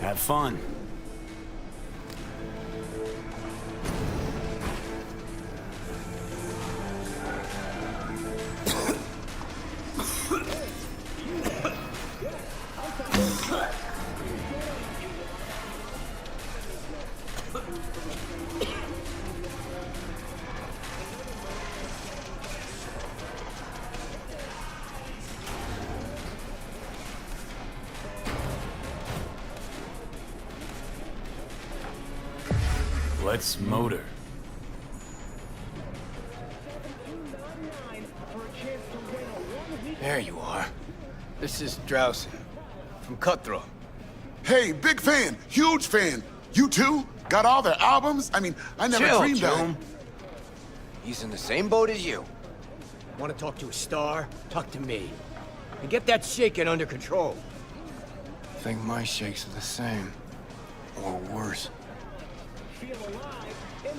Have fun. Let's motor. There you are. This is Drowson, from Cutthroat. Hey, big fan, huge fan. You too? Got all their albums? I mean, I never Chill, dreamed Joan. of. He's in the same boat as you. Want to talk to a star? Talk to me. And get that shaking under control. I think my shakes are the same. Or worse.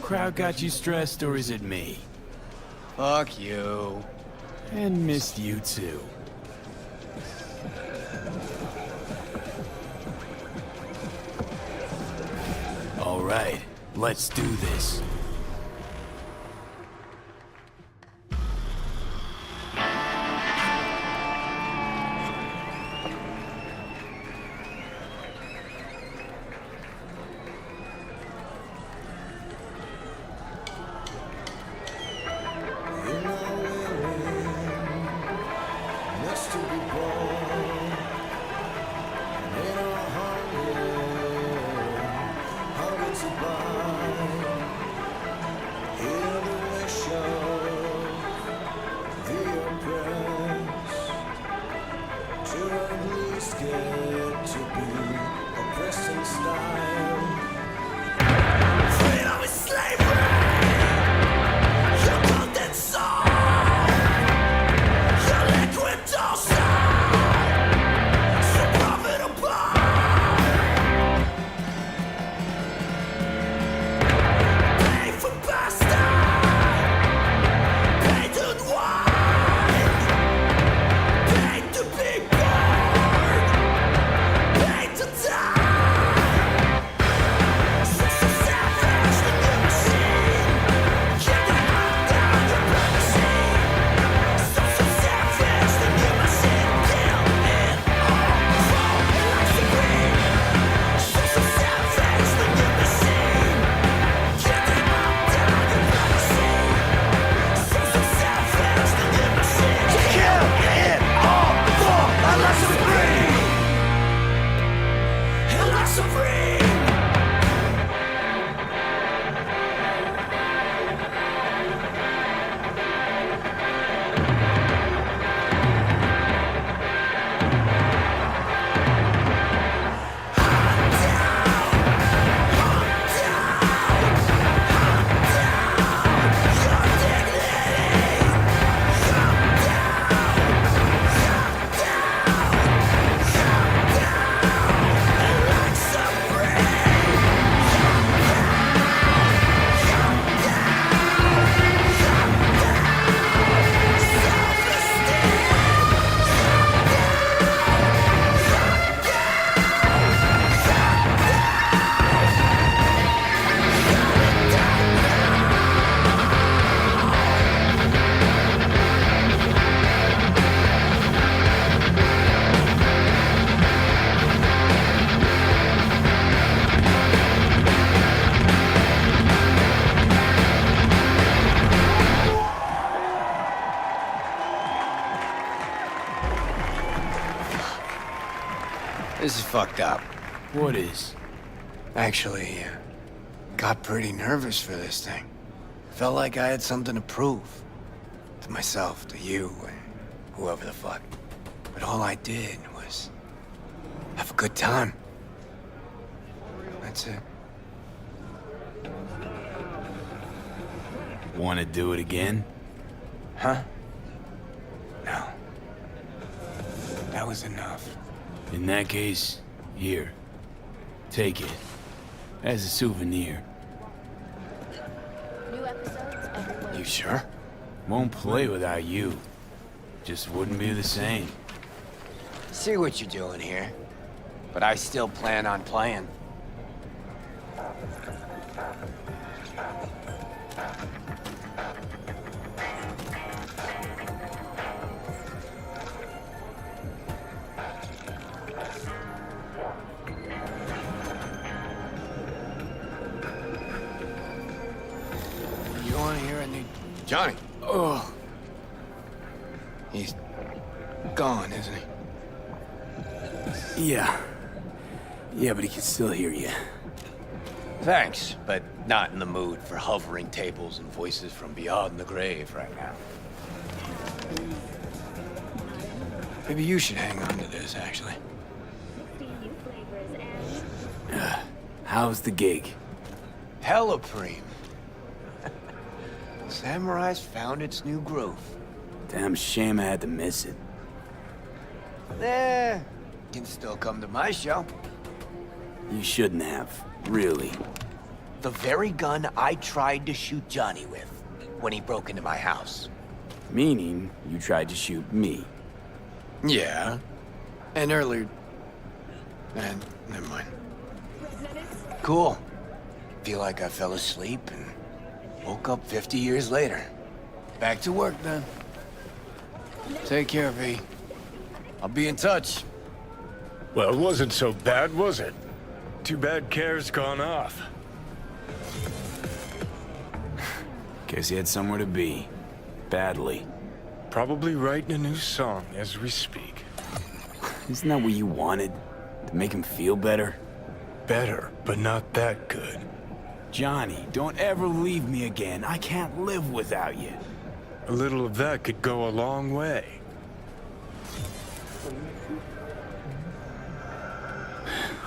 Crowd got you stressed, or is it me? Fuck you. And missed you too. All right, let's do this. This is fucked up. What is? Actually, got pretty nervous for this thing. Felt like I had something to prove. To myself, to you, and whoever the fuck. But all I did was have a good time. That's it. Want to do it again? Huh? No. That was enough. In that case, here. Take it. As a souvenir. New episodes every week. You sure? Won't play without you. Just wouldn't be the same. See what you're doing here. but I still plan on playing. You want to hear any... Johnny! Oh. He's gone, isn't he? Yeah. Yeah, but he can still hear you. Thanks, but not in the mood for hovering tables and voices from beyond the grave right now. Maybe you should hang on to this, actually. How's the gig? Hella preem. Samurai's found its new groove. Damn shame I had to miss it. Can still come to my show. You shouldn't have, really. The very gun I tried to shoot Johnny with when he broke into my house. Meaning, you tried to shoot me. Yeah. And earlier... Man, never mind. Cool. Feel like I fell asleep and woke up 50 years later. Back to work then. Take care, V. I'll be in touch. Well, it wasn't so bad, was it? Too bad Care's gone off. Guess he had somewhere to be. Badly. Probably writing a new song as we speak. Isn't that what you wanted? To make him feel better? Better, but not that good. Johnny, don't ever leave me again. I can't live without you. A little of that could go a long way.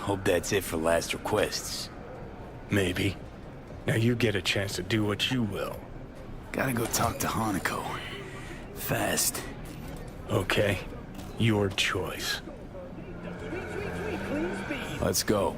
Hope that's it for last requests. Maybe. Now you get a chance to do what you will. Gotta go talk to Hanako. Fast. Okay, your choice. Let's go.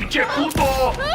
¡Che puto!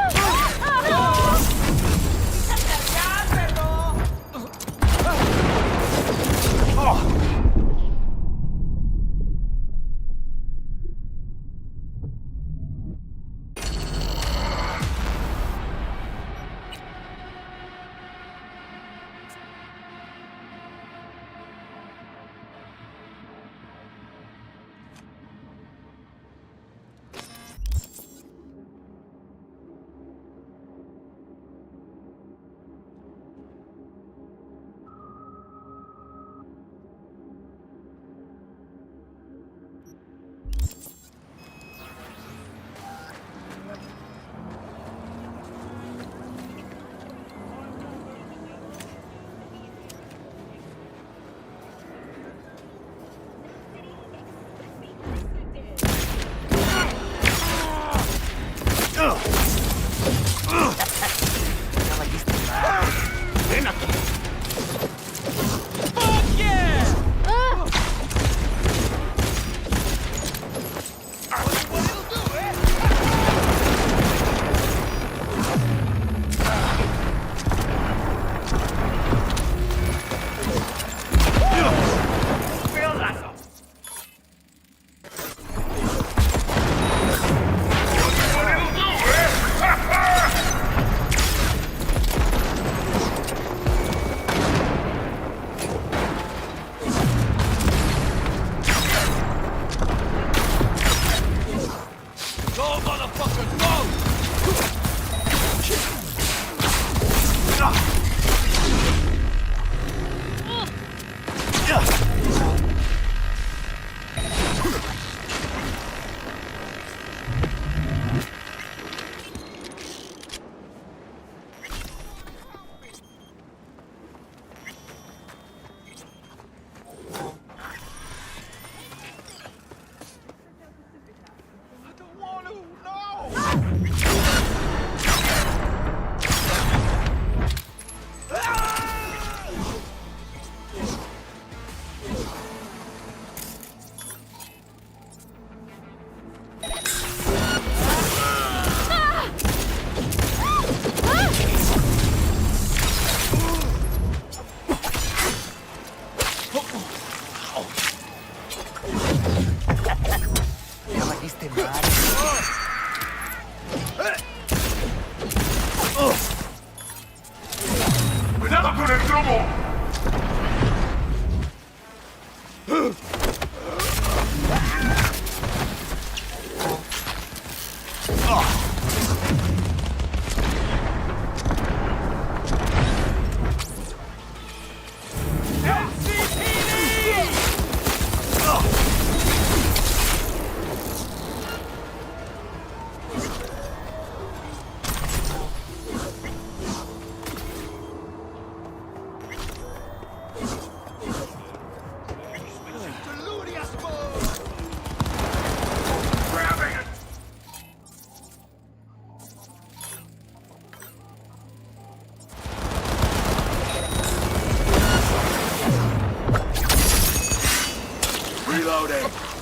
con el cromo! Reloading.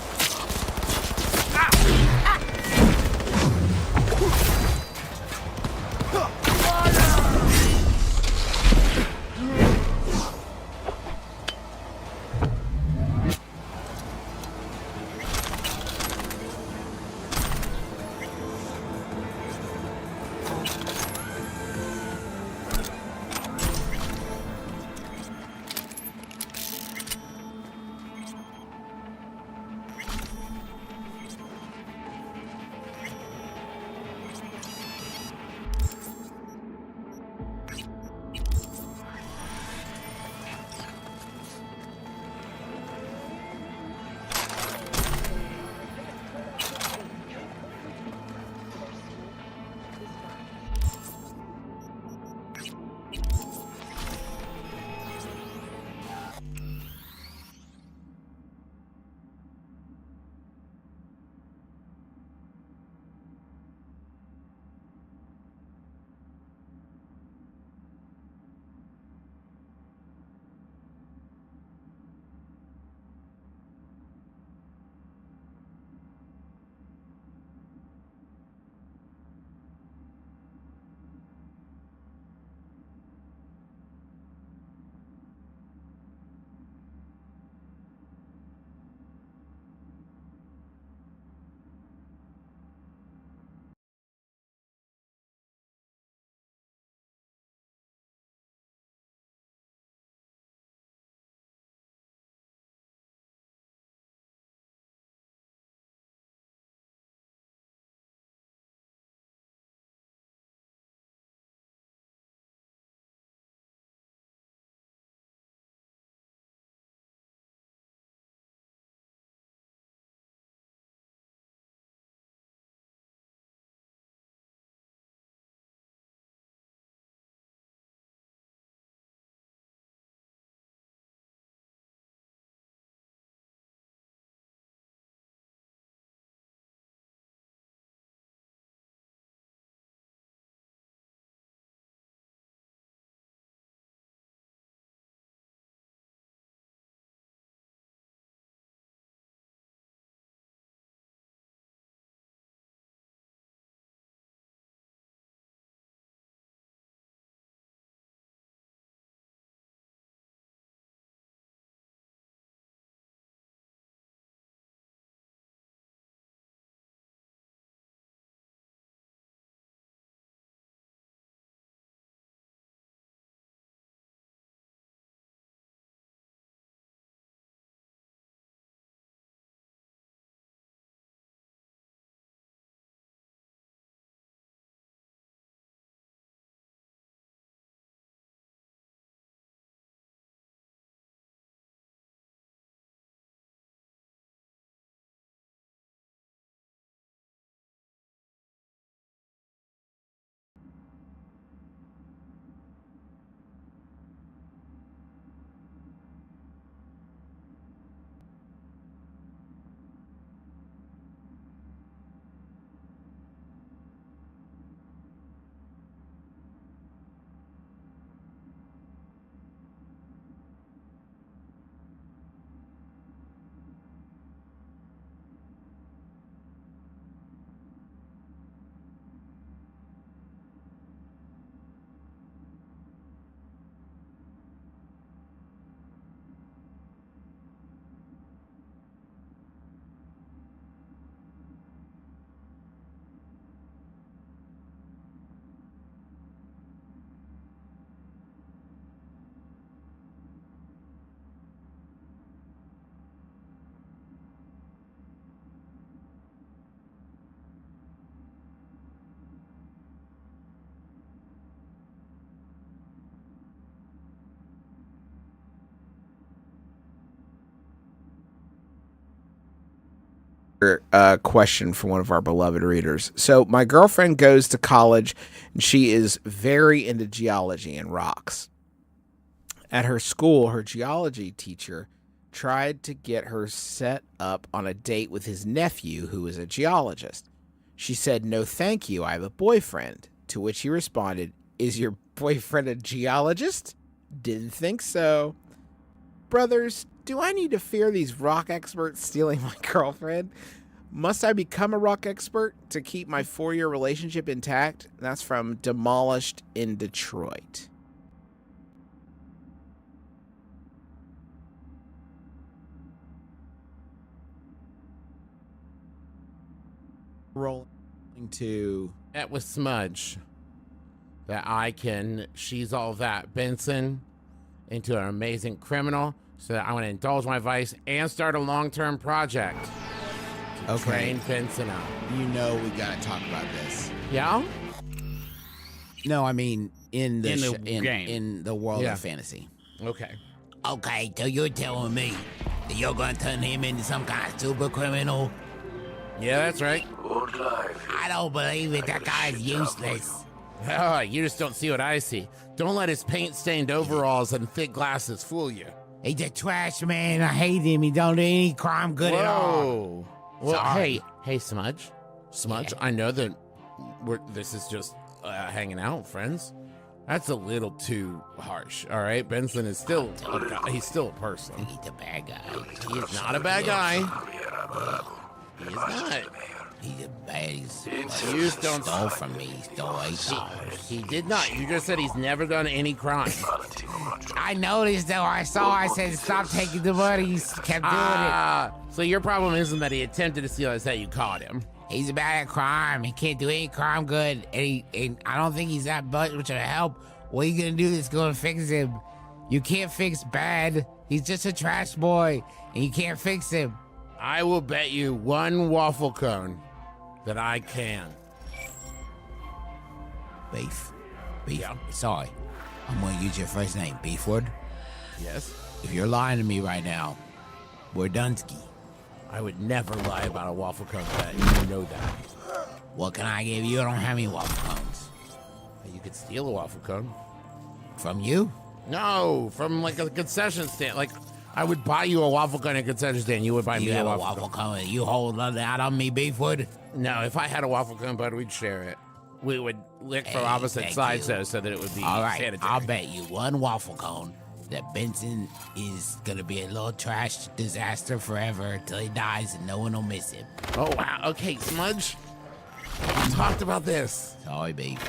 question from one of our beloved readers. So my girlfriend goes to college and she is very into geology and rocks. At her school, her geology teacher tried to get her set up on a date with his nephew, who is a geologist. She said, "No, thank you. I have a boyfriend." To which he responded, "Is your boyfriend a geologist? Didn't think so." Brothers, do I need to fear these rock experts stealing my girlfriend? Must I become a rock expert to keep my 4-year relationship intact? That's from Demolished in Detroit. Rolling to That was Smudge. That I can she's all that Benson into an amazing criminal, so that I want to indulge my vice and start a long-term project to train Benson out. You know we gotta talk about this. Yeah? No, I mean in the game. in the world Yeah. of fantasy. Okay. Okay, so you're telling me that you're gonna turn him into some kind of super criminal? Yeah, that's right. I don't believe it. That guy's useless. Oh, you just don't see what I see. Don't let his paint-stained overalls and thick glasses fool you. He's a trash man. I hate him. He don't do any crime good at all. Whoa. Well, Sorry. hey, Smudge. Smudge, I know that this is just hanging out, friends. That's a little too harsh, all right? Benson is still a guy. He's still a person. He's a bad guy. He is not a bad guy. He is not. He's a bad. You just don't Stole from me. He stole $8. He did not. You just said he's never done any crime. I noticed though. I said stop taking the money. He kept doing So your problem isn't that he attempted to steal, it's that you caught him. it. He's bad at crime. He can't do any crime good. And I don't think he's that much of a help. What are you gonna do that's gonna fix him? You can't fix bad. He's just a trash boy, and you can't fix him. I will bet you one waffle cone that I can. Beef. Yeah. Sorry. I'm gonna use your first name, Beefwood. Yes? If you're lying to me right now, we're Dunsky. I would never lie about a waffle cone bet. You know that. What can I give you? I don't have any waffle cones. You could steal a waffle cone. From you? No, from like a concession stand. Like, I would buy you a waffle cone at a concession stand. You would buy You me have a waffle cone. cone. You hold that out on me, Beefwood? No, if I had a waffle cone, bud, we'd share it. We would lick from Hey, opposite thank sides, you. though, so that it would be All right, sanitary. I'll bet you one waffle cone that Benson is gonna be a little trash disaster forever until he dies and no one will miss him. Oh, wow. Okay, Smudge. We talked about this. Sorry, Beef.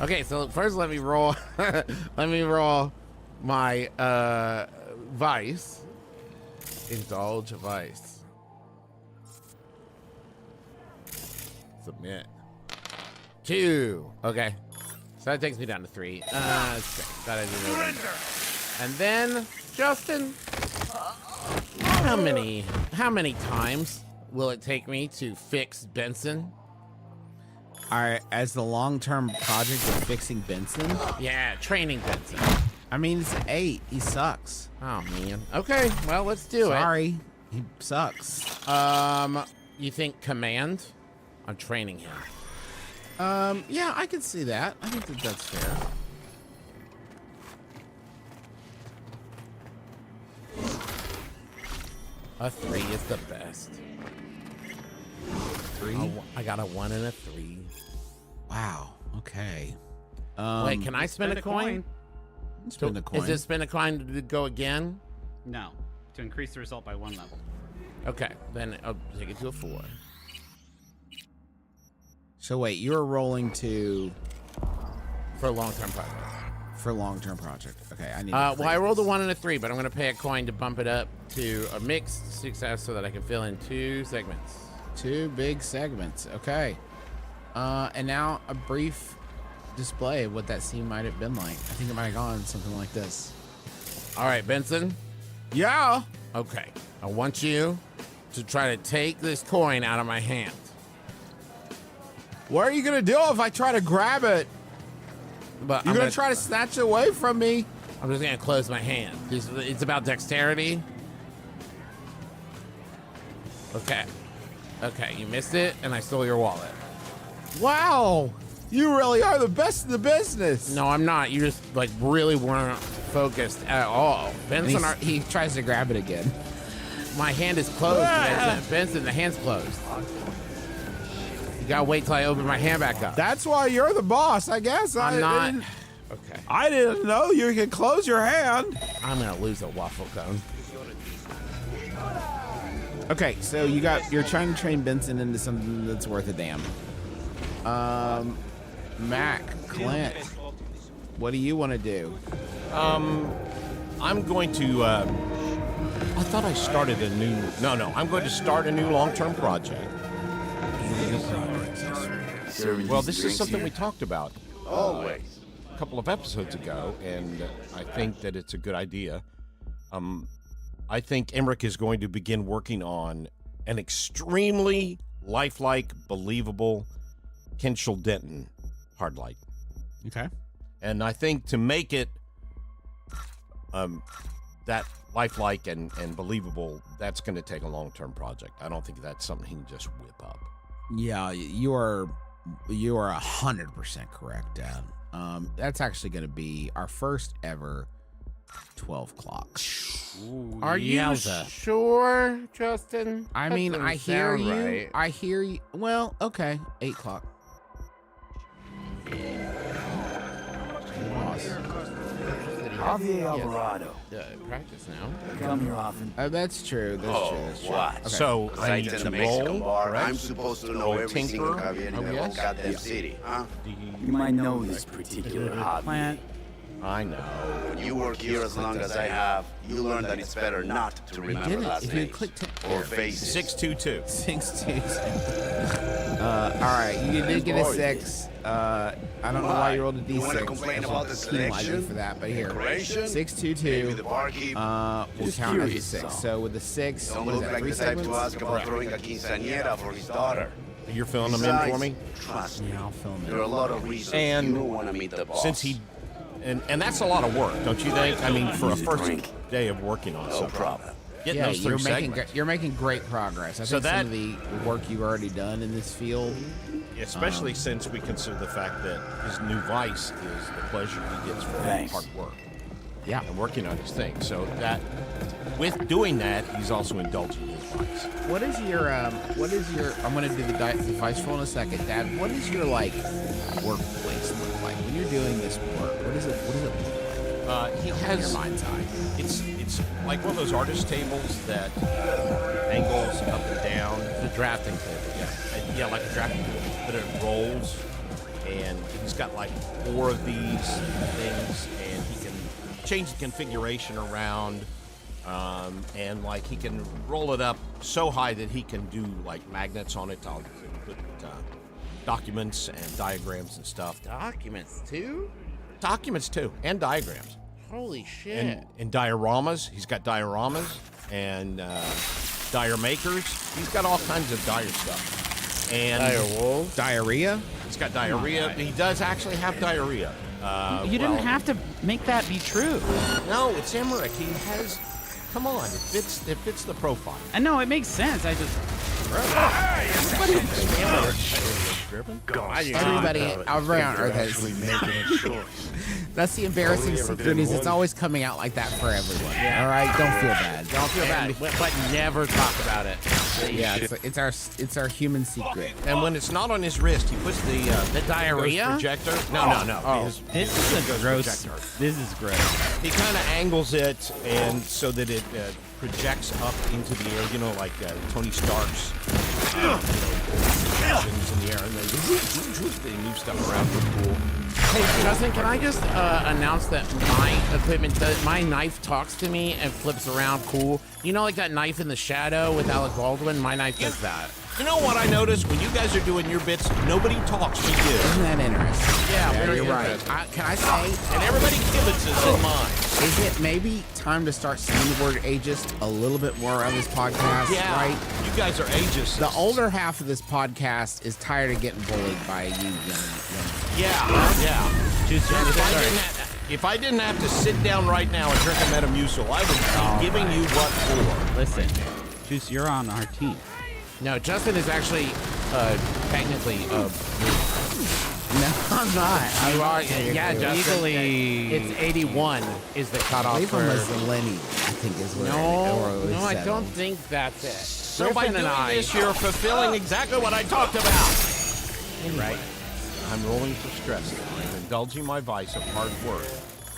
Okay, so first let me roll. Let me roll my vice. Indulge vice. Submit. 2. Okay. So that takes me down to 3. That's great. Thought I did it. And then, Justin, how many times will it take me to fix Benson? All right, as the long-term project of fixing Benson, Yeah, training Benson. I mean, it's 8. He sucks. Oh man. Okay, well let's do Sorry, he sucks. it. You think command? I'm training him. Yeah, I can see that. I think that's fair. A 3 is the best. 3. I got a 1 and a 3. Wow. Okay. Wait, can I spend a coin? Spend a coin. Is it spend a coin to go again? No, to increase the result by 1 level. Okay, then I'll take it to a 4. So wait, you're rolling to For a long-term project. for long-term project. Okay, I need. Well, I rolled a 1 and a 3, but I'm going to pay a coin to bump it up to a mixed success so that I can fill in 2 segments. 2 big segments. Okay. And now a brief display of what that scene might have been like. I think it might have gone something like this. All right, Benson. Yeah. Okay, I want you to try to take this coin out of my hand. What are you gonna do if I try to grab it? But You're gonna try to snatch it away from me. I'm just gonna close my hand. It's about dexterity. Okay. Okay, you missed it, and I stole your wallet. Wow, you really are the best in the business. No, I'm not. You just, like, really weren't focused at all. Benson, He tries to grab it again. my hand is closed, Benson, the hand's closed. You gotta wait till I open my hand back up. That's why you're the boss, I guess. I'm not. Okay. I didn't know you could close your hand. I'm gonna lose a waffle cone. Okay, so you're trying to train Benson into something that's worth a damn. Mac, Clint, what do you want to do? I'm going to, I thought I started a new, no, I'm going to start a new long-term project. Well, this is something we talked about a couple of episodes ago, and I think that it's a good idea. I think Emmerich is going to begin working on an extremely lifelike, believable Kenshel Denton hard light. Okay. And I think to make it that lifelike and believable, that's going to take a long-term project. I don't think that's something he can just whip up. Yeah, you are 100% correct, Dad. That's actually going to be our first ever 12 clock. Are you sure, Justin? I That mean, doesn't I hear sound you. right. I hear you. Well, okay, 8 o'clock. Javier Alvarado. Practice now. Come here often. That's true. That's true. That's true. What? Okay. So I need in to the Mexican roll, bar. correct? I'm supposed to know every single tinker, Javier in the whole yes? goddamn city, huh? You might know this particular hobby. Plant. I know. When you work here as long as I have, you learn that it's better not to remember did it. last If you names click or faces. 622. 16. All right, you did get a 6. I don't know why you rolled a D6. You want to complain about the Penalize you selection? for that, but here, Decoration? 622. Maybe the barkeep? We'll Just count as a curious, 6. though. So with the 6, Don't what is look that? like 3 the type to segments? ask about throwing a quinceañera for his daughter. You're filling them in for me? Trust me. Yeah, I'll film There are a it. lot of reasons And you want to meet the boss. Since he, and that's a lot of work, don't you think? I mean, for a Easy first drink. day of working on No something. problem. Getting Yeah, those 3 segments. you're making great progress. I So think some that- of the work you've already done in this field. Especially since we consider the fact that his new vice is the pleasure he gets from Thanks. hard work Yeah. and working on his thing. So that, with doing that, he's also indulging his vice. What is your I'm gonna do the device roll in a second, Dad. What does your like workplace look like when you're doing this work? What does it look like? He In your has, mind's eye. it's like one of those artist tables that angles up and down. The drafting table. Yeah, like a drafting table, but it rolls, and he's got like 4 of these things, and he can change the configuration around, and like he can roll it up so high that he can do like magnets on it to put documents and diagrams and stuff. Documents too? Documents too, and diagrams. Holy shit. And dioramas. He's got dioramas and dire makers. He's got all kinds of dire stuff. And Diarrhea? he's got diarrhea. He does actually have diarrhea. You didn't have to make that be true. No, it's Emmerich. He has. Come on, it fits the profile. I know it makes sense. I just Everybody around Earth has. That's the embarrassing secret is it's always coming out like that for everyone. All right, don't feel bad. Don't feel bad, but never talk about it. Yeah, it's our human secret. And when it's not on his wrist, he puts the diarrhea? ghost projector. No. Oh. His this is a gross. projector. This is gross. He kind of angles it, and so that it projects up into the air. You know, like Tony Stark's visions in the air, and they move stuff around real cool. Hey, Justin, can I just announce that my equipment, my knife talks to me and flips around cool? You know, like that knife in the shadow with Alec Baldwin? My knife does that. You know what I noticed? When you guys are doing your bits, nobody talks to you. Isn't that interesting? Yeah, very you're right. interesting. Can I say, And everybody kibitzes in mine. is it maybe time to start saying the word ageist a little bit more on this podcast? Yeah, Right? you guys are ageist. The older half of this podcast is tired of getting bullied by you young. Yeah. If I didn't have to sit down right now and drink a Metamucil, I would be giving you what for. Listen, Juice, you're on our team. No, Justin is actually technically No, I'm not. you are. Yeah, Justin. Legally, It's 81 is the cutoff Leave for. him as the Lenny, I think is what No, I don't think that's it. So by Griffin doing and I. this, you're fulfilling exactly what I talked about. Right. I'm rolling for stress now. I'm indulging my vice of hard work.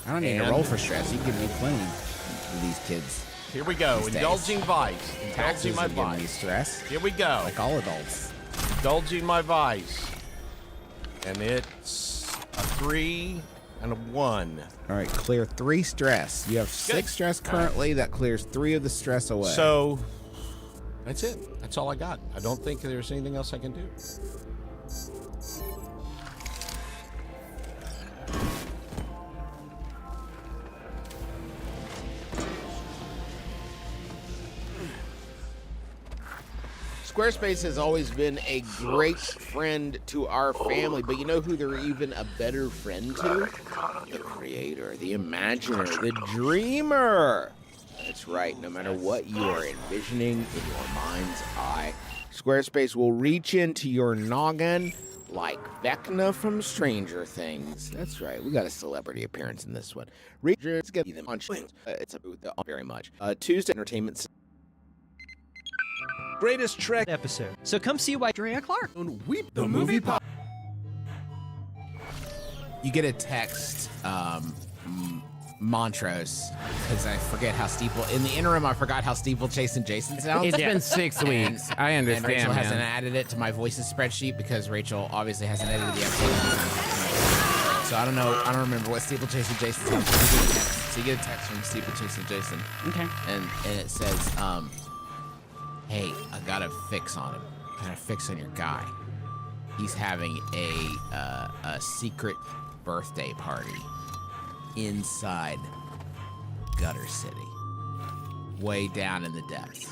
I don't need to And- roll for stress. You give me plenty with these kids. Here we go. These days. Indulging vice. Taxes Indulging my are giving me vice. stress, Here we go. like all adults. Indulging my vice. And it's a 3 and a 1. All right, clear 3 stress. You have 6 stress currently. That clears 3 of the stress away. So that's it. That's all I got. I don't think there's anything else I can do. Squarespace has always been a great friend to our family, but you know who they're even a better friend to? The creator, the imaginer, the dreamer. That's right, no matter what you are envisioning in your mind's eye, Squarespace will reach into your noggin like Vecna from Stranger Things. That's right, we got a celebrity appearance in this one. Let's get them on it's a booth very much. Tuesday Entertainment Greatest Trek episode. So come see why Drea Clark. the movie pop. You get a text, Montrose, because I forget how Steeple. In the interim, I forgot how Steeplechase Jason sounds. It's been 6 weeks. I understand. And Rachel man. hasn't added it to my voices spreadsheet because Rachel obviously hasn't edited the episode. So I don't know. I don't remember what Steeplechase Jason sounds like. So you get a text from Steeplechase Jason. Okay. And it says, hey, I got a fix on him. I got a fix on your guy. He's having a secret birthday party inside Gutter City, way down in the depths.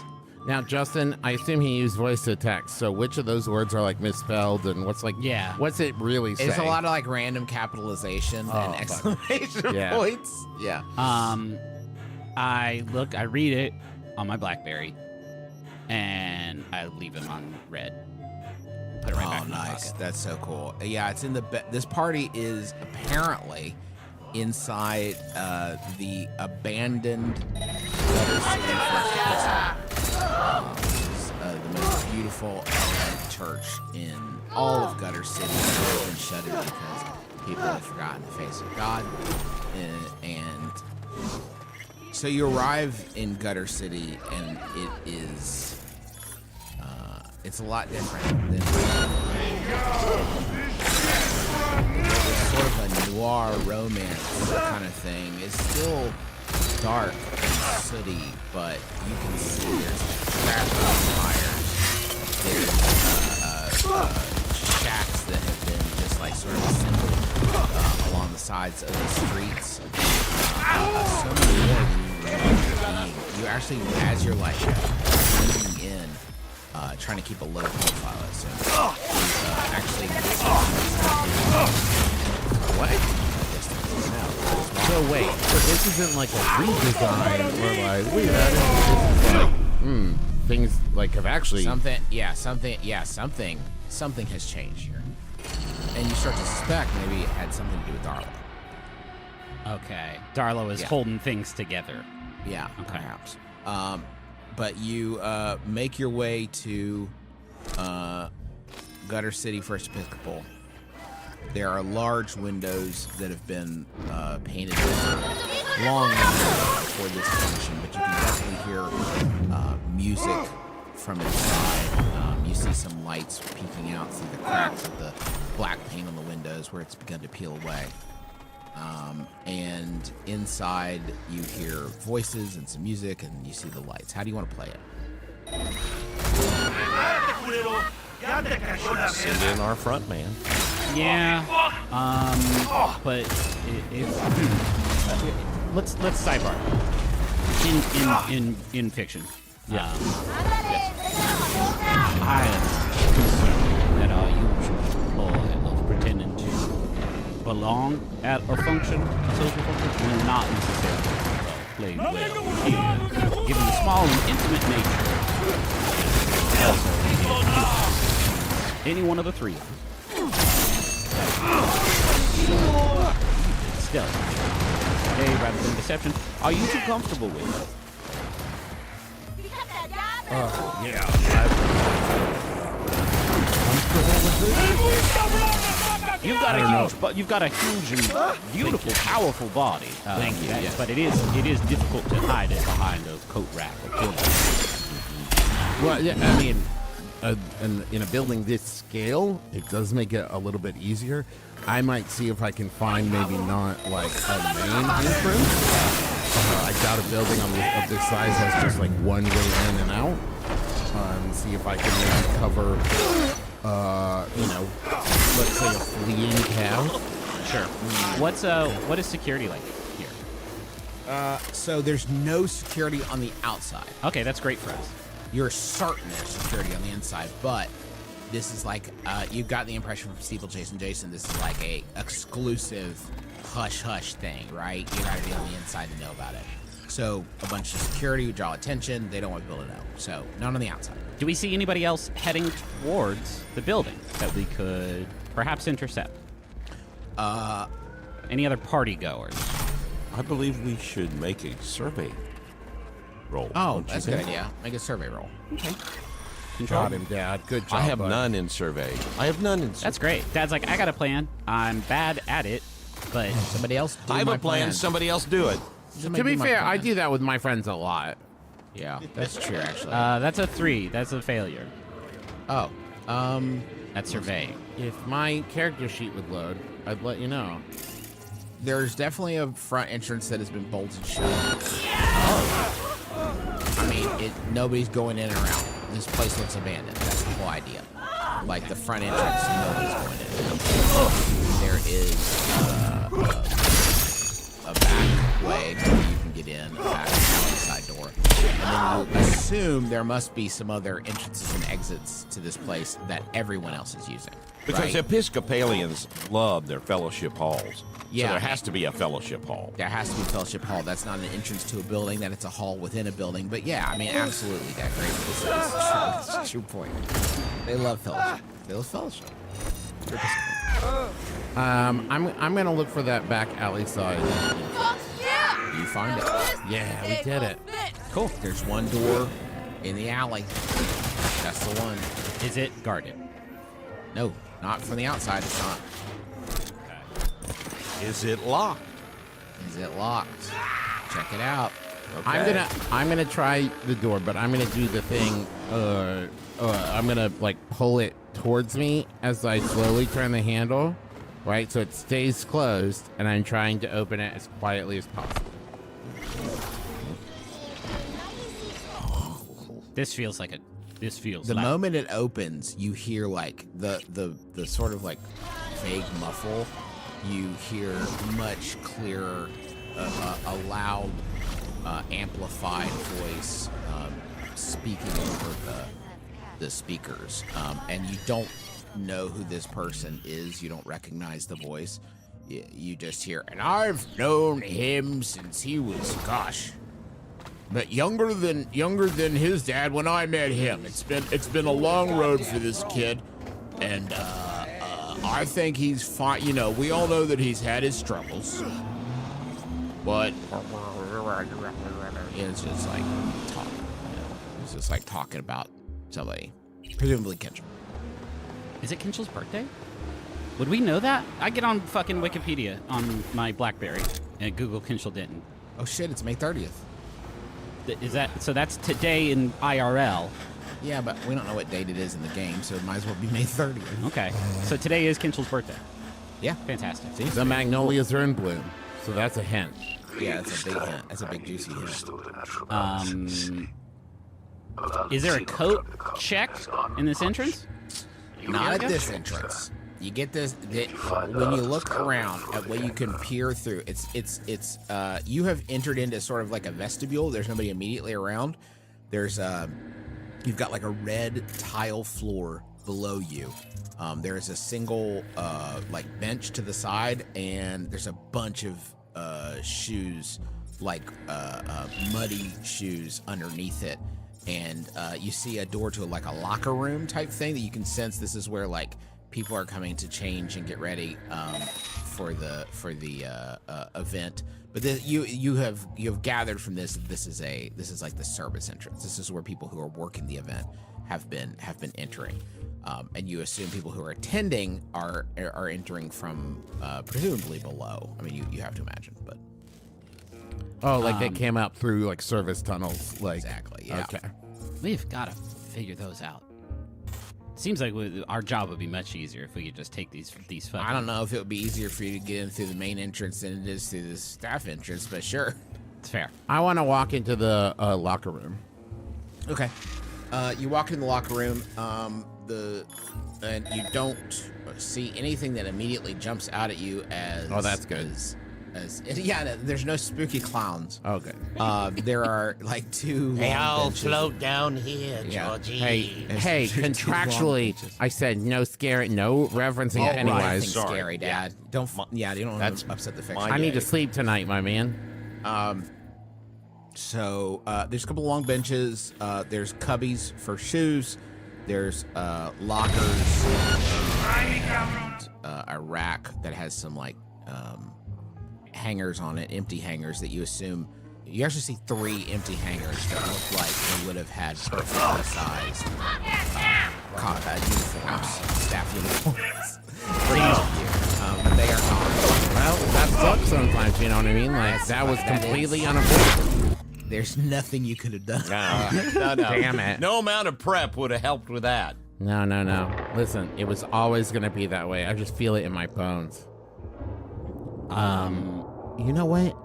Now, Justin, I assume he used voice to text. So which of those words are like misspelled and what's like? Yeah. What's it really say? It's a lot of like random capitalization and exclamation Yeah. points. Yeah. I read it on my BlackBerry, and I leave them on red. Put it right back in my Nice. pocket. That's so cool. Yeah, it's in the. This party is apparently inside the abandoned Gutter City First Episcopal. The most beautiful church in all of Gutter City has been shut in because people have forgotten the face of God. And so you arrive in Gutter City, and it is. It's a lot different than sort of a noir romance kind of thing. It's still dark and sooty, but you can see there's traffic fires. There's shacks that have been just like sort of assembled along the sides of the streets. So many more than you remember being. You actually, as you're like moving in, trying to keep a low profile, I assume. Actually, what? So wait, so this isn't like a redesign or like we added. This is like, things like have actually something has changed here, and you start to suspect maybe it had something to do with Darla. Okay. Darla is holding things together. Yeah, Okay. perhaps. But you make your way to Gutter City First Episcopal. There are large windows that have been painted long for this function, but you can definitely hear music from inside. You see some lights peeking out through the cracks of the black paint on the windows where it's begun to peel away. And inside you hear voices and some music, and you see the lights. How do you want to play it? Send in our front man. Yeah. But let's sidebar. In fiction. Yeah. I am concerned that our usual ploy of pretending to belong at a function, a social function, will not necessarily play well here, given the small and intimate nature. Also, Any one of the three of them. Stealth. Okay, rather than deception. Are you too comfortable with it? Yeah. You've got a huge and beautiful, powerful body. Thank you. Yes, Yes. but it is difficult to hide it behind a coat rack or pillar. Well, yeah, I mean, in a building this scale, it does make it a little bit easier. I might see if I can find maybe not like a main entrance. I doubt a building of this size has just like one way in and out. See if I can maybe cover, let's say a fleeing cow. Sure. What is security like here? So there's no security on the outside. Okay, that's great for us. You're certain there's security on the inside, but this is like you got the impression from Steeplechase and Jason. This is like a exclusive hush hush thing, right? You gotta be on the inside to know about it. So a bunch of security would draw attention. They don't want people to know. So not on the outside. Do we see anybody else heading towards the building that we could perhaps intercept? Any other party goers? I believe we should make a survey roll. Oh, don't you that's a good think? idea. Make a survey roll. Okay. Got him, Dad. Good job. I have bud. none in survey. I have none in survey. That's great. Dad's like, I got a plan. I'm bad at it, but somebody else do I have my a plan. Somebody else do it. To be fair, I do that with my friends a lot. Yeah, that's true, actually. That's a 3. That's a failure. Oh, That's surveying. If my character sheet would load, I'd let you know. there's definitely a front entrance that has been bolted shut. I mean, nobody's going in and around. This place looks abandoned. That's the whole idea. Like the front entrance, nobody's going in and out. There is a back way where you can get in, a back side door. And then you assume there must be some other entrances and exits to this place that everyone else is using. Because right? Episcopalians love their fellowship halls. Yeah. So there has to be a fellowship hall. There has to be a fellowship hall. That's not an entrance to a building, that it's a hall within a building. But yeah, I mean, absolutely, that great. It's a true point. They love fellowship. They love fellowship. I'm gonna look for that back alley side. You find it. Yeah, we did it. Cool. There's one door in the alley. That's the one. Is it guarded? No, not from the outside. It's not. Is it locked? Is it locked? Check it out. Okay. I'm gonna try the door, but I'm gonna do the thing. I'm gonna like pull it towards me as I slowly turn the handle, right? So it stays closed, and I'm trying to open it as quietly as possible. This feels like the loud. moment it opens, you hear like the sort of like vague muffle. You hear much clearer, a loud, amplified voice speaking over the speakers, and you don't know who this person is. You don't recognize the voice. You just hear, and I've known him since he was, gosh, but younger than his dad when I met him. It's been a long road for this kid, and I think he's fine. You know, we all know that he's had his struggles, but it's just like talking. You know, it's just like talking about somebody, presumably Kinchel. Is it Kinchel's birthday? Would we know that? I get on fucking Wikipedia on my BlackBerry and Google Kinchel Denton. Oh shit! It's May 30th. Is that so? That's today in IRL. Yeah, but we don't know what date it is in the game, so it might as well be May 30th. Okay, so today is Kinchel's birthday. Yeah, fantastic. See? The magnolias are in bloom, so that's a hint. Yeah, that's a big hint. That's a big juicy hint. Is there a coat check in this entrance? Not at this entrance. You get this when you look around at what you can peer through. It's you have entered into sort of like a vestibule. There's nobody immediately around. There's you've got like a red tile floor below you. There's a single like bench to the side, and there's a bunch of shoes, like muddy shoes underneath it. and you see a door to like a locker room type thing that you can sense this is where like people are coming to change and get ready for the event. But you have gathered from this is like the service entrance. This is where people who are working the event have been entering, and you assume people who are attending are entering from presumably below. I mean, you have to imagine, but Oh, like they came out through like service tunnels, like exactly. Yeah. Okay. We've got to figure those out. Seems like our job would be much easier if we could just take these fucking... I don't know if it would be easier for you to get in through the main entrance than it is through the staff entrance, but sure. It's fair. I want to walk into the locker room. Okay. You walk in the locker room, and you don't see anything that immediately jumps out at you as... Oh, that's good. There's no spooky clowns. Okay. There are like two... Hey, long I'll benches. float down here, Georgie. Hey, contractually, I said no referencing Oh, Pennywise. nothing scary, Dad. You don't want to upset the fiction. I need to sleep tonight, my man. So there's a couple long benches. There's cubbies for shoes. There's lockers. A rack that has some like hangers on it, empty hangers that you assume. You actually see 3 empty hangers that look like they would have had perfectly sized uniforms, staff uniforms. But they are not. Well, that sucks sometimes, you know what I mean? Like, that was completely unavoidable. There's nothing you could have done. No. Damn it. No amount of prep would have helped with that. No. Listen, it was always going to be that way. I just feel it in my bones. You know what?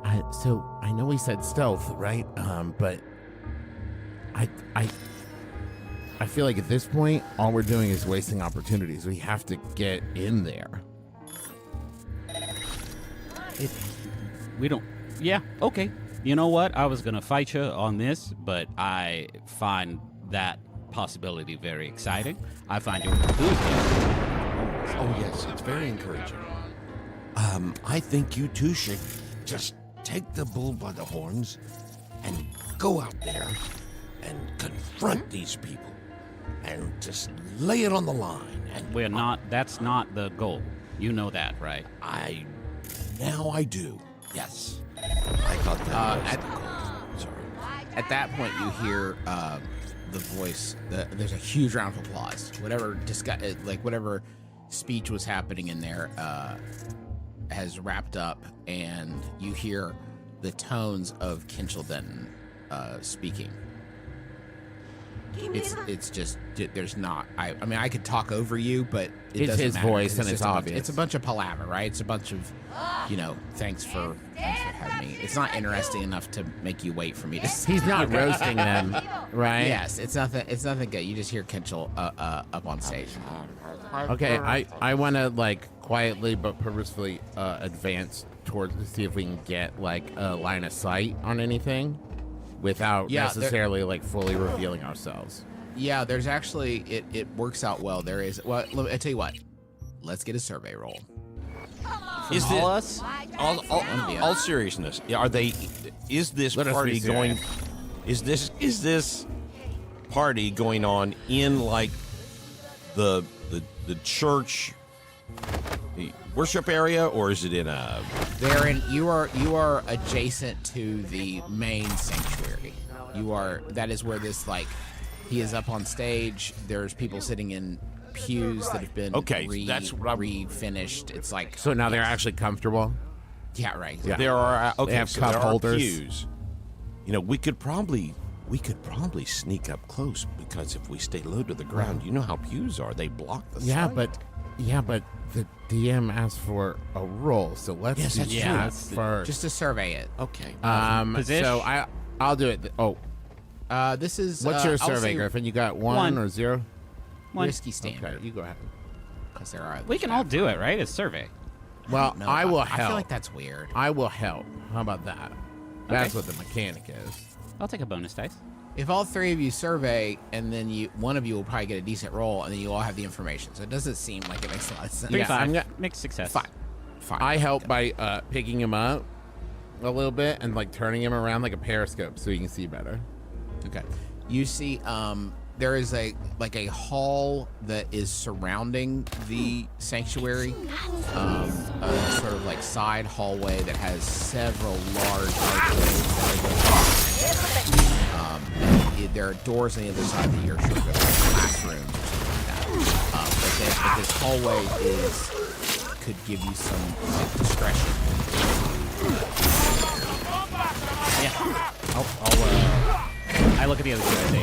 So I know we said stealth, right? But I feel like at this point, all we're doing is wasting opportunities. We have to get in there. We don't... Yeah, okay. You know what? I was going to fight you on this, but I find that possibility very exciting. I find your enthusiasm... Oh, yes, it's very encouraging. I think you two should just take the bull by the horns and go out there and confront these people and just lay it on the line. And We're not... That's not the goal. You know that, right? Now I do. Yes. I thought that was the goal. Sorry. At that point, you hear the voice. There's a huge round of applause. Whatever whatever speech was happening in there has wrapped up, and you hear the tones of Kinchel Denton speaking. It's just there's not. I mean, I could talk over you, but It's doesn't his matter, voice, 'cause and it's just a bunch- obvious. It's a bunch of palaver, right? It's a bunch of, thanks for having me. It's not interesting enough to make you wait for me to. He's not roasting them, right? Yes, it's nothing. It's nothing good. You just hear Kinchel up on stage. Okay, I want to like quietly but purposefully advance towards to see if we can get like a line of sight on anything without necessarily like fully revealing ourselves. Yeah, there's actually it works out well. There is. Well, I tell you what. Let's get a survey roll. Is all this all seriousness? Are they? Is this Let us party be going? serious. Is this party going on in like the church, the worship area, or is it in a? They're in. You are adjacent to the main sanctuary. You are. That is where this like. He is up on stage. There's people sitting in pews that have been refinished. It's like So now they're actually comfortable. Yeah, right. Yeah. There are They have so cup there holders. Are pews. You know, we could probably sneak up close because if we stay low to the ground, you know how pews are. They block the Yeah, sight. but the DM asked for a roll, so let's Yes, do that's that true. first. Just to survey it. Okay. Position. So I'll do it. This is. What's your I'll survey, say Griffin? You got one or 0? Risky standard. Okay, you go ahead. Because there are. We can all do it, right? It's survey. Well, No, I will I help. feel like that's weird. I will help. How about that? That's what the mechanic is. I'll take a bonus dice. If all 3 of you survey, and then one of you will probably get a decent roll, and then you all have the information. So it doesn't seem like it makes a lot of sense. 3-5. Mixed success. Fine. I help by picking him up a little bit and like turning him around like a periscope so you can see better. Okay. You see, there is a hall that is surrounding the sanctuary, a sort of like side hallway that has several large archways and there are doors on the other side that you're sure of classrooms or something like that. But this hallway could give you some discretion. Yeah. I look at the other two and say,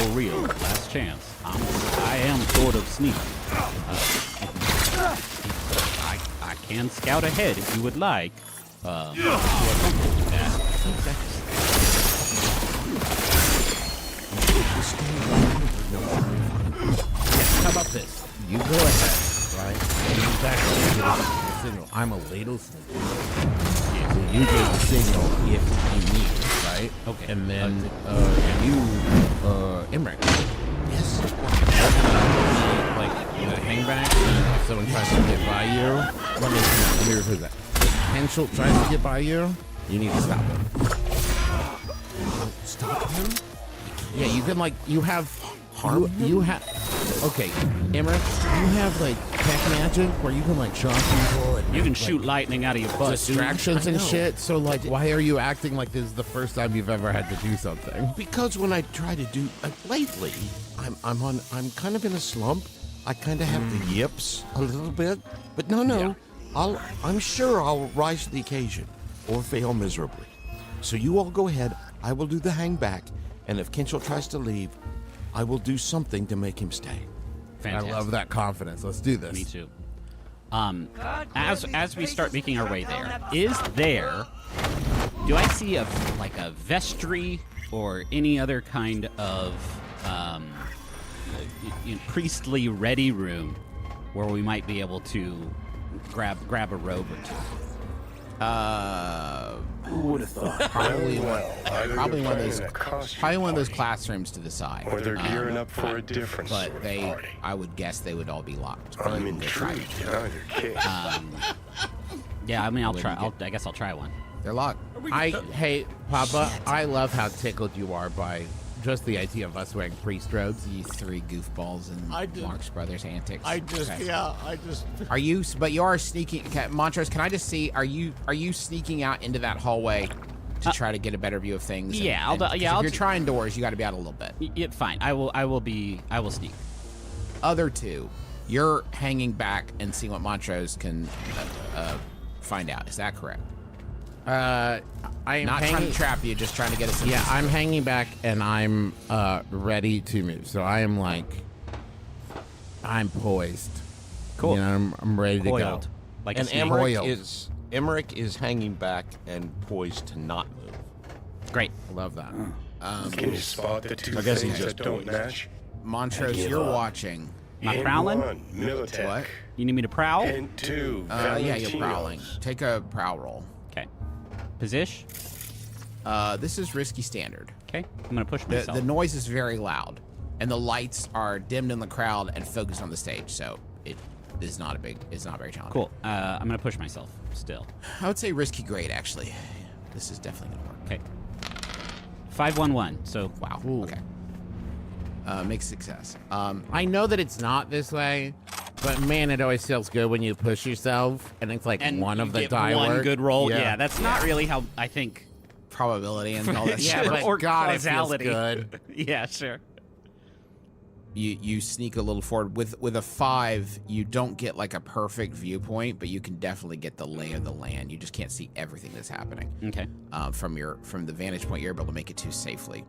for real, last chance. I am sort of sneaky. I can scout ahead if you would like. If you are comfortable with that. How about this? You go ahead, right? And you back the signal. I'm a ladle sneaker. Yeah, so you get the signal if you need it, right? Okay. And then Emmerich. Yes. Like the hangback, if someone tries to get by you, let me repeat that. If Henschel tries to get by you, you need to stop him. Stop him? Yeah, you can you have harm. You have. Okay, Emmerich, you have tech magic where you can shock people and you can shoot lightning out of your butt. Distractions and shit. So why are you acting like this is the first time you've ever had to do something? Because when I try to do lately, I'm kind of in a slump. I kind of have the yips a little bit, but no. Yeah. I'm sure I'll rise to the occasion or fail miserably. So you all go ahead. I will do the hang back, and if Kinchel tries to leave, I will do something to make him stay. Fantastic. I love that confidence. Let's do this. Me too. As we start making our way there, do I see a vestry or any other kind of priestly ready room where we might be able to grab a robe or two? Who would have thought? Probably one of those classrooms to the side. Or they're gearing up for a different but sort of they, party. I would guess they would all be locked. I'm intrigued in either case. Yeah, I mean, I guess I'll try one. They're locked. Hey, Papa, I love how tickled you are by just the idea of us wearing priest robes. You three goofballs and Marx Brothers antics. Are you? But you are sneaking. Montrose, can I just see? Are you sneaking out into that hallway to try to get a better view of things? Yeah, if you're trying doors, you got to be out a little bit. Yeah, fine. I will sneak. Other two, you're hanging back and seeing what Montrose can find out. Is that correct? I am not trying to trap you, just trying to get a sense. Yeah, I'm hanging back and I'm ready to move. So I am I'm poised. Cool. You know, I'm ready to go. And Emmerich is hanging back and poised to not move. Great. I love that. Can you spot the two things that don't match? Montrose, you're watching. Am I prowling? Militech. What? You need me to prowl? Hint 2, yeah, you're prowling. Take a prowl roll. Okay. Position? This is risky standard. Okay. I'm gonna push myself. The noise is very loud, and the lights are dimmed in the crowd and focused on the stage, so it's not very challenging. Cool. I'm gonna push myself still. I would say risky grade, actually. This is definitely gonna work. Okay. 511. So wow. Ooh. Okay. Makes success. I know that it's not this way, but man, it always feels good when you push yourself and it's one of the die one work. good roll. Yeah, that's not really how I think probability and all that yeah, shit. But or God, causality. It feels good. Yeah, sure. You sneak a little forward. With a 5, you don't get a perfect viewpoint, but you can definitely get the lay of the land. You just can't see everything that's happening. Okay. From the vantage point, you're able to make it to safely.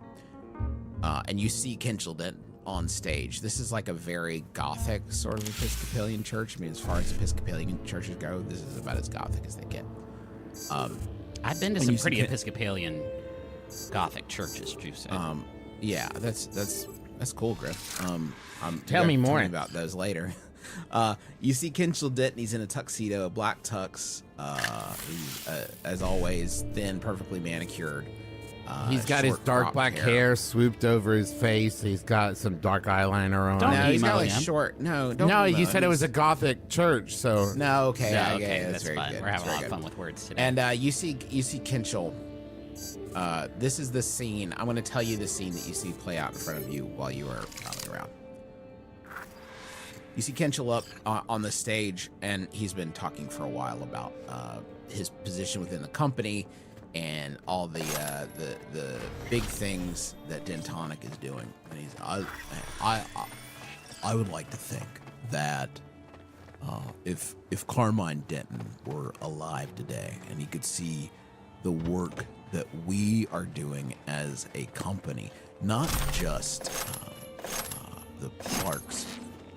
And you see Kinchel Denton on stage. This is a very Gothic sort of Episcopalian church. I mean, as far as Episcopalian churches go, this is about as Gothic as they get. I've been to some pretty Episcopalian Gothic churches, you said. Yeah, that's cool, Griff. Tell me more about those later. You see Kinchel Denton. He's in a tuxedo, a black tux. He's, as always, thin, perfectly manicured. He's got his dark black hair swooped over his face. He's got some dark eyeliner on. He's got short. No, don't. No, you said it was a Gothic church, so. No, okay. Okay, that's very fine. good. We're having a lot of fun with words today. And you see Kinchel This is the scene. I'm going to tell you the scene that you see play out in front of you while you are traveling around. You see Kenchel up on the stage, and he's been talking for a while about his position within the company and all the big things that Dentonic is doing. And he's, I would like to think that if Carmine Denton were alive today and he could see the work that we are doing as a company, not just the parks,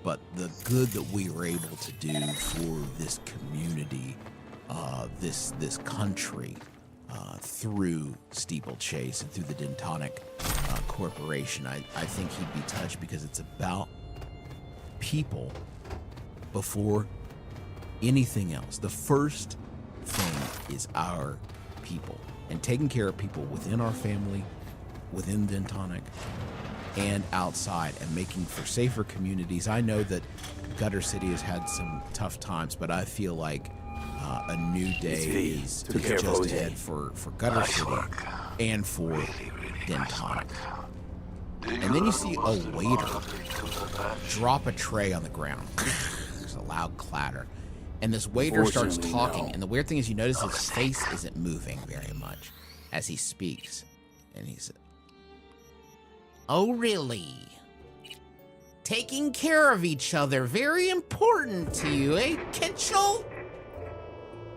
but the good that we were able to do for this community, this country, through Steeplechase and through the Dentonic Corporation, I think he'd be touched, because it's about people before anything else. The first thing is our people, and taking care of people within our family, within Dentonic, and outside, and making for safer communities. I know that Gutter City has had some tough times, but I feel like a new day is just ahead for Gutter City and for Dentonic. And then you see a waiter drop a tray on the ground. There's a loud clatter. And this waiter starts talking, and the weird thing is you notice his face isn't moving very much as he speaks. And he said, "Oh, really? Taking care of each other, very important to you, eh, Kenchel?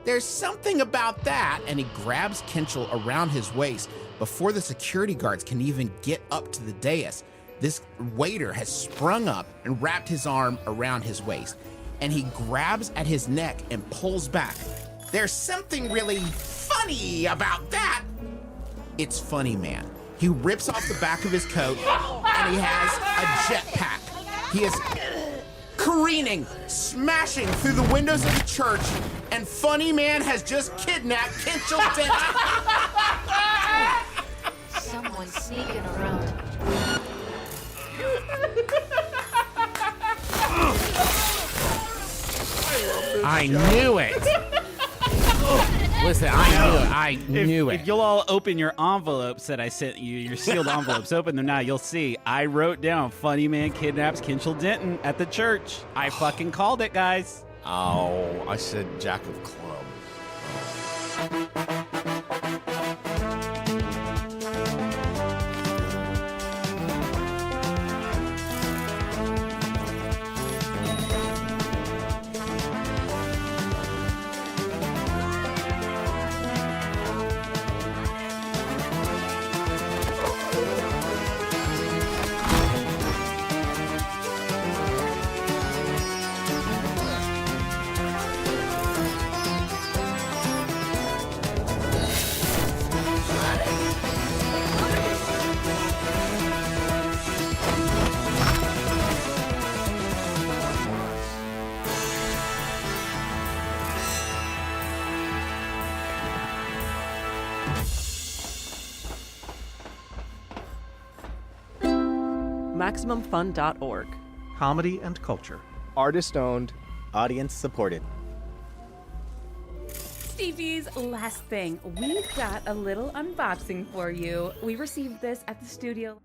There's something about that." And he grabs Kenchel around his waist. Before the security guards can even get up to the dais, this waiter has sprung up and wrapped his arm around his waist. And he grabs at his neck and pulls back. "There's something really funny about that." It's Funny Man. He rips off the back of his coat, and he has a jetpack. He is careening, smashing through the windows of the church, and Funny Man has just kidnapped Kenchel Denton. Someone's sneaking around. I knew it. Listen, I knew it. If you'll all open your envelopes that I sent you, your sealed envelopes, open them now, you'll see I wrote down Funny Man kidnaps Kenchel Denton at the church. I fucking called it, guys. Oh, I said Jack of Clubs. MaximumFun.org. Comedy and culture. Artist owned, audience supported. Stevie's last thing. We've got a little unboxing for you. We received this at the studio.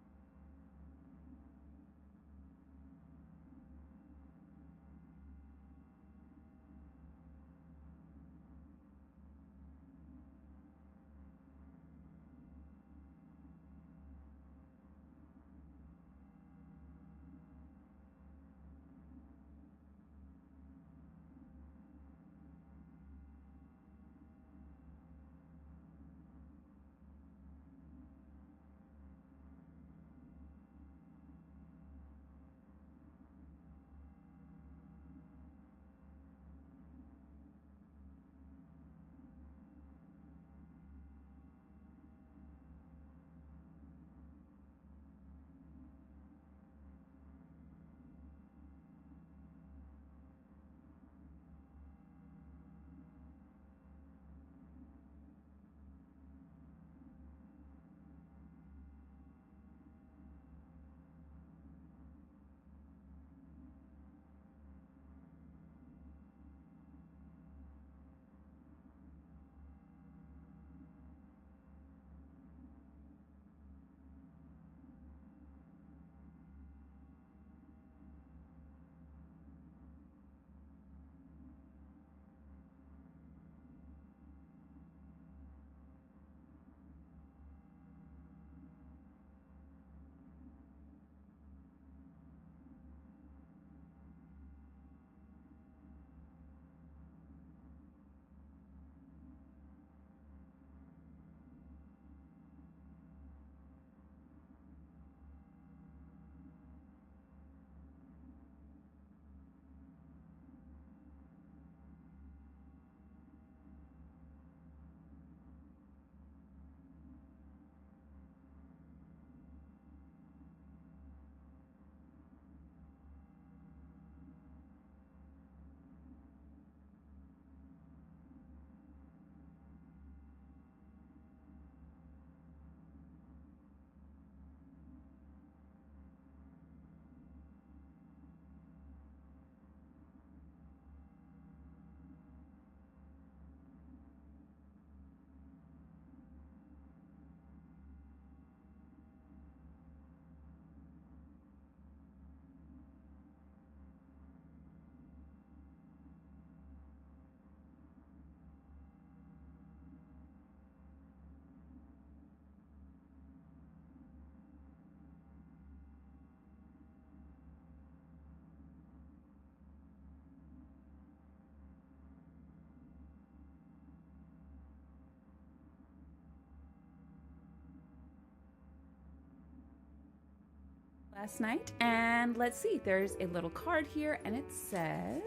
last night. And let's see, there's a little card here, and it says,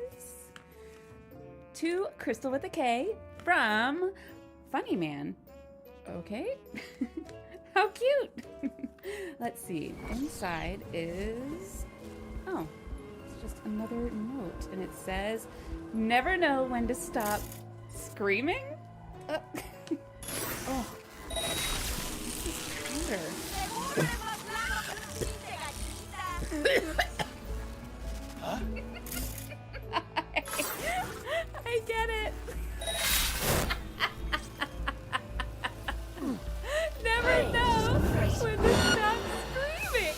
to Crystal with a K from Funny Man. Okay. How cute. Let's see. Inside is, oh, it's just another note, and it says, never know when to stop screaming. Oh. This is Huh? I get it. Never know when to stop screaming.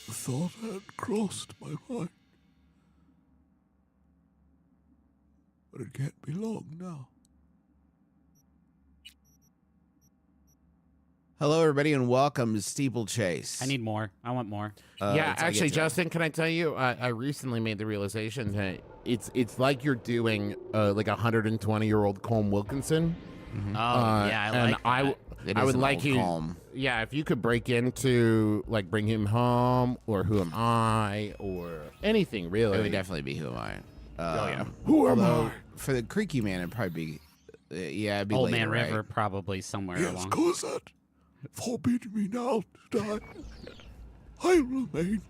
The thought had crossed my mind. But it can't be long now. Hello, everybody, and welcome to Steeplechase. I need more. I want more. Yeah, actually, Justin, can I tell you? I recently made the realization that it's like you're doing like a 120-year-old Colm Wilkinson. Mm-hmm. Oh, yeah, I like that. It I is would an like old you. Colm. Yeah, if you could break into like Bring Him Home or Who Am I or anything really. It would definitely be Who Am I. Oh, yeah. Who am although, I? For the Creaky Man, it'd probably be, yeah, it'd be Old later, Man River, right? probably somewhere Yes, along. Cosette. Forbid me now to die. I remain.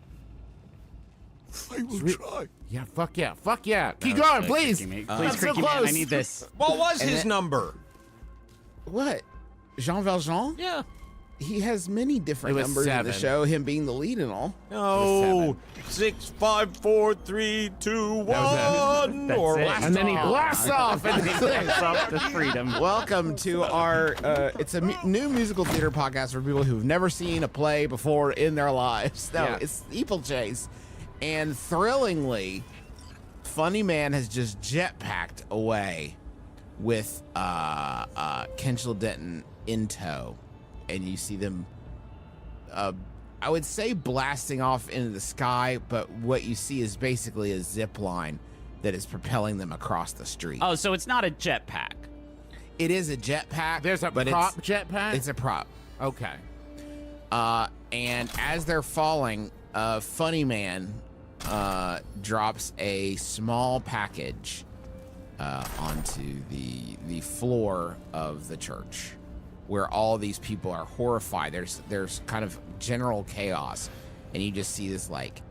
I will try. Yeah, fuck yeah, fuck yeah. Keep No, going, please, please. Creaky Man. I'm Please, so Creaky Man, I close. need this. What was And his then- number? What? Jean Valjean? Yeah. He has many different It was numbers in 7. the show, him being the lead and all. No. 6, 5, 4, 3, 2, 1. That's Or it. blast And then he off. blasts off and Blasts off to freedom. Welcome to our, it's a new musical theater podcast for people who've never seen a play before in their lives. No, Yeah. it's Steeplechase. And thrillingly, Funny Man has just jetpacked away with Kenchel Denton in tow. And you see them, I would say blasting off into the sky, but what you see is basically a zip line that is propelling them across the street. Oh, so it's not a jetpack. It is a jetpack. There's a but prop jetpack? It's a prop. Okay. And as they're falling, Funny Man drops a small package onto the floor of the church, where all these people are horrified. There's kind of general chaos, and you just see this like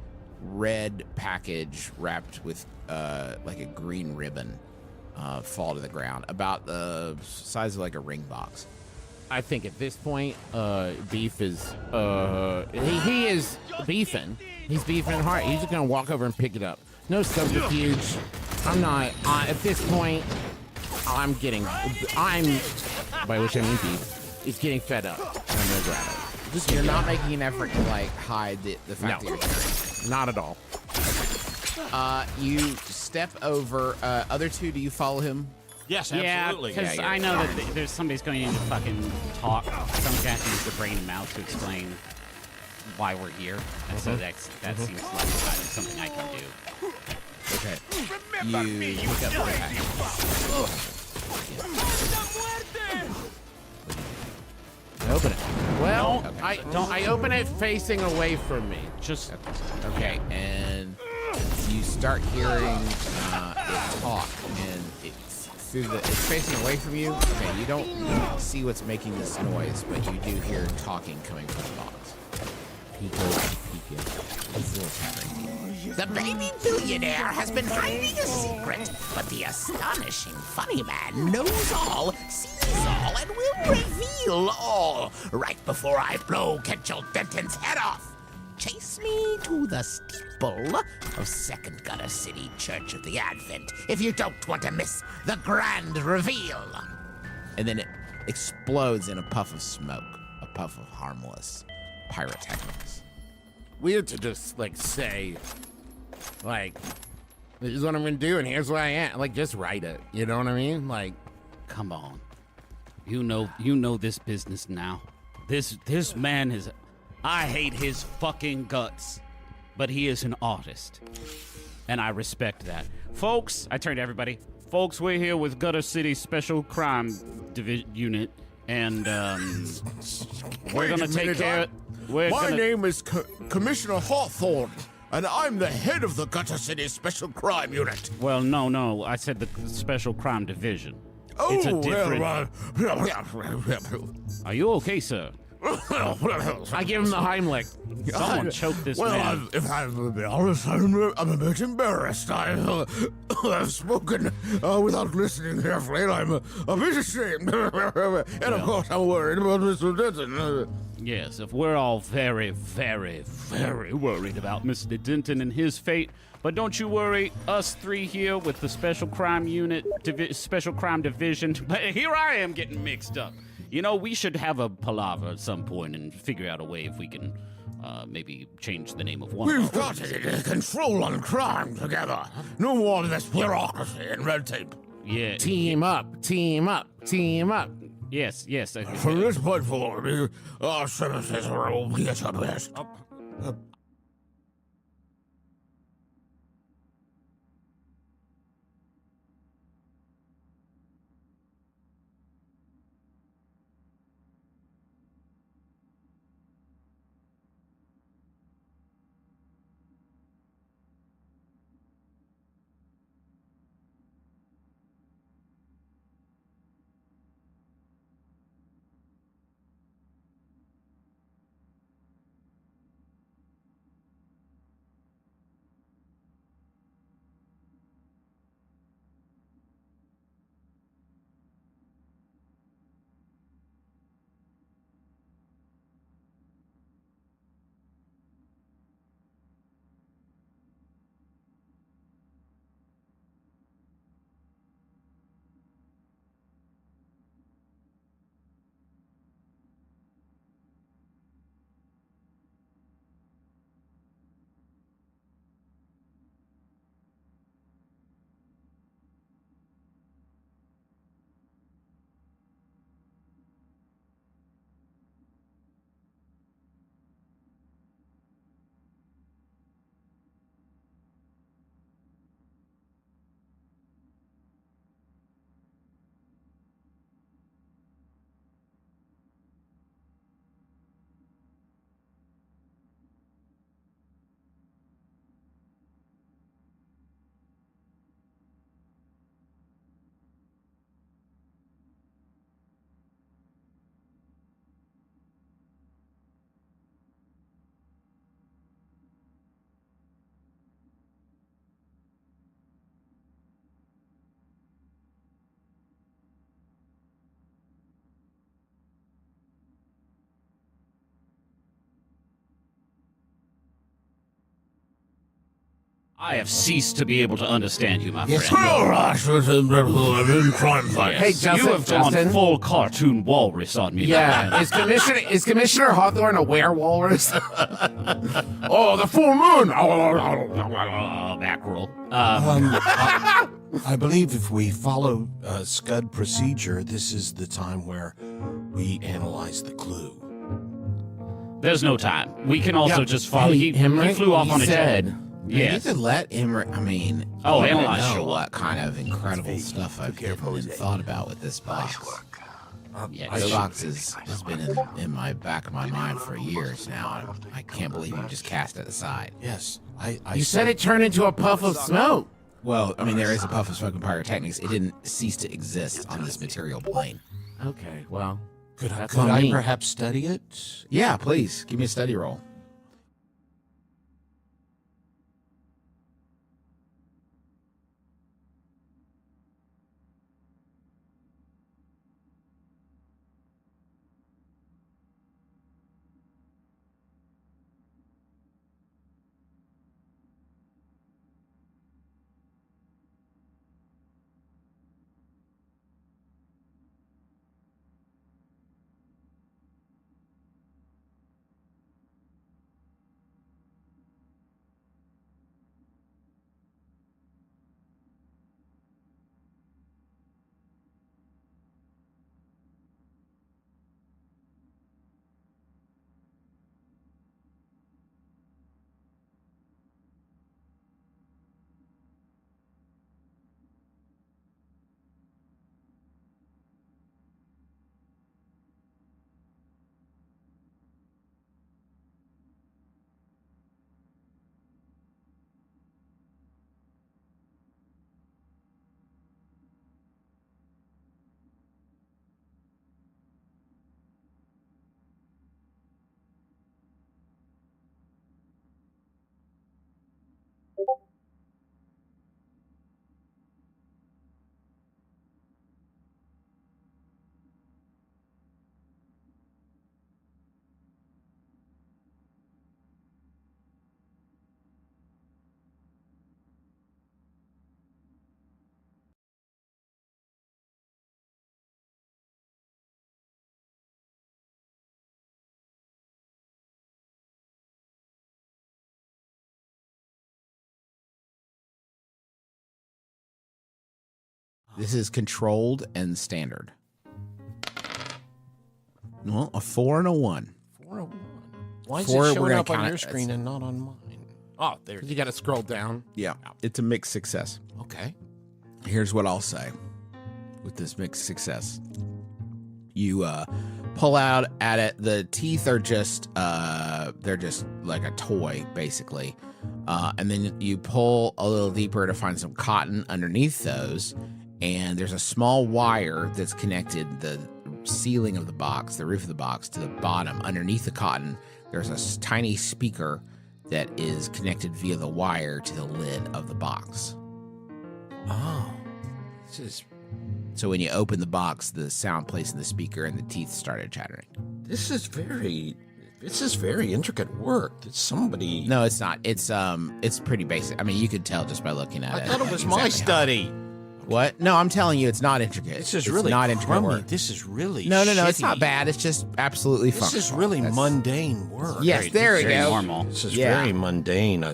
red package wrapped with like a green ribbon fall to the ground, about the size of like a ring box. I think at this point, Beef is he is beefing. He's beefing hard. He's just gonna walk over and pick it up. No subterfuge. I'm not. At this point, by which I mean Beef, is getting fed up. And I'm gonna grab it. Just you're not making an effort to like hide the fact that No. you're carrying. Not at all. You step over. Other two, do you follow him? Yes, Yeah, absolutely. because I know that there's somebody's going to fucking talk. Some guy needs to bring him out to explain why we're here. And so that seems like something I can do. Okay. You pick up the package. Open it. Well, Don't. I open it facing away from me. Just Okay, and you start hearing it talk, and it's facing away from you. Okay, you don't see what's making this noise, but you do hear talking coming from the box. The baby billionaire has been hiding a secret, but the astonishing funny man knows all, sees all, and will reveal all right before I blow Ketchel Denton's head off. Chase me to the steeple of Second Gutter City Church of the Advent if you don't want to miss the grand reveal. And then it explodes in a puff of smoke, a puff of harmless pyrotechnics. Weird to just, like, say, like, this is what I'm gonna do, and here's where I am. Like, just write it. You know what I mean? Like, come on. You know this business now. This man is... I hate his fucking guts, but he is an artist, and I respect that. Folks, I turn to everybody. Folks, we're here with Gutter City Special Crime Unit, and we're gonna take care. My name is Commissioner Hawthorne, and I'm the head of the Gutter City Special Crime Unit. Well, no, I said the Special Crime Division. It's a different. Are you okay, sir? I give him the Heimlich. Someone choked this man. If I'm be honest, I'm a bit embarrassed. I've spoken without listening carefully, and I'm a bit ashamed. And of course, I'm worried about Mr. Denton. Yes, if we're all very, very, very worried about Mr. Denton and his fate, but don't you worry, us three here with the Special Crime Unit, Special Crime Division, but here I am getting mixed up. You know, we should have a palaver at some point and figure out a way if we can maybe change the name of one. We've got to get control on crime together. No more of this bureaucracy and red tape. Yeah. Team up, team up, team up. Yes. From this point forward, our services will be at your best. I have ceased to be able to understand you, my friend. Hey, Justin, you have gone full cartoon walrus on me. Yeah, is Commissioner Hawthorne a werewolf? Oh, the full moon! Mackerel. I believe if we follow Scud procedure, this is the time where we analyze the clue. There's no time. We can also just follow. Hey, he flew off on a jet. You Yes. could let him. I mean, Oh, I don't analyze, know sure. what kind of incredible stuff I've hidden and thought about with this box. This box has been in my back of my mind for years now. I can't believe you just cast it aside. Yes, You said it turned into a puff of smoke. Well, I mean, there is a puff of smoke in pyrotechnics. It didn't cease to exist on this material plane. Okay, well, Could that's I on me. perhaps study it? Yeah, please give me a study roll. This is controlled and standard. Well, a 4 and a 1. 4 and 1. Why is Four, it we're showing gonna up on count your it. screen and not on mine? Oh, there. You got to scroll down. Yeah, it's a mixed success. Okay. Here's what I'll say with this mixed success. You pull out at it. The teeth are just they're just like a toy, basically. And then you pull a little deeper to find some cotton underneath those. And there's a small wire that's connected the ceiling of the box, the roof of the box, to the bottom. Underneath the cotton, there's a tiny speaker that is connected via the wire to the lid of the box. Oh, this is. So when you open the box, the sound plays in the speaker and the teeth started chattering. This is very intricate work. It's somebody. No, it's not. It's pretty basic. I mean, you could tell just by looking at it. I thought it was my study. What? No, I'm telling you, it's not intricate. This is it's really not intricate crummy. work. This is really No, shitty. it's not bad. It's just absolutely This functional. is really mundane work. Yes, there we go. Normal. This is Yeah. very mundane.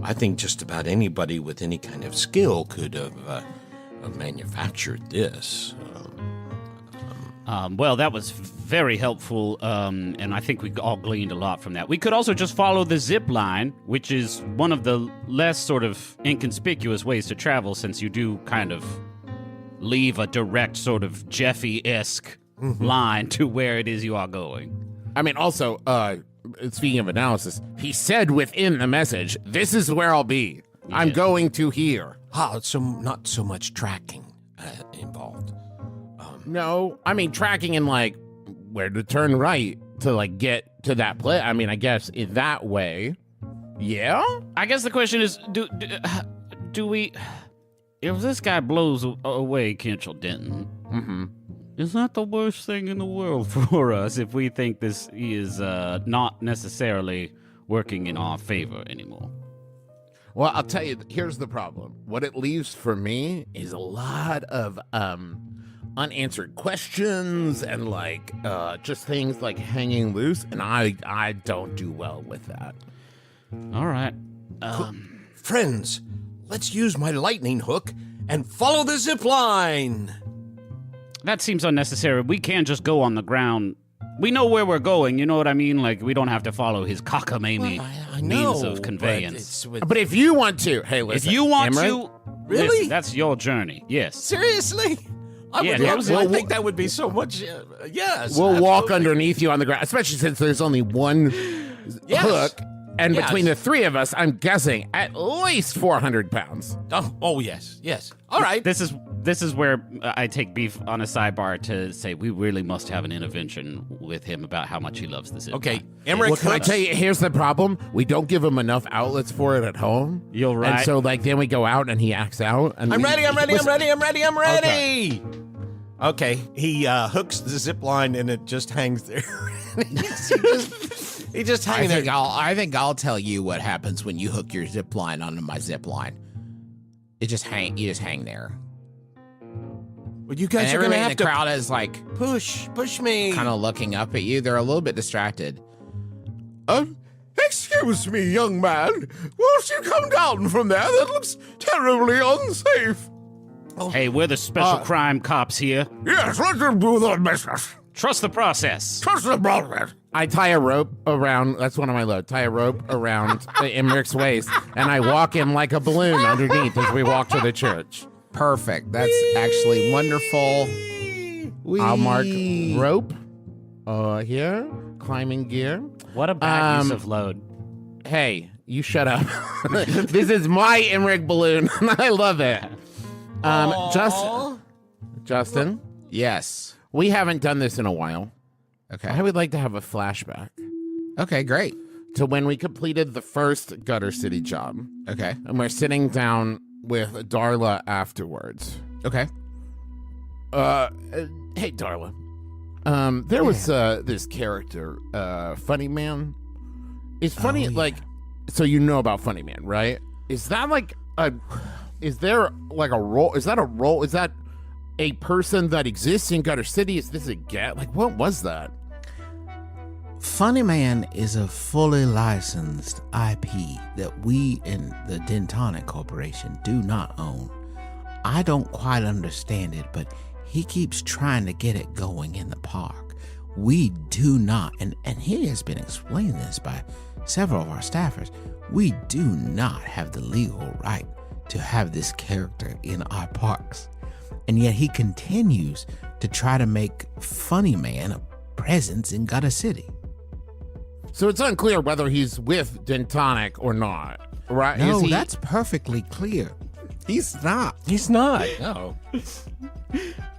I think just about anybody with any kind of skill could have manufactured this. Well, that was very helpful, and I think we all gleaned a lot from that. We could also just follow the zip line, which is one of the less sort of inconspicuous ways to travel, since you do kind of leave a direct sort of Jeffy-esque line to where it is you are going. I mean, also, speaking of analysis, he said within the message, "This is where I'll be. I'm going to here." So not so much tracking involved. No, I mean tracking in like where to turn right to like get to that place. I mean, I guess in that way. Yeah. I guess the question is, do we? If this guy blows away Kentrell Denton, is that the worst thing in the world for us if we think this is not necessarily working in our favor anymore? Well, I'll tell you, here's the problem. What it leaves for me is a lot of unanswered questions and like just things like hanging loose, and I don't do well with that. All right. Friends, let's use my lightning hook and follow the zip line. That seems unnecessary. We can't just go on the ground. We know where we're going, you know what I mean? Like, we don't have to follow his cockamamie means of conveyance. But if you want to, hey, listen. If you want Emmerich, to, Really? listen, that's your journey. Yes. Seriously? I Yeah, would that love was to. it. I think that would be so much. Yes. we'll walk absolutely. underneath you on the ground, especially since there's only one Yes. hook. And Yes. between the three of us, I'm guessing at least 400 pounds. Oh yes. All right. This is where I take beef on a sidebar to say we really must have an intervention with him about how much he loves this. Okay, Emmerich. Well, can I tell you, here's the problem. We don't give him enough outlets for it at home. You're right. And so, like, then we go out and he acts out. And I'm we- ready. Listen, Okay. He hooks the zip line and it just hangs there. he just hanging there. I think I'll tell you what happens when you hook your zip line onto my zip line. You just hang there. Well, you guys And are gonna everybody in have the to crowd is like push me. kind of looking up at you. They're a little bit distracted. Excuse me, young man. Won't you come down from there? That looks terribly unsafe. Hey, we're the special crime cops here. Yes, let them do their business. Trust the process. Trust the process. I tie a rope around, that's one of my loads, tie a rope around Emmerich's waist, and I walk him like a balloon underneath as we walk to the church. Perfect. That's actually wonderful. I'll mark rope here, climbing gear. What a bad use of load. Hey, you shut up. This is my Emmerich balloon, and I love it. Justin? Yes. We haven't done this in a while. Okay. I would like to have a flashback Okay, great. to when we completed the first Gutter City job. Okay. And we're sitting down with Darla afterwards. Okay. Hey, Darla. There was this character, Funny Man. Is Funny, like, so you know about Funny Man, right? Is that like is there like a role? Is that a role? Is that a person that exists in Gutter City? Is this a get? Like, what was that? Funny Man is a fully licensed IP that we in the Dentonic Corporation do not own. I don't quite understand it, but he keeps trying to get it going in the park. We do not, and he has been explaining this by several of our staffers, we do not have the legal right to have this character in our parks. And yet he continues to try to make Funny Man a presence in Gutter City. So it's unclear whether he's with Dentonic or not, right? No, that's perfectly clear. He's not. He's not. No.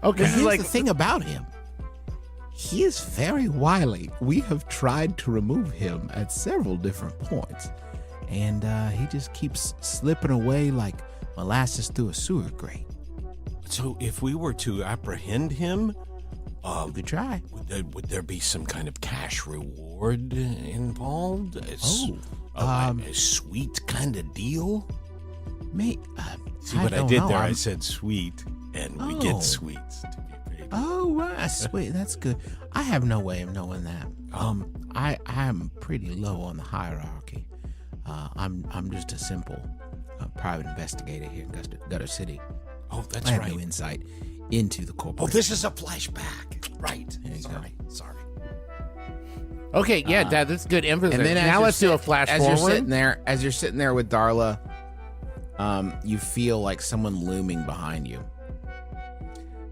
Okay. Here's the thing about him. He is very wily. We have tried to remove him at several different points, and he just keeps slipping away like molasses through a sewer grate. So if we were to apprehend him, we could try. Would there be some kind of cash reward involved? A sweet kind of deal? See what I did there? I said sweet, and we get sweets to be paid. Oh, right, sweet. That's good. I have no way of knowing that. I'm pretty low on the hierarchy. I'm just a simple private investigator here in Gutter City. Oh, that's I have right. no insight into the corporation. Oh, this is a flashback. Right. Sorry. Okay, yeah, Dad, that's good emphasis. And then now let's do a flash forward. As you're sitting there with Darla, you feel like someone looming behind you.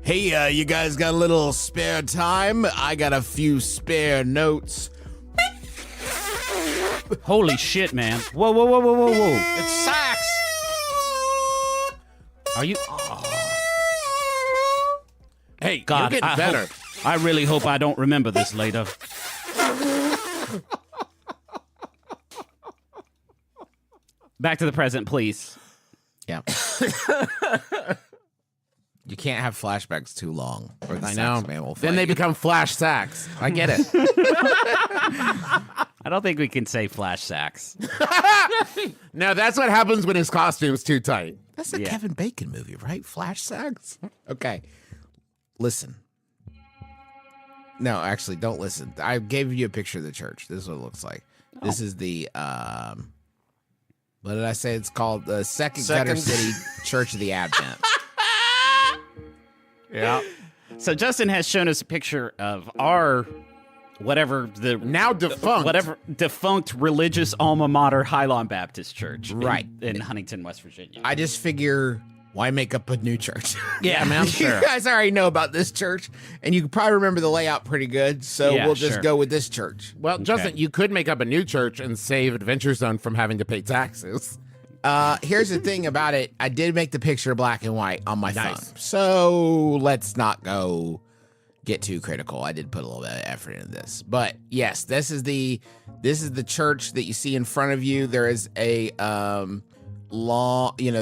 Hey, you guys got a little spare time? I got a few spare notes. Holy shit, man. Whoa, whoa, whoa, whoa, whoa, whoa. It's Sax. Are you... Hey, God, you're getting better. I really hope I don't remember this later. Back to the present, please. Yeah. You can't have flashbacks too long, or the I know. sax man will Then fight they you. become flash sacks. I get it. I don't think we can say flash sacks. No, that's what happens when his costume's too tight. That's a Kevin Bacon movie, right? Flash sacks? Okay. Listen. No, actually, don't listen. I gave you a picture of the church. This is what it looks like. This is the, what did I say? It's called the Second Gutter City Church of the Advent. Yeah. So Justin has shown us a picture of our whatever the now defunct religious alma mater, Highland Baptist Church, right in Huntington, West Virginia. I just figure, why make up a new church? Yeah, man. You guys already know about this church, and you can probably remember the layout pretty good. So Yeah, we'll just sure. go with this church. Well, Justin, you could make up a new church and save Adventure Zone from having to pay taxes. Here's the thing about it. I did make the picture black and white on my phone. Nice. So let's not get too critical. I did put a little bit of effort into this. But yes, this is the church that you see in front of you. There is a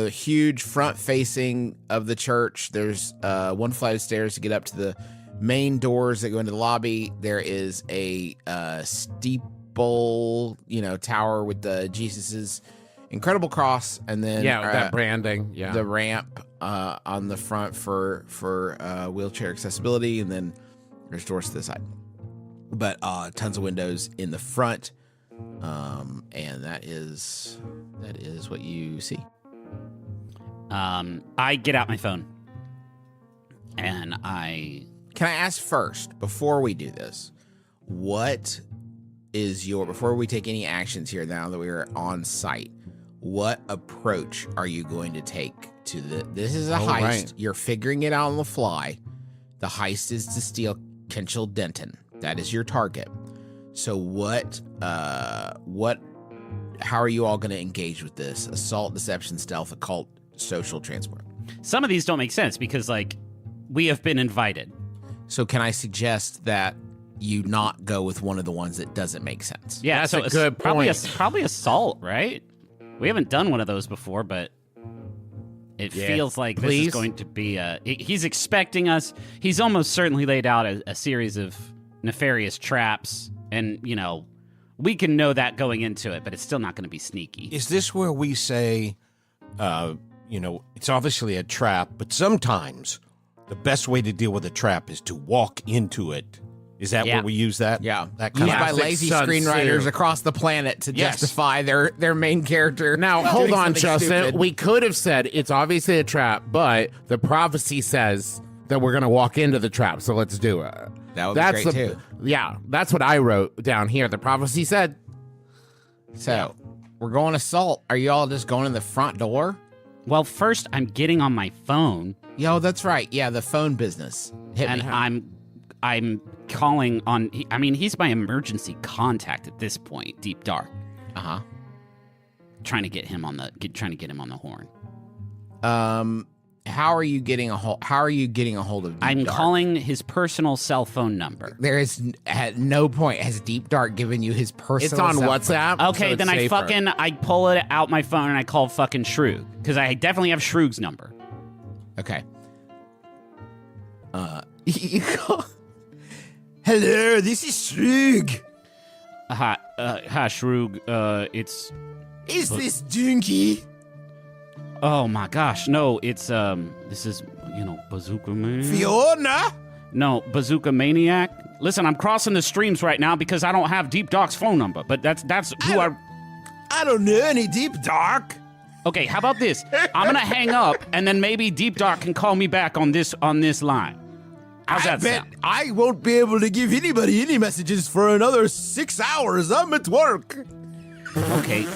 huge front facing of the church. There's one flight of stairs to get up to the main doors that go into the lobby. There is a steeple, tower with the Jesus's incredible cross, and then that branding, the ramp on the front for wheelchair accessibility, and then there's doors to the side. But tons of windows in the front, and that is what you see. I get out my phone, and Can I ask first, before we do this, what is before we take any actions here now that we are on site, what approach are you going to take to this is a heist. Right. You're figuring it out on the fly. The heist is to steal Kenchel Denton. That is your target. So how are you all going to engage with this? Assault, deception, stealth, occult, social, transport. Some of these don't make sense because, we have been invited. So can I suggest that you not go with one of the ones that doesn't make sense? Yeah, That's so a good point. Probably assault, right? We haven't done one of those before, but it feels like this is going to be he's expecting us. He's almost certainly laid out a series of nefarious traps, and, we can know that going into it, but it's still not going to be sneaky. Is this where we say, it's obviously a trap, but sometimes the best way to deal with a trap is to walk into it. Is that Yeah. where we use that? Yeah. That Used kind by of lazy Sun screenwriters Tzu. across the planet to Yes. justify their main character. Now, doing hold on, something Justin. stupid. We could have said it's obviously a trap, but the prophecy says that we're going to walk into the trap, so let's do it. That would be great, too. Yeah, that's what I wrote down here. The prophecy said. So, we're going assault. Are you all just going in the front door? Well, first I'm getting on my phone. Yo, that's right. Yeah, the phone business. Hit and me. I'm calling on. I mean, he's my emergency contact at this point. Deep Dark. Uh-huh. Trying to get him on the horn. How are you getting a hold of Deep I'm Dark? calling his personal cell phone number. There is at no point has Deep Dark given you his personal It's on cell WhatsApp. phone. Okay, so then it's safer. I pull it out my phone and I call fucking Shrew because I definitely have Shrew's number. Okay. You call. Hello, this is Shrug. Hi, Shrew. It's. Is this Dinky? Oh my gosh, no! It's This is Bazooka Maniac. Fiona? No, Bazooka Maniac. Listen, I'm crossing the streams right now because I don't have Deep Dark's phone number. But that's who I don't know any Deep Dark. Okay, how about this? I'm gonna hang up, and then maybe Deep Dark can call me back on this line. How's that sound? I won't be able to give anybody any messages for another 6 hours. I'm at work. Okay.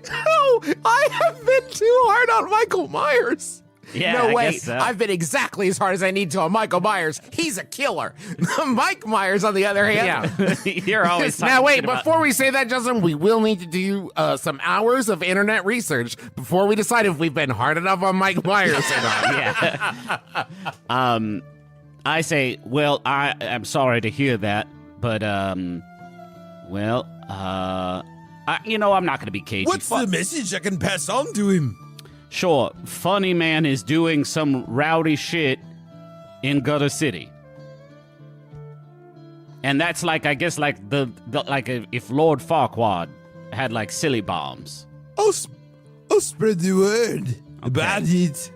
No, I have been too hard on Michael Myers. Yeah, no I way. guess so. I've been exactly as hard as I need to on Michael Myers. He's a killer. Mike Myers, on the other hand. Yeah, you're always talking Now, wait, shit about- before we say that, Justin, we will need to do some hours of internet research before we decide if we've been hard enough on Mike Myers or not. Yeah. I say, well, I'm sorry to hear that, but I'm not going to be cagey. What's the message I can pass on to him? Sure, Funny Man is doing some rowdy shit in Gutter City. And that's like, I guess, like if Lord Farquaad had like silly bombs. I'll spread the word about it.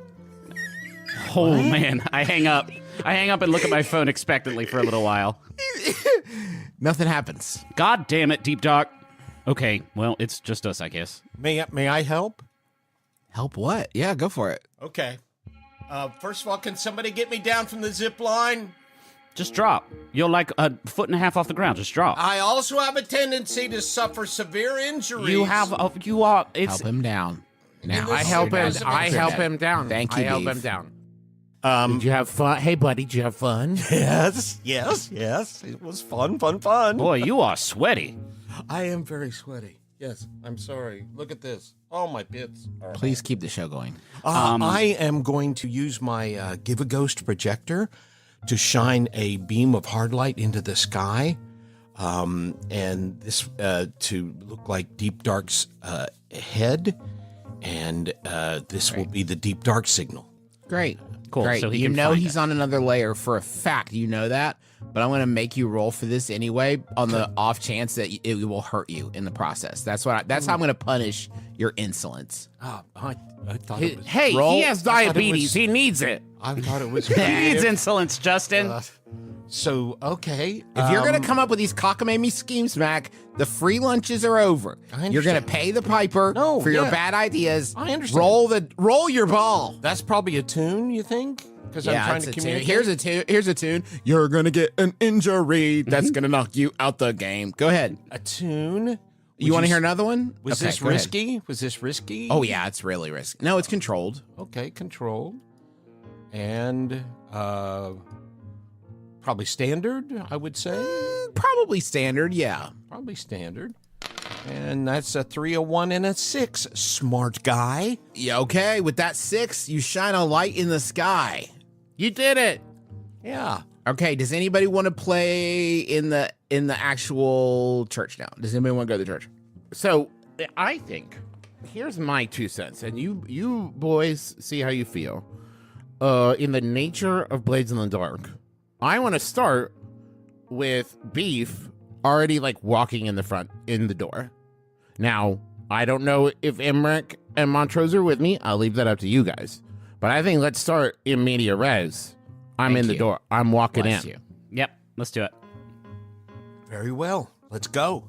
Oh man, I hang up and look at my phone expectantly for a little while. Nothing happens. God damn it, Deep Dark. Okay, well, it's just us, I guess. May I help? Help what? Yeah, go for it. Okay. First of all, can somebody get me down from the zip line? Just drop. You're like a foot and a half off the ground. Just drop. I also have a tendency to suffer severe injuries. Help him down. Now I help him down. Thank you, I help Beef. him down. Did you have fun? Hey, buddy, did you have fun? Yes. It was fun. Boy, you are sweaty. I am very sweaty. Yes, I'm sorry. Look at this. Oh, my bits. All right. Please keep the show going. I am going to use my Give a Ghost projector to shine a beam of hard light into the sky, and this to look like Deep Dark's head, and this will be the Deep Dark signal. Great. Cool, Great. so he you can know find he's us. on another layer for a fact. You know that. But I'm going to make you roll for this anyway on the off chance that it will hurt you in the process. That's how I'm going to punish your insolence. I thought it was. Hey, Roll. he has diabetes. He needs it. I thought it was. He needs insolence, Justin. So okay, If you're going to come up with these cockamamie schemes, Mac, the free lunches are over. I You're going to understand. pay the piper No, for your yeah. bad ideas. I understand. Roll your ball. That's probably a tune, you think? Because I'm trying it's to a tune. communicate. Here's a tune. You're gonna get an injury that's gonna knock you out the game. Go ahead. A tune. You want to hear another one? Was Okay, this go ahead. risky? Was this risky? Oh yeah, it's really risky. No, it's controlled. Okay, controlled. And probably standard, I would say. Probably standard. Yeah. Probably standard. And that's a 3, a 1, and a 6. Smart guy. Yeah. Okay. With that 6, you shine a light in the sky. You did it. Yeah. Okay. Does anybody want to play in the actual church now? Does anybody want to go to the church? So I think here's my 2 cents, and you boys see how you feel. In the nature of Blades in the Dark, I want to start with Beef already like walking in the door. Now, I don't know if Emmerich and Montrose are with me. I'll leave that up to you guys. But I think let's start in media res I'm Thank in the you. door. I'm walking Bless in. you. Yep, let's do it. Very well. Let's go.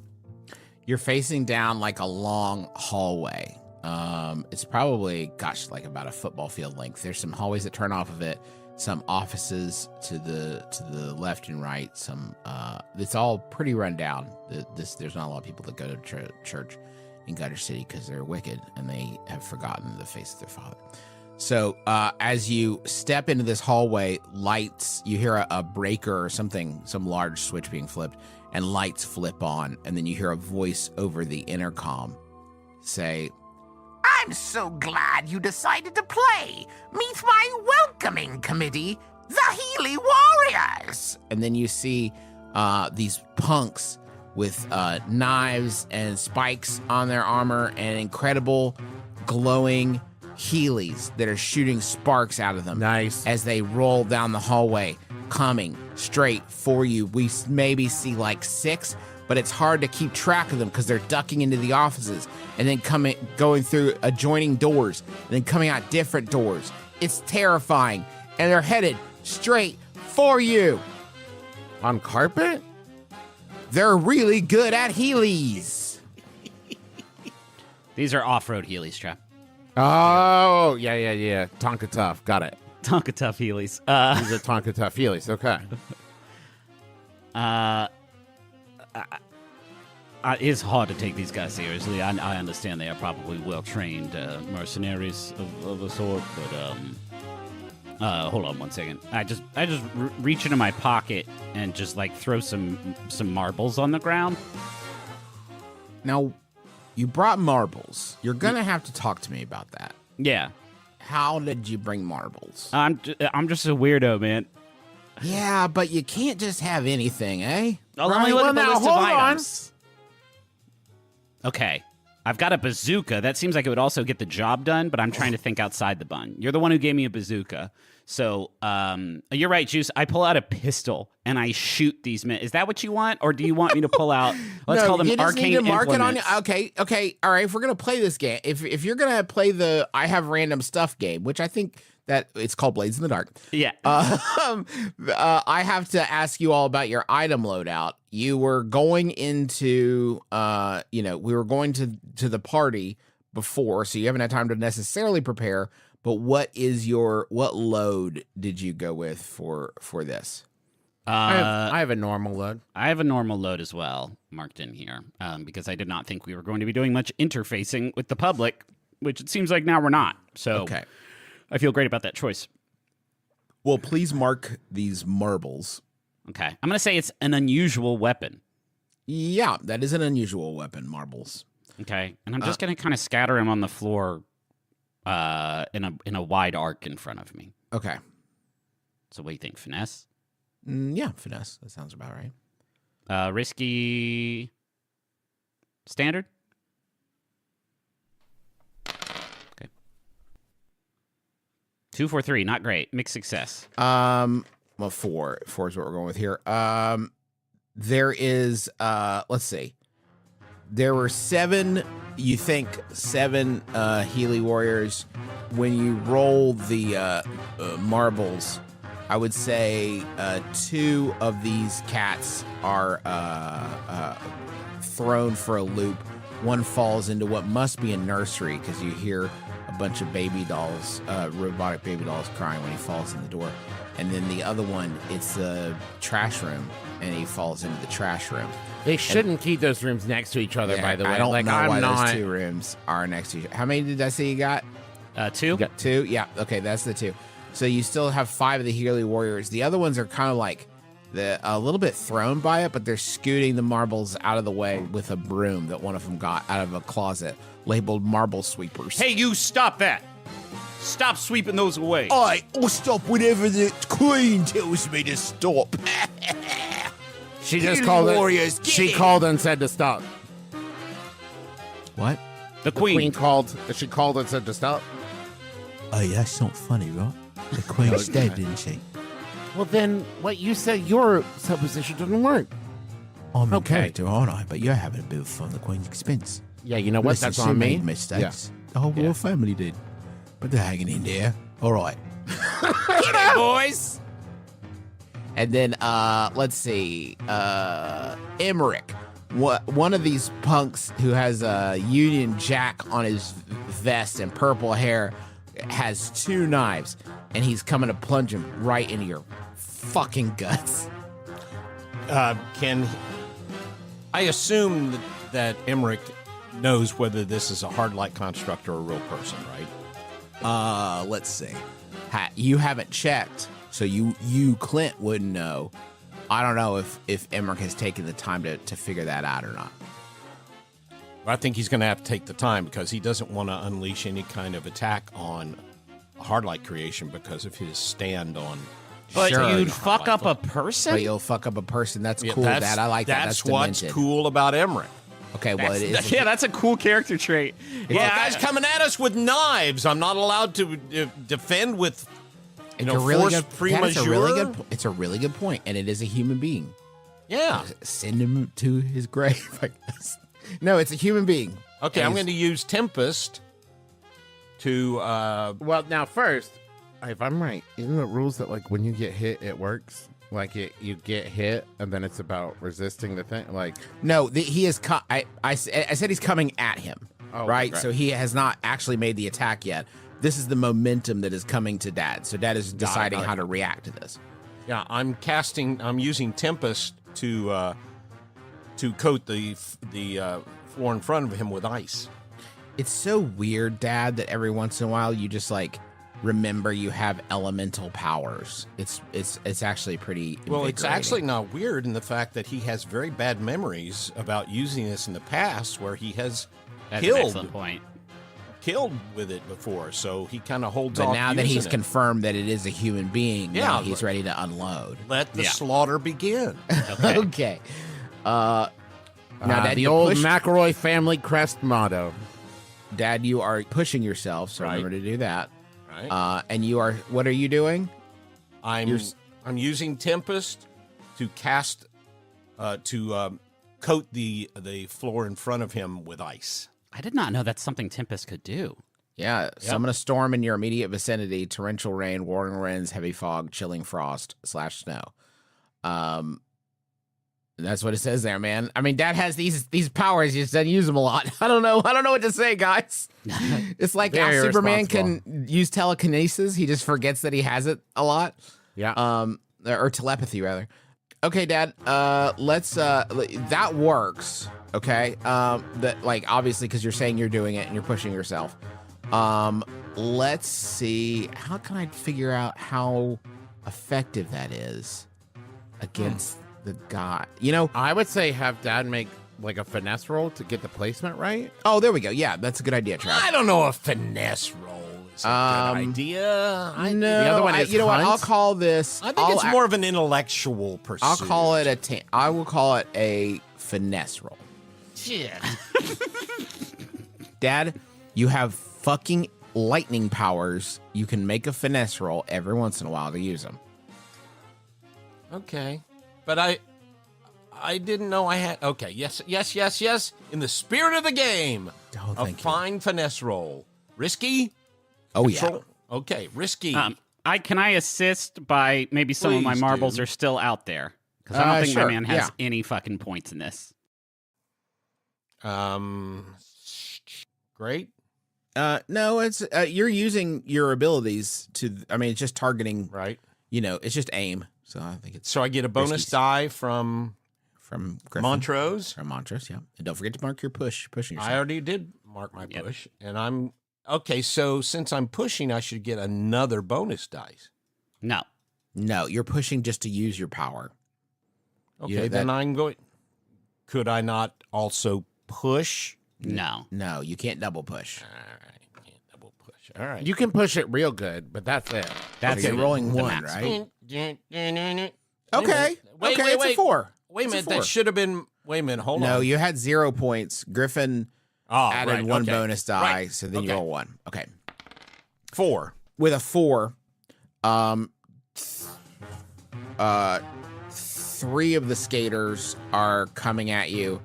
You're facing down like a long hallway. It's probably, gosh, like about a football field length. There's some hallways that turn off of it, some offices to the left and right. Some it's all pretty run down. There's not a lot of people that go to church in Gutter City because they're wicked and they have forgotten the face of their father. So as you step into this hallway, lights, you hear a breaker or something, some large switch being flipped, and lights flip on, and then you hear a voice over the intercom say, I'm so glad you decided to play. Meet my welcoming committee, the Healy Warriors. and then you see these punks with knives and spikes on their armor and incredible glowing Heelys that are shooting sparks out of them. Nice. As they roll down the hallway, coming straight for you. We maybe see like 6, but it's hard to keep track of them because they're ducking into the offices and then going through adjoining doors and then coming out different doors. It's terrifying, and they're headed straight for you. On carpet? They're really good at Heelys. These are off-road Heelys, Trap. Oh, yeah. Tonka Tough. Got it. Tonka Tough Heelys. These are Tonka Tough Heelys. Okay. It's hard to take these guys seriously. I understand they are probably well-trained mercenaries of a sort, but hold on one second. I just reach into my pocket and just like throw some marbles on the ground. Now, you brought marbles. You're gonna have to talk to me about that. Yeah. How did you bring marbles? I'm just a weirdo, man. Yeah, but you can't just have anything, eh? I'll only look at the list of items. Okay. I've got a bazooka. That seems like it would also get the job done, but I'm trying to think outside the bun. You're the one who gave me a bazooka. So, you're right, Juice. I pull out a pistol and I shoot these men. Is that what you want? Or do you want me to pull out, let's call them you just arcane need to mark it on implements? Okay, all right, if we're going to play this game, if you're going to play the I have random stuff game, which I think that it's called Blades in the Dark. Yeah. I have to ask you all about your item loadout. You were going into, we were going to the party before, so you haven't had time to necessarily prepare. But what load did you go with for this? I have a normal load. I have a normal load as well, marked in here, because I did not think we were going to be doing much interfacing with the public, which it seems like now we're not. So Okay. I feel great about that choice. Well, please mark these marbles. Okay. I'm going to say it's an unusual weapon. Yeah, that is an unusual weapon, marbles. Okay. And I'm just going to kind of scatter them on the floor in a wide arc in front of me. Okay. So what do you think? Finesse? Yeah, finesse. That sounds about right. Risky standard? Okay. 2, 4, 3. Not great. Mixed success. Well, 4. 4 is what we're going with here. There is, let's see. There were 7, you think 7 Healy Warriors. When you roll the marbles, I would say 2 of these cats are thrown for a loop. One falls into what must be a nursery because you hear a bunch of baby dolls, robotic baby dolls crying when he falls in the door. And then the other one, it's the trash room, and he falls into the trash room. They shouldn't keep those rooms next to each other, by the way. I don't know I'm why not... those 2 rooms are next to each other. How many did I say you got? 2. You got 2? Yeah, okay, that's the 2. So you still have 5 of the Healy Warriors. The other ones are kind of like a little bit thrown by it, but they're scooting the marbles out of the way with a broom that one of them got out of a closet labeled marble sweepers. Hey, you stop that. Stop sweeping those away. I'll stop whenever the queen tells me to stop. She just Healy called Warriors, it. get She it. called and said to stop. What? The queen. called. She called and said to stop. Oh, yeah, that's not funny, right? The queen's dead, didn't she? Well, then what you said, your supposition didn't work. I'm in Okay. character, aren't I? But you're having a bit of fun at the queen's expense. Yeah, you know what? Listen, That's she on me. made mistakes. The whole royal family did. But they're hanging in there. All right. Get it, boys. And then, let's see, Emmerich. One of these punks who has a Union Jack on his vest and purple hair has 2 knives, and he's coming to plunge him right into your fucking guts. I assume that Emmerich knows whether this is a hard light construct or a real person, right? Let's see. You haven't checked, so you Clint wouldn't know. I don't know if Emmerich has taken the time to figure that out or not. I think he's going to have to take the time because he doesn't want to unleash any kind of attack on a hard light creation because of his stand on. But Sure. you'd fuck up a person? But you'll fuck up a person. That's Yeah, cool, Dad. I like that. That's That's what's demented. cool about Emmerich. Okay, well, it is. Yeah, that's a cool character trait. Well, guy's coming at us with knives. I'm not allowed to defend with, It's a really force good. premature. It's a really good. It's a really good point, and it is a human being. Yeah. Send him to his grave, I guess. No, it's a human being. Okay, And I'm he's- going to use Tempest to. Well, now first, if I'm right, isn't it rules that like when you get hit, it works? Like you get hit, and then it's about resisting the thing. Like No, he is. I said he's coming at him. Oh, right? right. So he has not actually made the attack yet. This is the momentum that is coming to Dad. So Dad is deciding how to react to this. Yeah, I'm using Tempest to coat the floor in front of him with ice. It's so weird, Dad, that every once in a while you just like remember you have elemental powers. It's actually pretty Well, it's invigorating. actually not weird in the fact that he has very bad memories about using this in the past, where he has That's an excellent point. killed with it before. So he kind of holds But off. now that using he's it. confirmed that it is a human being, Yeah, now he's but- ready to unload. Let the slaughter begin. Okay. Now, Dad, the you old push- McElroy family crest motto. Dad, you are pushing yourself, so remember to do that. Right. And you are. What are you doing? I'm using Tempest to cast to coat the floor in front of him with ice. I did not know that's something Tempest could do. Yeah, summon a storm in your immediate vicinity: torrential rain, roaring winds, heavy fog, chilling frost / snow. That's what it says there, man. I mean, Dad has these powers. He just doesn't use them a lot. I don't know what to say, guys. It's like how Very Superman can use telekinesis. He just forgets that he has it a lot. Yeah. Or telepathy rather. Okay, Dad. Let's. That works. Okay. That like obviously because you're saying you're doing it and you're pushing yourself. Let's see. How can I figure out how effective that is against the guy? You know, I would say have Dad make like a finesse roll to get the placement right. Oh, there we go. Yeah, that's a good idea, Trav. I don't know if finesse roll is a good idea. No, the other one is you know what? hunt. I'll call this. I think it's more of an intellectual pursuit. I'll call it I will call it a finesse roll. Shit. Dad, you have fucking lightning powers. You can make a finesse roll every once in a while to use them. Okay, but I didn't know I had. Okay, yes. In the spirit of the game, a fine finesse roll. Risky. Oh yeah. Okay, risky. Can I assist by maybe some of my Please marbles do. are still out there? Because I don't think sure, my man has yeah. any fucking points in this. Great. No, it's you're using your abilities to. I mean, it's just targeting. Right. You know, it's just aim. So I think it's. So I get a bonus risky. die from Griffin. Montrose. From Montrose, yeah. And don't forget to mark your pushing yourself. I already did mark my push, and I'm okay. So since I'm pushing, I should get another bonus dice. No, you're pushing just to use your power. Okay, Yeah, then that- I'm going. Could I not also push? no. No, you can't double push. All right, can't double push. All right. You can push it real good, but that's it. That's you're it. rolling The one, max. right? Okay. Okay, it's a 4. Wait a It's a minute. 4. That should have been. Wait a minute. Hold on. No, you had 0 points. Griffin added right, one okay. bonus die, Right, so then you okay. roll 1. Okay. 4. With a 4, 3 of the skaters are coming at you,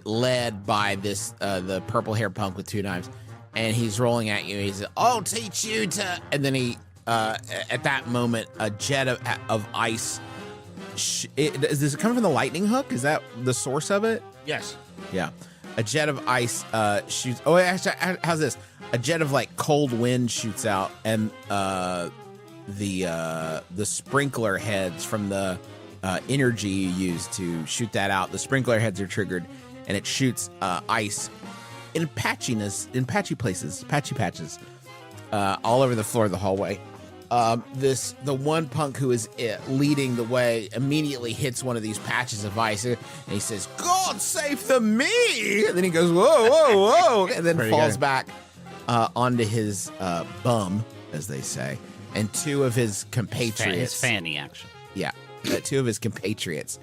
led by this the purple hair punk with 2 knives, and he's rolling at you. He's, "I'll teach you to," and then he at that moment, a jet of ice. Does it come from the lightning hook? Is that the source of it? Yes. Yeah. A jet of ice shoots. Oh, actually, how's this? A jet of like cold wind shoots out, and the sprinkler heads from the energy you use to shoot that out. The sprinkler heads are triggered, and it shoots ice in patchy patches, all over the floor of the hallway. The one punk who is leading the way immediately hits one of these patches of ice, and he says, "God save the me!" And then he goes, "Whoa, whoa, whoa!" and then falls back onto his bum, as they say, and two of his compatriots. His fanny action. Yeah, two of his compatriots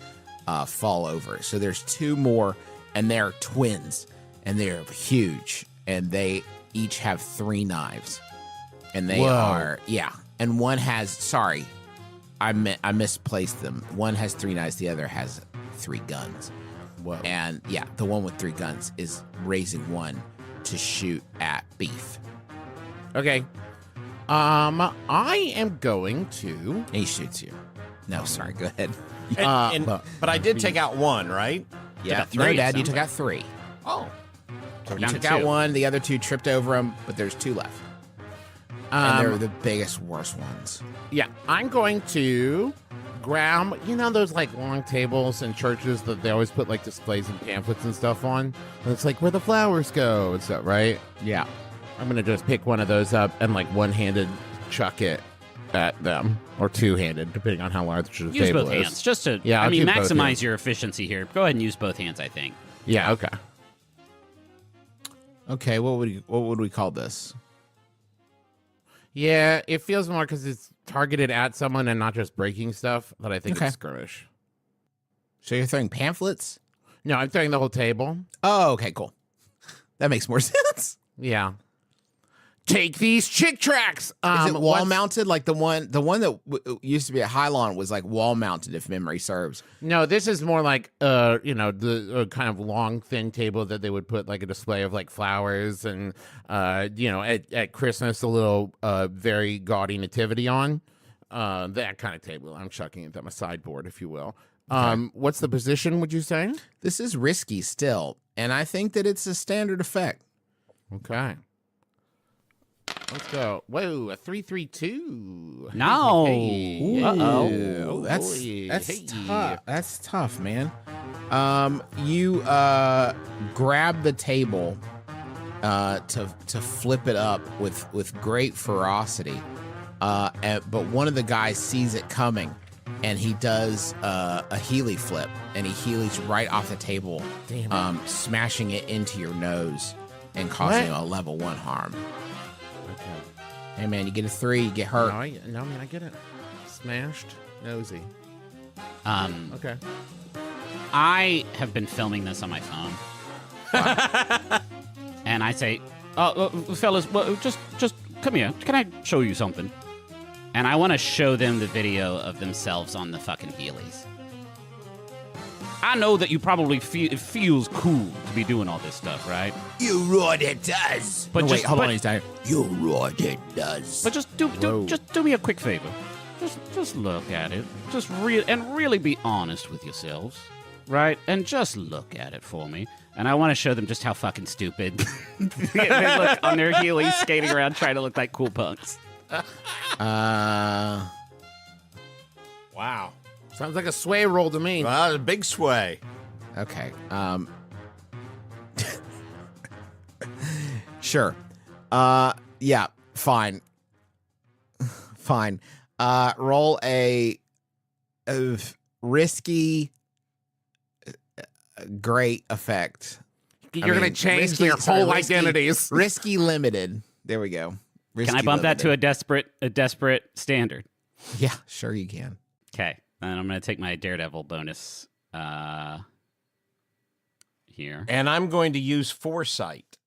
fall over. So there's two more, and they're twins, and they're huge, and they each have 3 knives, and they are And one has, sorry, I misplaced them. One has 3 knives, the other has 3 guns. Whoa. And yeah, the one with 3 guns is raising one to shoot at Beef. Okay. I am going to. He shoots you. No, sorry, go ahead. But I did take out one, right? Yeah, no, Dad, you took out 3. Oh. So you took out 1, the other 2 tripped over him, but there's 2 left. And they're the biggest, worst ones. Yeah, I'm going to grab, those like long tables in churches that they always put like displays and pamphlets and stuff on. And it's like where the flowers go and stuff, right? Yeah. I'm going to just pick one of those up and like one-handed chuck it at them, or 2-handed, depending on how large the table is. Use both hands, just to, maximize your efficiency here. Go ahead and use both hands, I think. Yeah, okay. Okay, what would we call this? Yeah, it feels more because it's targeted at someone and not just breaking stuff, that I think it's skirmish. So you're throwing pamphlets? No, I'm throwing the whole table. Oh, okay, cool. That makes more sense. Yeah. Take these Chick Tracts. Is it wall mounted? Like the one that used to be at Hylon was like wall mounted, if memory serves. No, this is more like the kind of long thin table that they would put like a display of like flowers and at Christmas a little very gaudy nativity on. That kind of table. I'm chucking it at my sideboard, if you will. What's the position, would you say? This is risky still, and I think that it's a standard effect. Okay. Let's go. Whoa, a 3-3-2. No. Hey. Uh-oh. That's tough. That's tough, man. You grab the table to flip it up with great ferocity. But one of the guys sees it coming, and he does a Healy flip, and he Heelys right off the table, smashing it into your nose and causing a level 1 harm. Hey man, you get a 3, you get hurt. No, man, I get it. Smashed, nosy. Okay. I have been filming this on my phone, and I say, fellas, well, just come here. Can I show you something? And I want to show them the video of themselves on the fucking Heelys. I know that you probably it feels cool to be doing all this stuff, right? You're right, it does. But wait, hold on, he's dying. You're right, it does. But just do me a quick favor. Just look at it. Just really be honest with yourselves, right? And just look at it for me. And I want to show them just how fucking stupid they look on their Heelys skating around trying to look like cool punks. Wow. Sounds like a sway roll to me. Well, a big sway. Okay. Sure. Yeah, fine. Fine. Roll a risky great effect. You're going to change their whole identities. Risky limited. There we go. Can I bump that to a desperate standard? Yeah, sure you can. Okay. And I'm going to take my Daredevil bonus here. And I'm going to use Foresight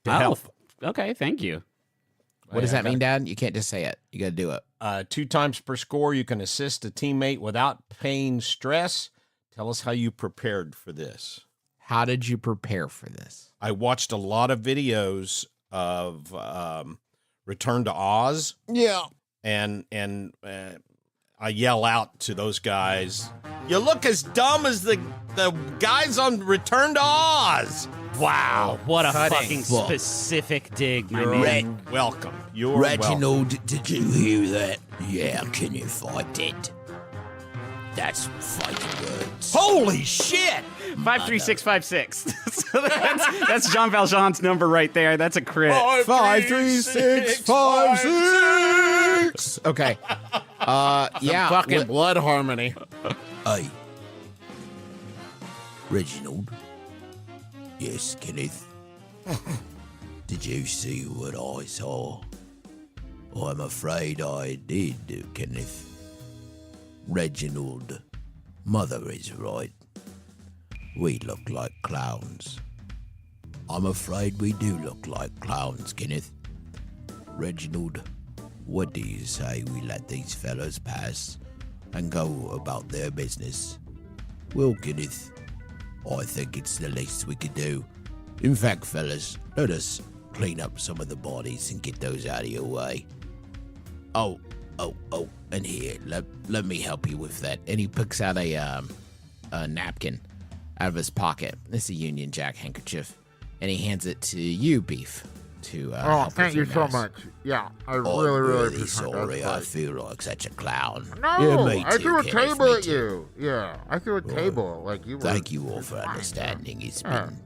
to help. Okay, thank you. What does that mean, Dad? You can't just say it. You got to do it. 2 times per score, you can assist a teammate without pain, stress. Tell us how you prepared for this. How did you prepare for this? I watched a lot of videos of Return to Oz. Yeah. And I yell out to those guys, "You look as dumb as the guys on Return to Oz." Wow, what a Cutting. fucking specific dig, my You're man. welcome. You're Reginald, welcome. did you hear that? Yeah, Kenneth, I did. That's fighting words. Holy shit! 53656. So that's Jean Valjean's number right there. That's a crit. 5, 3, 6, 5, 6. Okay. Yeah. Fucking blood harmony. Hey. Reginald. Yes, Kenneth. Did you see what I saw? I'm afraid I did, Kenneth. Reginald, Mother is right. We look like clowns. I'm afraid we do look like clowns, Kenneth. Reginald, what do you say we let these fellas pass and go about their business? Well, Kenneth, I think it's the least we could do. In fact, fellas, let us clean up some of the bodies and get those out of your way. Oh, and here, let me help you with that. And he picks out a napkin out of his pocket. It's a Union Jack handkerchief. And he hands it to you, Beef, to help Thank with you your so nose. much. Yeah, I I'm really really sorry. that. I feel like such a clown. No, Yeah, me I too, threw a Kenneth, table me at too. you. Yeah, I threw a table like you were. Thank you all for understanding. It's been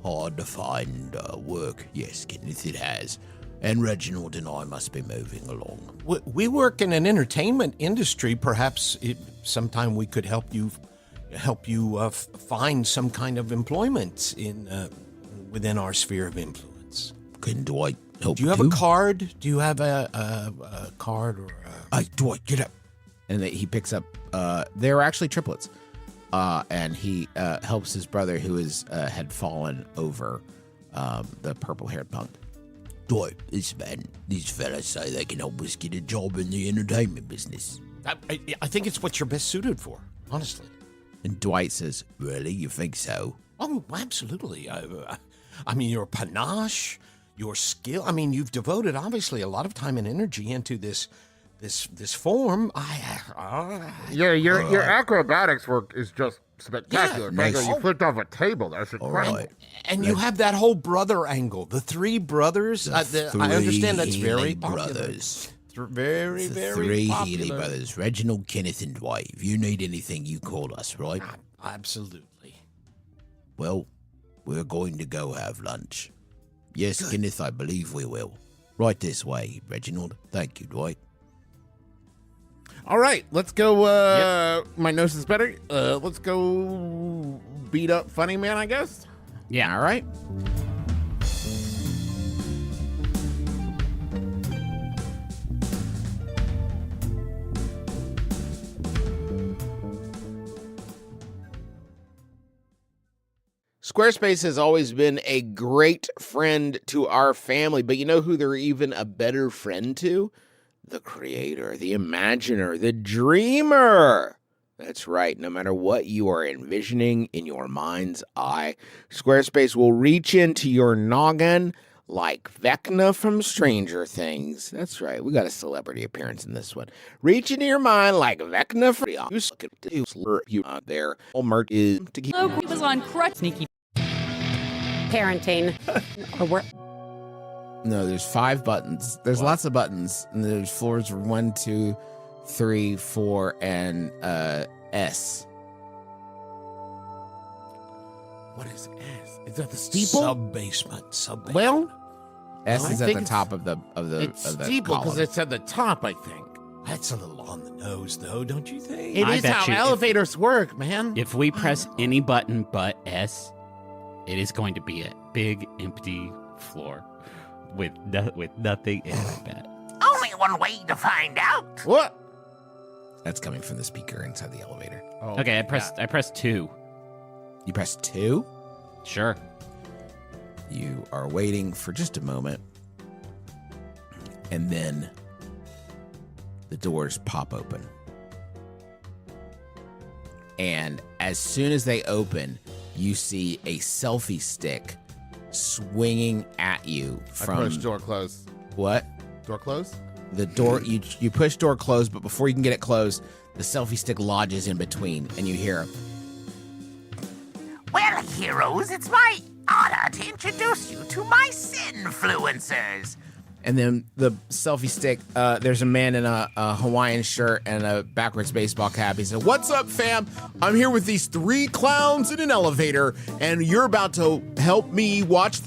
hard to find work. Yes, Kenneth, it has. And Reginald and I must be moving along. We work in an entertainment industry. Perhaps sometime we could help you find some kind of employment within our sphere of influence. Can Dwight help? Do you have a card? Do you have a card or? Hey, Dwight, get up. And he picks up. They're actually triplets, and he helps his brother who had fallen over the purple-haired punk. Dwight, these fellas say they can help us get a job in the entertainment business. I think it's what you're best suited for, honestly. And Dwight says, "Really, you think so?" Oh, absolutely. I mean, your panache, your skill. I mean, you've devoted obviously a lot of time and energy into this form. Your acrobatics work is just spectacular. Yeah, nice. You flipped off a table. That's incredible. Right. And you have that whole brother angle. The three brothers. I understand that's very popular. Brothers. Very, The very three popular. Healy brothers, Reginald, Kenneth, and Dwight. If you need anything, you call us, right? Absolutely. Well, we're going to go have lunch. Yes, Kenneth, I believe we will. Right this way, Reginald. Thank you, Dwight. All right, let's go. My nose is better. Let's go beat up Funny Man, I guess. Yeah. all right. Squarespace has always been a great friend to our family, but you know who they're even a better friend to? The creator, the imaginer, the dreamer. That's right. No matter what you are envisioning in your mind's eye, Squarespace will reach into your noggin like Vecna from Stranger Things. That's right. We got a celebrity appearance in this one. Reach into your mind like Vecna from you out there. Allmert is to keep. He was on crutch. Sneaky. Parenting. No, there's 5 buttons. There's lots of buttons. And there's floors 1, 2, 3, 4, and S. What is S? Is that the steeple? Sub-basement. Well, S I is at think the top of the it's of the steeple because column. it's at the top, I think. That's a little on the nose, though, don't you think? It I is bet how you if- elevators work, man. If we press any button but S, it is going to be a big empty floor with nothing in it. I bet. Only one way to find out. What? That's coming from the speaker inside the elevator. Oh, Okay, I pressed 2. You press 2. Sure. You are waiting for just a moment, and then the doors pop open. And as soon as they open, you see a selfie stick swinging at you I from pushed door closed. what? Door closed? The door, you push door closed, but before you can get it closed, the selfie stick lodges in between, and you hear him. Well, heroes, it's my honor to introduce you to my Sinfluencers. And then the selfie stick, there's a man in a Hawaiian shirt and a backwards baseball cap. He said, "What's up, fam? I'm here with these 3 clowns in an elevator, and you're about to help me watch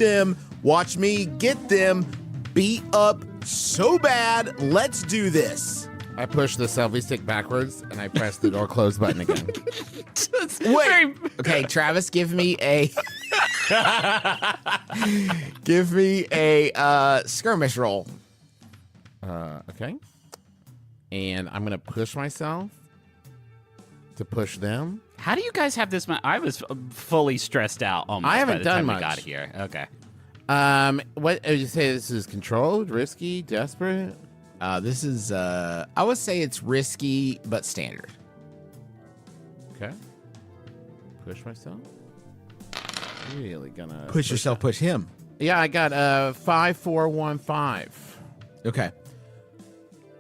me get them beat up so bad. Let's do this." I push the selfie stick backwards, and I press the door close button again. Wait. Okay, Travis, give me a skirmish roll. Okay. And I'm gonna push myself to push them. How do you guys have this? I was fully stressed out. Almost I haven't by the done time much. We got here. Okay. What would you say? This is controlled, risky, desperate? This is I would say it's risky but standard. Okay. Push myself. Really gonna Push yourself, push him. Yeah, I got 5, 4, 1, 5. Okay.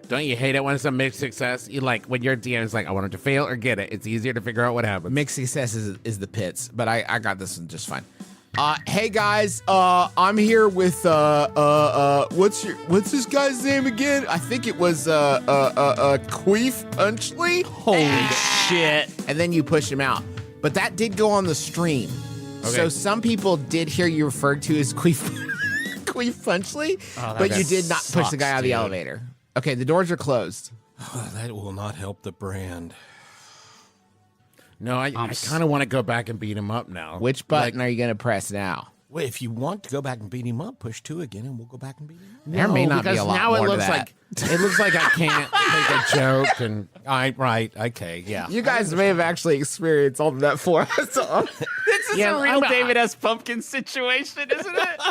Don't you hate it when it's a mixed success? You like when your DM is like, I want him to fail or get it. It's easier to figure out what happens. Mixed success is the pits, but I got this one just fine. Hey guys, I'm here with what's this guy's name again? I think it was Queef Punchley. Holy shit! And then you push him out, but that did go on the stream. Okay. So some people did hear you referred to as Queef Punchley, but you did not push the guy out of the elevator. Okay, the doors are closed. That will not help the brand. No, I kind of want to go back and beat him up now. Which button are you going to press now? Well, if you want to go back and beat him up, push 2 again, and we'll go back and beat him up. There may not be a lot now more it to looks that. like it looks like I can't make a joke and Right, okay, yeah. You guys may have actually experienced all of that for us. This is a real David S. Pumpkin situation, isn't it?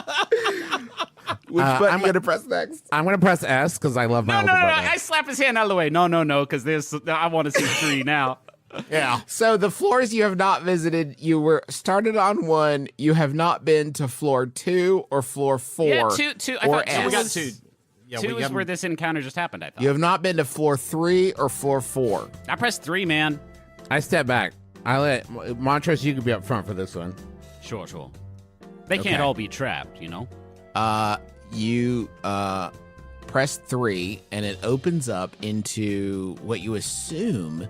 Which button are you going to press next? I'm gonna press S because I love my No, older brother. I slap his hand out of the way. No, because I want to see 3 now. Yeah. So the floors you have not visited, you were started on 1. You have not been to floor 2 or floor 4. Yeah, 2. I or thought 2 S. we got 2. Yeah, 2 we is got where this encounter just happened, I thought. You have not been to floor 3 or floor 4. I pressed 3, man. I step back. I let Montrose. You could be up front for this one. Sure. They can't all be trapped, you know? You press 3, and it opens up into what you assume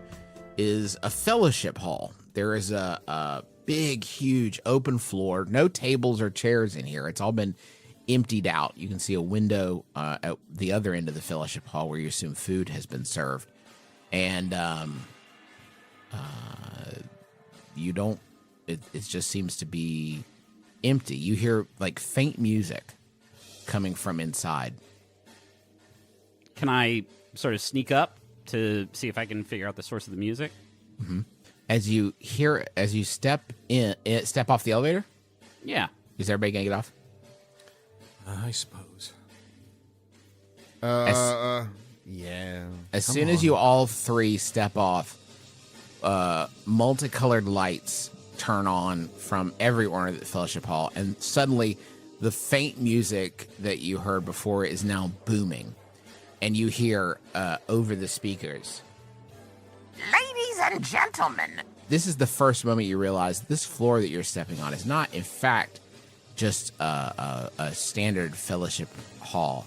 is a fellowship hall. There is a big, huge open floor. No tables or chairs in here. It's all been emptied out. You can see a window at the other end of the fellowship hall where you assume food has been served. And you don't, it just seems to be empty. You hear like faint music coming from inside. Can I sort of sneak up to see if I can figure out the source of the music? Mm-hmm. As you step off the elevator? Yeah. Is everybody gonna get off? I suppose. Yeah. As soon as you all 3 step off, multicolored lights turn on from everywhere in the fellowship hall, and suddenly the faint music that you heard before is now booming, and you hear over the speakers, Ladies and gentlemen. This is the first moment you realize this floor that you're stepping on is not, in fact, just a standard fellowship hall.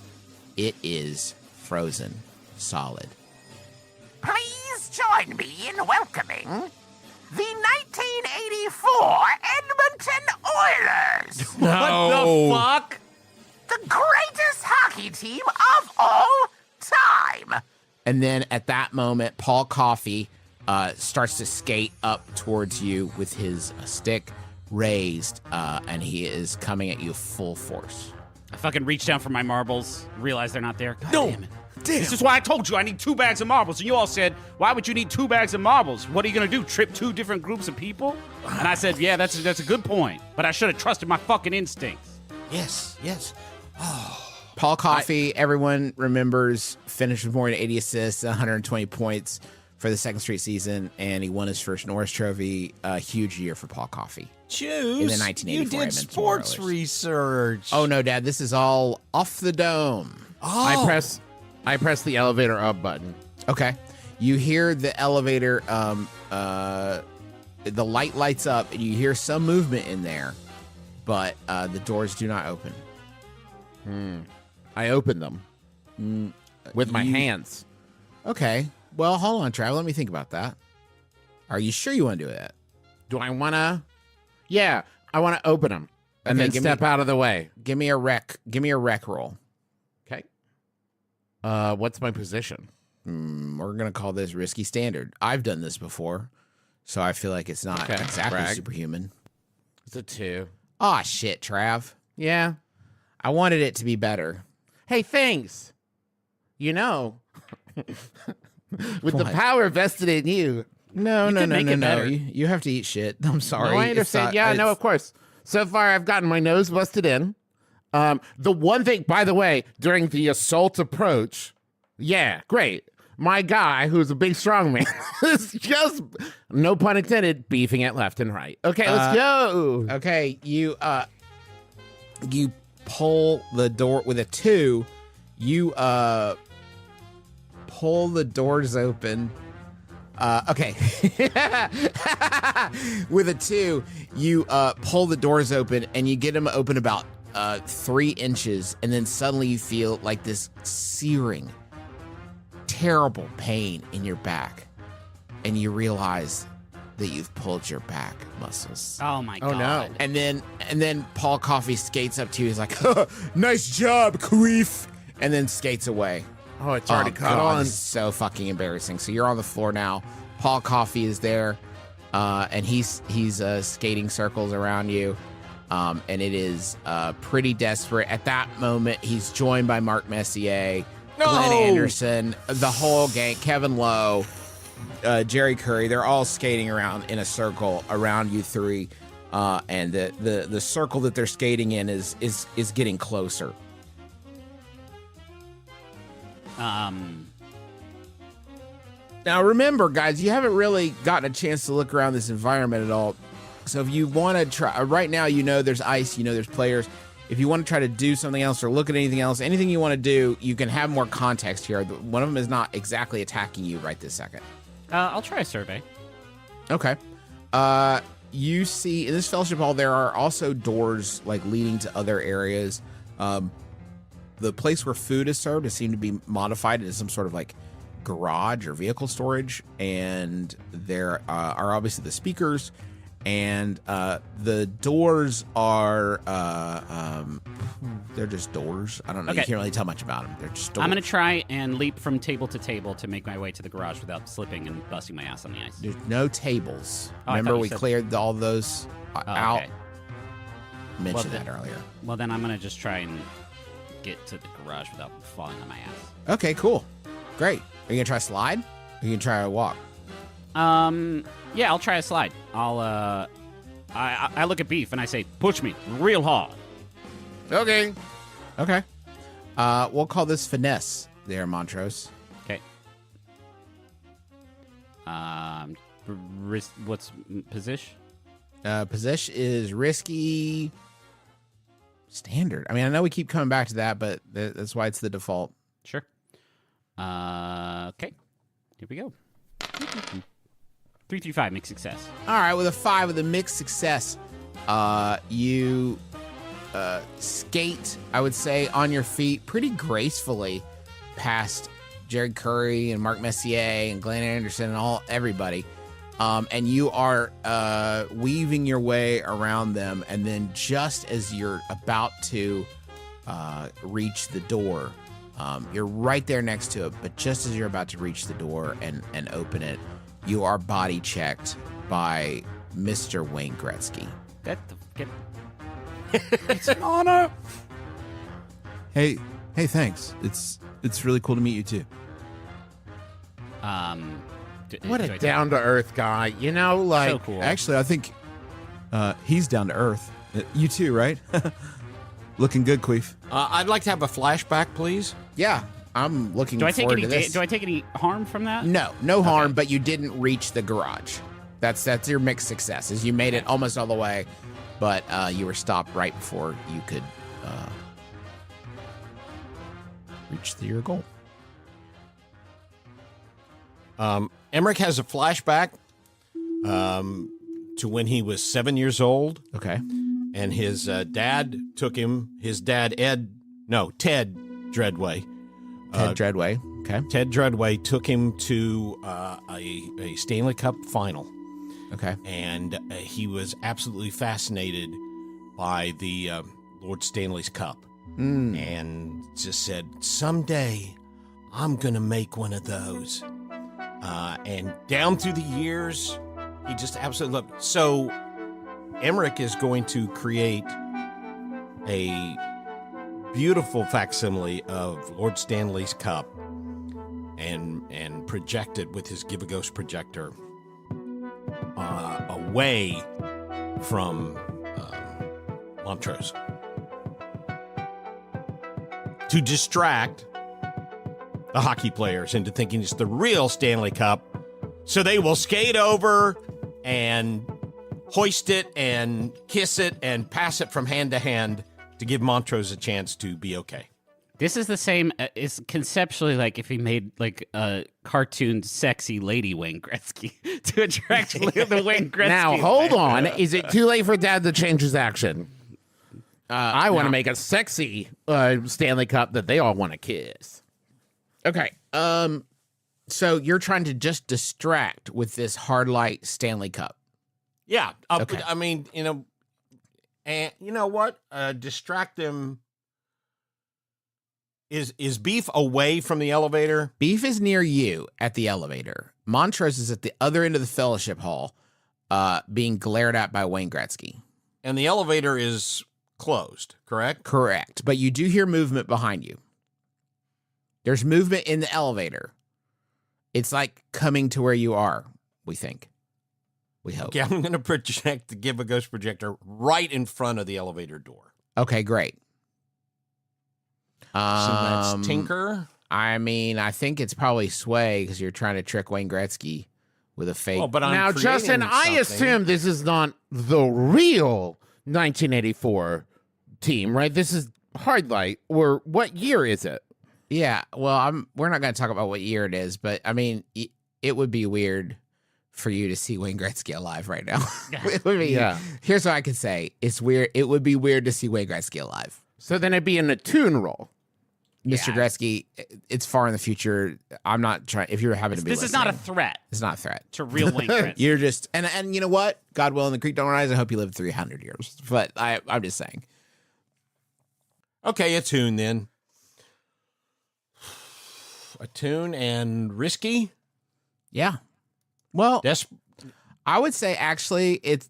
It is frozen solid. Please join me in welcoming the 1984 Edmonton Oilers. What the fuck? The greatest hockey team of all time. And then at that moment, Paul Coffey starts to skate up towards you with his stick raised, and he is coming at you full force. I fucking reach down for my marbles, realize they're not there. God No. damn it. This is why I told you I need 2 bags of marbles. And you all said, why would you need 2 bags of marbles? What are you going to do, trip 2 different groups of people? And I said, yeah, that's a good point. But I should have trusted my fucking instincts. Yes. Paul Coffey, everyone remembers, finished with more than 80 assists, 120 points for the second straight season, and he won his first Norris Trophy. A huge year for Paul Coffey. Choose. In the 1984 You did Edmonton sports Oilers. research. Oh, no, Dad, this is all off the dome. Oh. I press the elevator up button. Okay. You hear the elevator, the light lights up, and you hear some movement in there, but the doors do not open. I open them with my hands. Okay. Well, hold on, Trav. Let me think about that. Are you sure you want to do that? Do I want to? Yeah, I want to open them and Okay, then step out of the way. Give me a rec roll. Okay. What's my position? We're gonna call this risky standard. I've done this before, so I feel like it's not exactly brag. superhuman. It's a 2. Ah, shit, Trav. Yeah. I wanted it to be better. Hey, thanks. You know, with the power vested in you. No. make it better. You have to eat shit. I'm sorry. No, I understand. Yeah, no, of course. So far, I've gotten my nose busted in. The one thing, by the way, during the assault approach, yeah, great. My guy, who's a big strong man, is just, no pun intended, beefing it left and right. Okay, let's go. Okay, you pull the door with a 2. You pull the doors open. Okay. With a 2, you pull the doors open and you get them open about 3 inches, and then suddenly you feel like this searing, terrible pain in your back, and you realize that you've pulled your back muscles. Oh my god. No. And then Paul Coffey skates up to you. He's like, "Nice job, Queef," and then skates away. Oh, it's already caught on. This is so fucking embarrassing. So you're on the floor now. Paul Coffey is there, and he's skating circles around you, and it is pretty desperate. At that moment, he's joined by Mark Messier, Glenn Anderson, the whole gang, Kevin Lowe, Jerry Curry. They're all skating around in a circle around you three, and the circle that they're skating in is getting closer. Now remember, guys, you haven't really gotten a chance to look around this environment at all. So if you want to try, right now, you know there's ice, you know there's players. If you want to try to do something else or look at anything else, anything you want to do, you can have more context here. One of them is not exactly attacking you right this second. I'll try a survey. Okay. You see, in this fellowship hall, there are also doors like leading to other areas. The place where food is served has seemed to be modified into some sort of like garage or vehicle storage, and there are obviously the speakers, and the doors are they're just doors. I don't know. Okay. You can't really tell much about them. They're just doors. I'm gonna try and leap from table to table to make my way to the garage without slipping and busting my ass on the ice. There's no tables. Oh, I Remember, thought you we said- cleared all those out. Okay. Mentioned Well, that earlier. Well, then I'm gonna just try and get to the garage without falling on my ass. Okay, cool. Great. Are you gonna try slide? Or are you gonna try a walk? Yeah, I'll try a slide. I look at Beef and I say, push me real hard. Okay. Okay. We'll call this finesse there, Montrose. Okay. What's position? Position is risky standard. I mean, I know we keep coming back to that, but that's why it's the default. Sure. Okay. Here we go. 335, mixed success. All right, with a 5 with a mixed success, you skate, I would say, on your feet pretty gracefully past Jared Curry and Mark Messier and Glenn Anderson and everybody. And you are weaving your way around them, and then just as you're about to reach the door, you're right there next to it, but just as you're about to reach the door and open it, you are body checked by Mr. Wayne Gretzky. It's an honor. Hey, thanks. It's really cool to meet you too. What a down-to-earth guy. You know, like... So cool. Actually, I think he's down to earth. You too, right? Looking good, Queef. I'd like to have a flashback, please. Yeah, I'm looking Do I take forward any? to this. Do I take any harm from that? No harm, but you didn't reach the garage. That's your mixed success. Is you made it almost all the way, but you were stopped right before you could reach your goal. Emmerich has a flashback to when he was 7 years old. Okay. And his dad took him, Ted Dreadway. Ted Dreadway. Okay. Ted Dreadway took him to a Stanley Cup final. Okay. And he was absolutely fascinated by the Lord Stanley's Cup. And just said, someday I'm going to make one of those. And down through the years, he just absolutely loved it. So Emmerich is going to create a beautiful facsimile of Lord Stanley's Cup and project it with his Give a Ghost projector away from Montrose to distract the hockey players into thinking it's the real Stanley Cup, so they will skate over and hoist it and kiss it and pass it from hand to hand to give Montrose a chance to be okay. This is the same. It's conceptually like if he made like a cartoon sexy lady Wayne Gretzky to attract the Wayne Gretzky. Now, hold on. Is it too late for Dad to change his action? I want to make a sexy Stanley Cup that they all want to kiss. Okay. So you're trying to just distract with this hard light Stanley Cup. Yeah. Okay. I mean, and you know what? Distract them. Is Beef away from the elevator? Beef is near you at the elevator. Montrose is at the other end of the fellowship hall, being glared at by Wayne Gretzky. And the elevator is closed, correct? Correct. But you do hear movement behind you. There's movement in the elevator. It's like coming to where you are, we think. We hope. Okay, I'm going to project the Give a Ghost projector right in front of the elevator door. Okay, great. So that's Tinker. I mean, I think it's probably Sway because you're trying to trick Wayne Gretzky with a fake. Oh, but I'm now, creating Justin, I something. assume this is not the real 1984 team, right? This is Hard Light. Or what year is it? Yeah, well, we're not going to talk about what year it is, but I mean, it would be weird for you to see Wayne Gretzky alive right now. It would be, Yeah. Here's what I could say: it's weird. It would be weird to see Wayne Gretzky alive. So then it'd be in a tune roll. Mr. Gretzky, it's far in the future. I'm not trying. If you're having to be, This is not a threat It's not a threat to real Wayne Gretzky. You're just and you know what? God willing, the creek don't rise. I hope you live 300 years. But I'm just saying. Okay, a tune then. A tune and Risky? Yeah. Well, I would say actually it's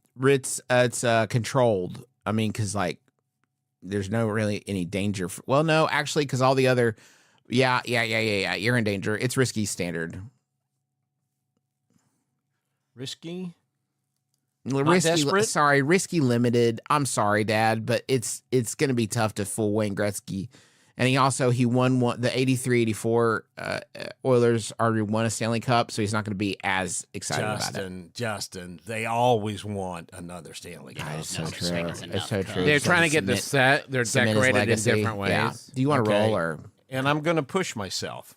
controlled. I mean, because like there's no really any danger. Well, no, actually, because all the other, yeah. You're in danger. It's Risky standard. Risky? Risky limited. I'm sorry, Dad, but it's going to be tough to fool Wayne Gretzky. And he won the 83-84 Oilers already won a Stanley Cup, so he's not going to be as excited about it. Justin, they always want another Stanley Cup. It's so true. It's so true. They're trying to get the set. They're decorated in different ways. Yeah. Do you want to roll or? And I'm going to push myself.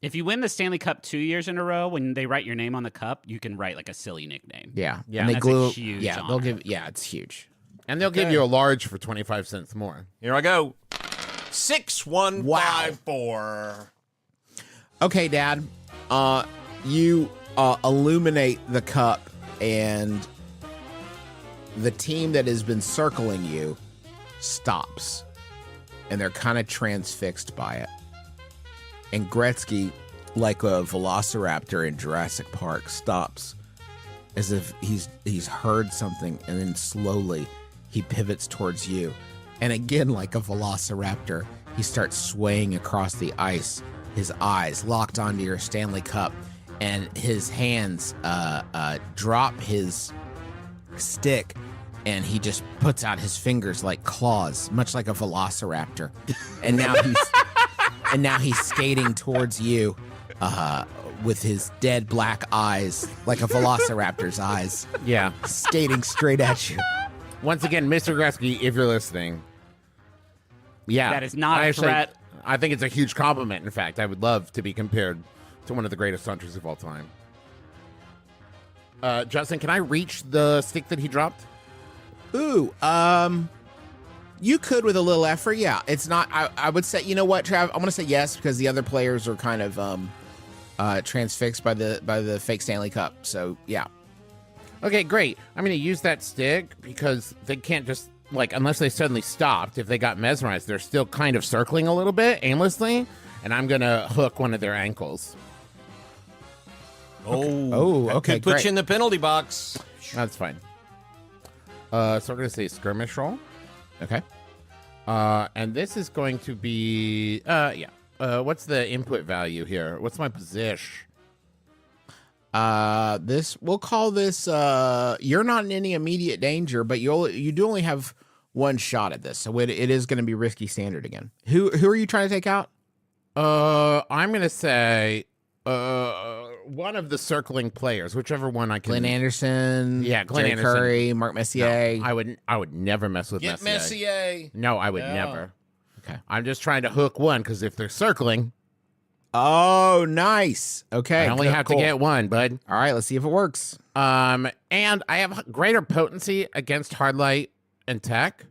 If you win the Stanley Cup 2 years in a row, when they write your name on the cup, you can write like a silly nickname. Yeah. Yeah. And they That's glue. a huge Yeah. honor. They'll give. Yeah. It's huge. And they'll give you a large for 25 cents more. Here I go. 6154. Okay, Dad. You illuminate the cup, and the team that has been circling you stops, and they're kind of transfixed by it. And Gretzky, like a velociraptor in Jurassic Park, stops as if he's heard something, and then slowly he pivots towards you. And again, like a velociraptor, he starts swaying across the ice, his eyes locked onto your Stanley Cup, and his hands drop his stick, and he just puts out his fingers like claws, much like a velociraptor. And now he's skating towards you with his dead black eyes, like a velociraptor's eyes. Yeah. Skating straight at you. Once again, Mr. Gretzky, if you're listening. Yeah. That is not a threat. I think it's a huge compliment. In fact, I would love to be compared to one of the greatest hunters of all time. Justin, can I reach the stick that he dropped? Ooh, you could with a little effort. Yeah, it's not. I would say, you know what, Trav? I'm gonna say yes because the other players are kind of transfixed by the fake Stanley Cup. So yeah. Okay, great. I'm gonna use that stick because they can't just like unless they suddenly stopped. If they got mesmerized, they're still kind of circling a little bit aimlessly, and I'm gonna hook one of their ankles. Okay. Could put great. you in the penalty box. That's fine. So we're gonna say skirmish roll. Okay. And this is going to be what's the input value here? What's my position? We'll call this you're not in any immediate danger, but you do only have one shot at this, so it is going to be risky standard again. Who are you trying to take out? I'm gonna say one of the circling players, whichever one I can. Glenn Anderson. Yeah, Glenn Jerry Anderson. Curry, Mark Messier. No, I would never mess with Get Messier. Messier. No, I would Yeah. never. Okay. I'm just trying to hook one because if they're circling, Oh, nice. Okay. I only have to get one, bud. All right, let's see if it works. And I have greater potency against hard light and tech.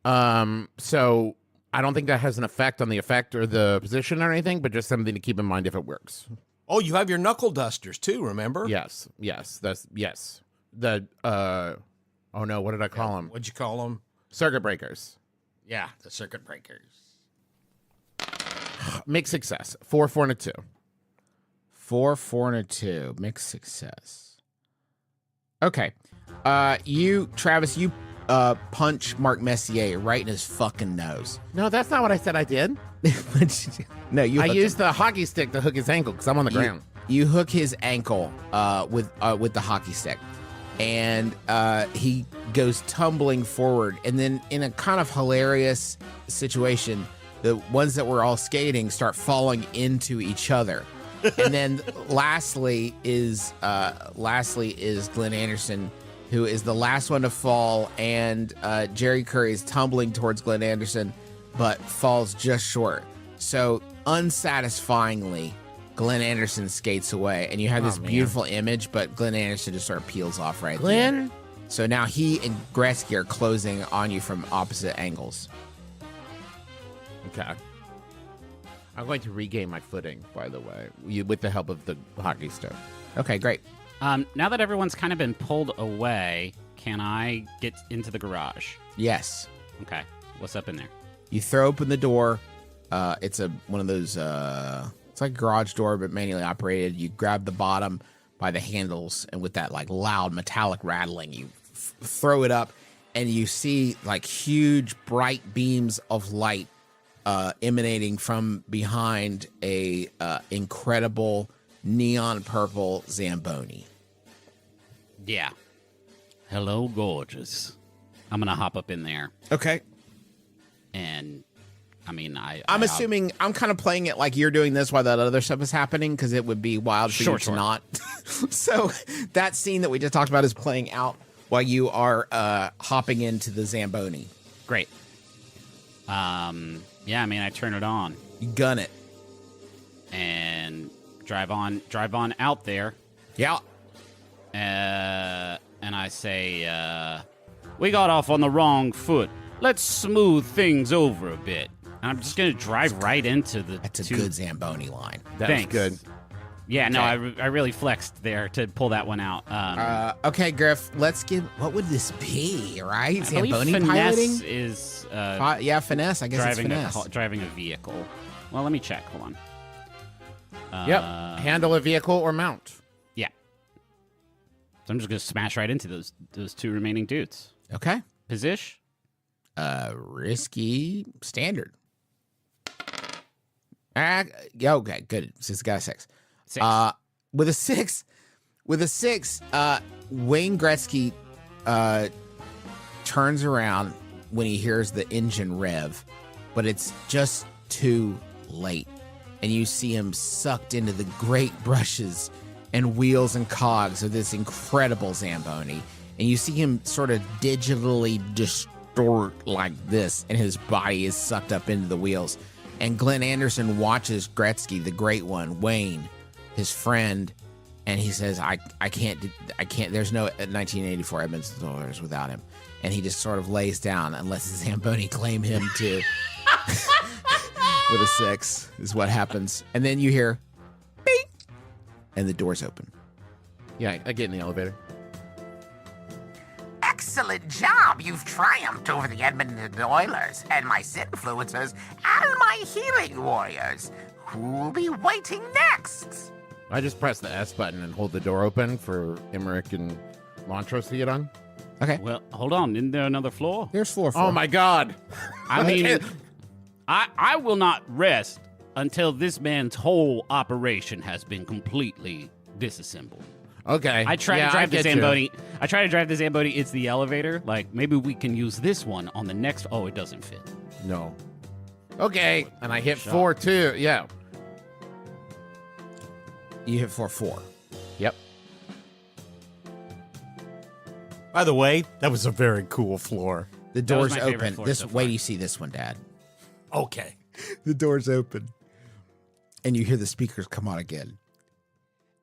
So I don't think that has an effect on the effect or the position or anything, but just something to keep in mind if it works. Oh, you have your knuckle dusters too, remember? Yes. The oh no, what did I call them? What'd you call them? Circuit breakers. Yeah, the circuit breakers. Mixed success. 4, 4, and a 2. 4, 4, and a 2. Mixed success. Okay. Travis, you punch Mark Messier right in his fucking nose. No, that's not what I said I did. No, I used the hockey stick to hook his ankle because I'm on the ground. You hook his ankle with the hockey stick, and he goes tumbling forward. And then, in a kind of hilarious situation, the ones that were all skating start falling into each other. And then, lastly is Glenn Anderson, who is the last one to fall, and Jerry Curry is tumbling towards Glenn Anderson, but falls just short. So, unsatisfyingly, Glenn Anderson skates away, and you have this beautiful image, but Glenn Anderson just sort of peels off right there. So now he and Gretzky are closing on you from opposite angles. Okay. I'm going to regain my footing, by the way, with the help of the hockey stick. Okay, great. Now that everyone's kind of been pulled away, can I get into the garage? Yes. Okay. What's up in there? You throw open the door. It's one of those, it's like a garage door, but manually operated. You grab the bottom by the handles, and with that like loud metallic rattling, you throw it up, and you see like huge bright beams of light emanating from behind a incredible neon purple Zamboni. Yeah. Hello, gorgeous. I'm gonna hop up in there. Okay. And I mean, I'm assuming I'm kind of playing it like you're doing this while that other stuff is happening, because it would be wild for you to not. So that scene that we just talked about is playing out while you are hopping into the Zamboni. Great. Yeah, I mean, I turn it on. You gun it. And drive on out there. Yeah. And I say, we got off on the wrong foot. Let's smooth things over a bit. And I'm just going to drive right into the... That's a good Zamboni line. Thanks. Good. Yeah, no, I really flexed there to pull that one out. Okay, Griff, let's give... What would this be, right? I Zamboni believe piloting? finesse is... yeah, finesse. I guess it's finesse. Driving a vehicle. Well, let me check. Hold on. Yep. Handle a vehicle or mount. Yeah. So I'm just going to smash right into those two remaining dudes. Okay. Position? Risky standard. Okay, good. So it's got a 6. 6. With a 6, Wayne Gretzky turns around when he hears the engine rev, but it's just too late. And you see him sucked into the great brushes and wheels and cogs of this incredible Zamboni. And you see him sort of digitally distort like this, and his body is sucked up into the wheels. And Glenn Anderson watches Gretzky, the great one, Wayne, his friend, and he says, I can't, there's no 1984 Edmonton Oilers without him. And he just sort of lays down unless Zamboni claim him to with a 6 is what happens. And then you hear, beep, and the doors open. Yeah, I get in the elevator. Excellent job. You've triumphed over the Edmonton Oilers and my influencers and my healing warriors. Who'll be waiting next? I just press the S button and hold the door open for Emmerich and Montrose to get on. Okay. Well, hold on. Isn't there another floor? There's floor 4. Oh my God. I mean, I will not rest until this man's whole operation has been completely disassembled. Okay. I try to drive the Zamboni. I try to drive the Zamboni. It's the elevator. Like, maybe we can use this one on the next. Oh, it doesn't fit. No. Okay. And I hit 4 too. Yeah. You hit 4. Yep. By the way, that was a very cool floor. The door's open. Wait till you see this one, Dad. Okay. The door's open. And you hear the speakers come on again.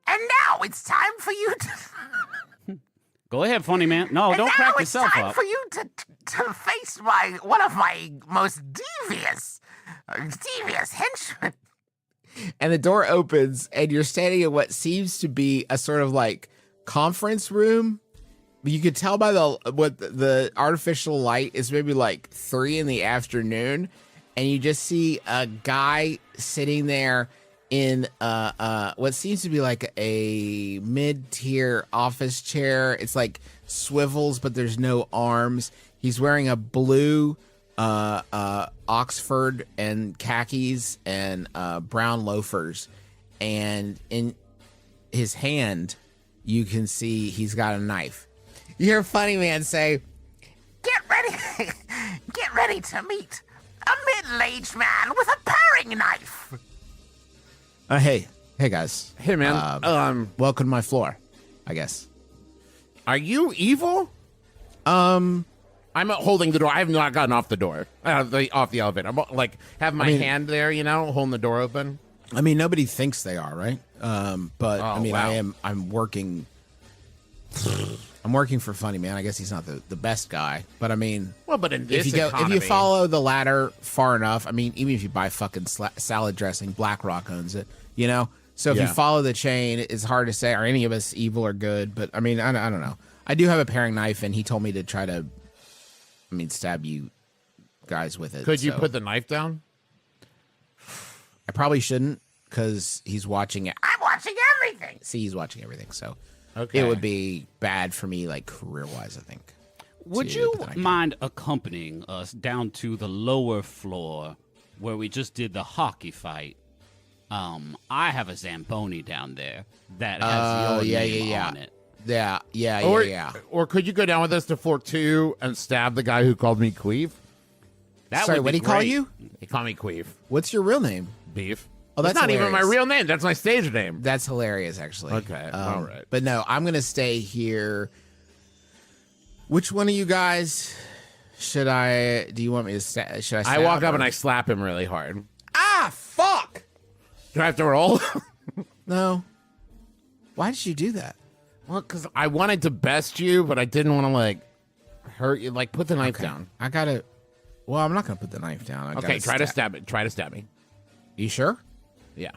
And now it's time for you to... Go ahead, funny man. No, don't crack yourself up. Now it's time for you to face one of my most devious henchmen. And the door opens, and you're standing in what seems to be a sort of like conference room. You could tell by the artificial light is maybe like 3 in the afternoon, and you just see a guy sitting there in what seems to be like a mid-tier office chair. It's like swivels, but there's no arms. He's wearing a blue Oxford and khakis and brown loafers, and in his hand you can see he's got a knife. You hear Funny Man say, Get ready to meet a middle-aged man with a paring knife. Hey guys. Hey man. Welcome to my floor, I guess. Are you evil? I'm holding the door. I have not gotten off the door, off the elevator. I'm like have my hand there, holding the door open. I mean, nobody thinks they are, right? But I mean, wow. I'm working. I'm working for Funny Man. I guess he's not the best guy, but I mean, well, but in this if you follow the ladder far enough, I mean, even if you buy fucking salad dressing, BlackRock owns it, So if you follow the chain, it's hard to say are any of us evil or good. But I mean, I don't know. I do have a paring knife, and he told me to try to, stab you guys with it. Could you put the knife down? I probably shouldn't, because he's watching it. I'm watching everything. See, he's watching everything, so okay. It would be bad for me, like career-wise, I think. Would you mind accompanying us down to the lower floor where we just did the hockey fight? I have a Zamboni down there that has your name on it. Yeah. Or could you go down with us to Fort 2 and stab the guy who called me Queef? Sorry, what did he call you? He called me Queef. What's your real name? Beef. Oh, that's not hilarious. even my real name. That's my stage name. That's hilarious, actually. Okay, all right. But no, I'm going to stay here. Which one of you guys do you want me to should I stab? I walk up and I slap him really hard. Ah, fuck! Do I have to roll? No. Why did you do that? Well, because I wanted to best you, but I didn't want to, hurt you. Put the knife down. I'm not going to put the knife down. Okay, try to stab it. Try to stab me. You sure? Yeah.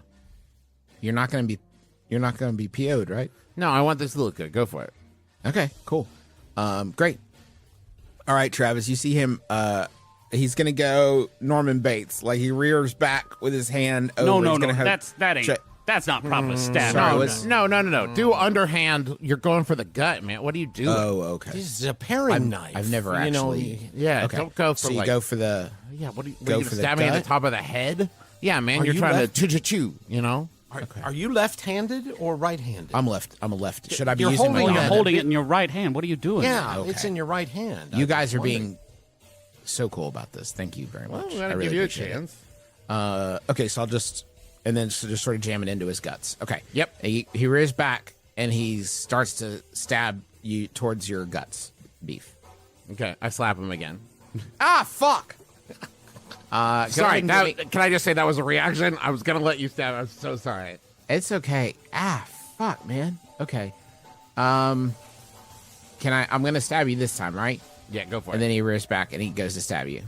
You're not going to be PO'd, right? No, I want this to look good. Go for it. Okay, cool. Great. All right, Travis, you see him, he's going to go Norman Bates. Like, he rears back with his hand over. No, that's not proper stabbing. No. Do underhand. You're going for the gut, man. What are you doing? Oh, okay. This is a paring knife. I've never actually. Yeah, okay. Don't go for so you go for the. Yeah, what are you go for stab me the at the top of the head? Yeah, man, Are you're you trying left? to chew, Are you left-handed or right-handed? I'm a left. Should I be You're using my holding You're hand? holding it in your right hand. What are you doing? Yeah, Okay. it's in your right hand. You guys are being so cool about this. Thank you very much. Well, we I gotta really give you a appreciate chance. it. Okay, so I'll just sort of jam it into his guts. Okay. Yep. He rears back and he starts to stab you towards your guts, Beef. Okay, I slap him again. Ah, fuck! Sorry, can I just say that was a reaction? I was gonna let you stab. I'm so sorry. It's okay. Fuck, man. Okay. I'm gonna stab you this time, right? Yeah, go for it. And then he rears back and he goes to stab you.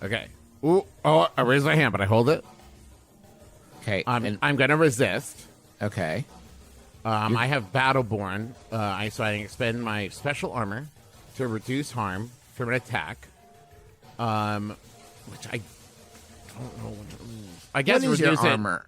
Okay. Ooh, oh, I raise my hand, but I hold it. Okay. I'm gonna resist. Okay. I have Battleborn, so I expend my special armor to reduce harm from an attack. Which I don't know. I guess what is reduce your it. armor?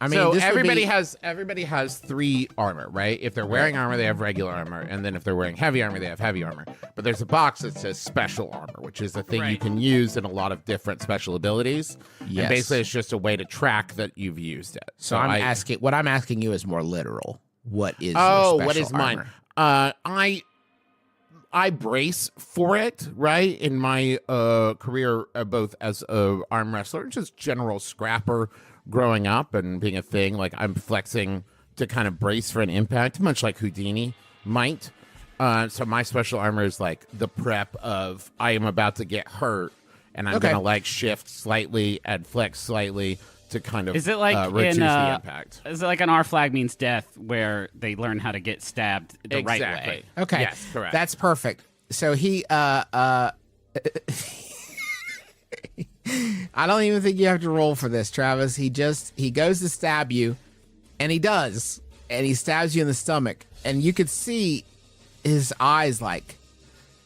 I mean, So this would everybody be- has 3 armor, right? If they're wearing armor, they have regular armor, and then if they're wearing heavy armor, they have heavy armor. But there's a box that says special armor, which is a thing you can use in a lot of different special abilities. Yes. And basically, it's just a way to track that you've used it. So what I'm asking you is more literal. What is oh, your what is special mine? I brace for it, right? In my career, both as a arm wrestler, just general scrapper growing up and being a thing, like I'm flexing to kind of brace for an impact, much like Houdini might. So my special armor is like the prep of I am about to get hurt, and I'm gonna like shift slightly and flex slightly to kind of Is it like reduce in, the impact. Is it like an R flag means death, where they learn how to get stabbed the right way? Okay. Yes, correct. That's perfect. So he I don't even think you have to roll for this, Travis. He goes to stab you, and he does. And he stabs you in the stomach. And you could see his eyes like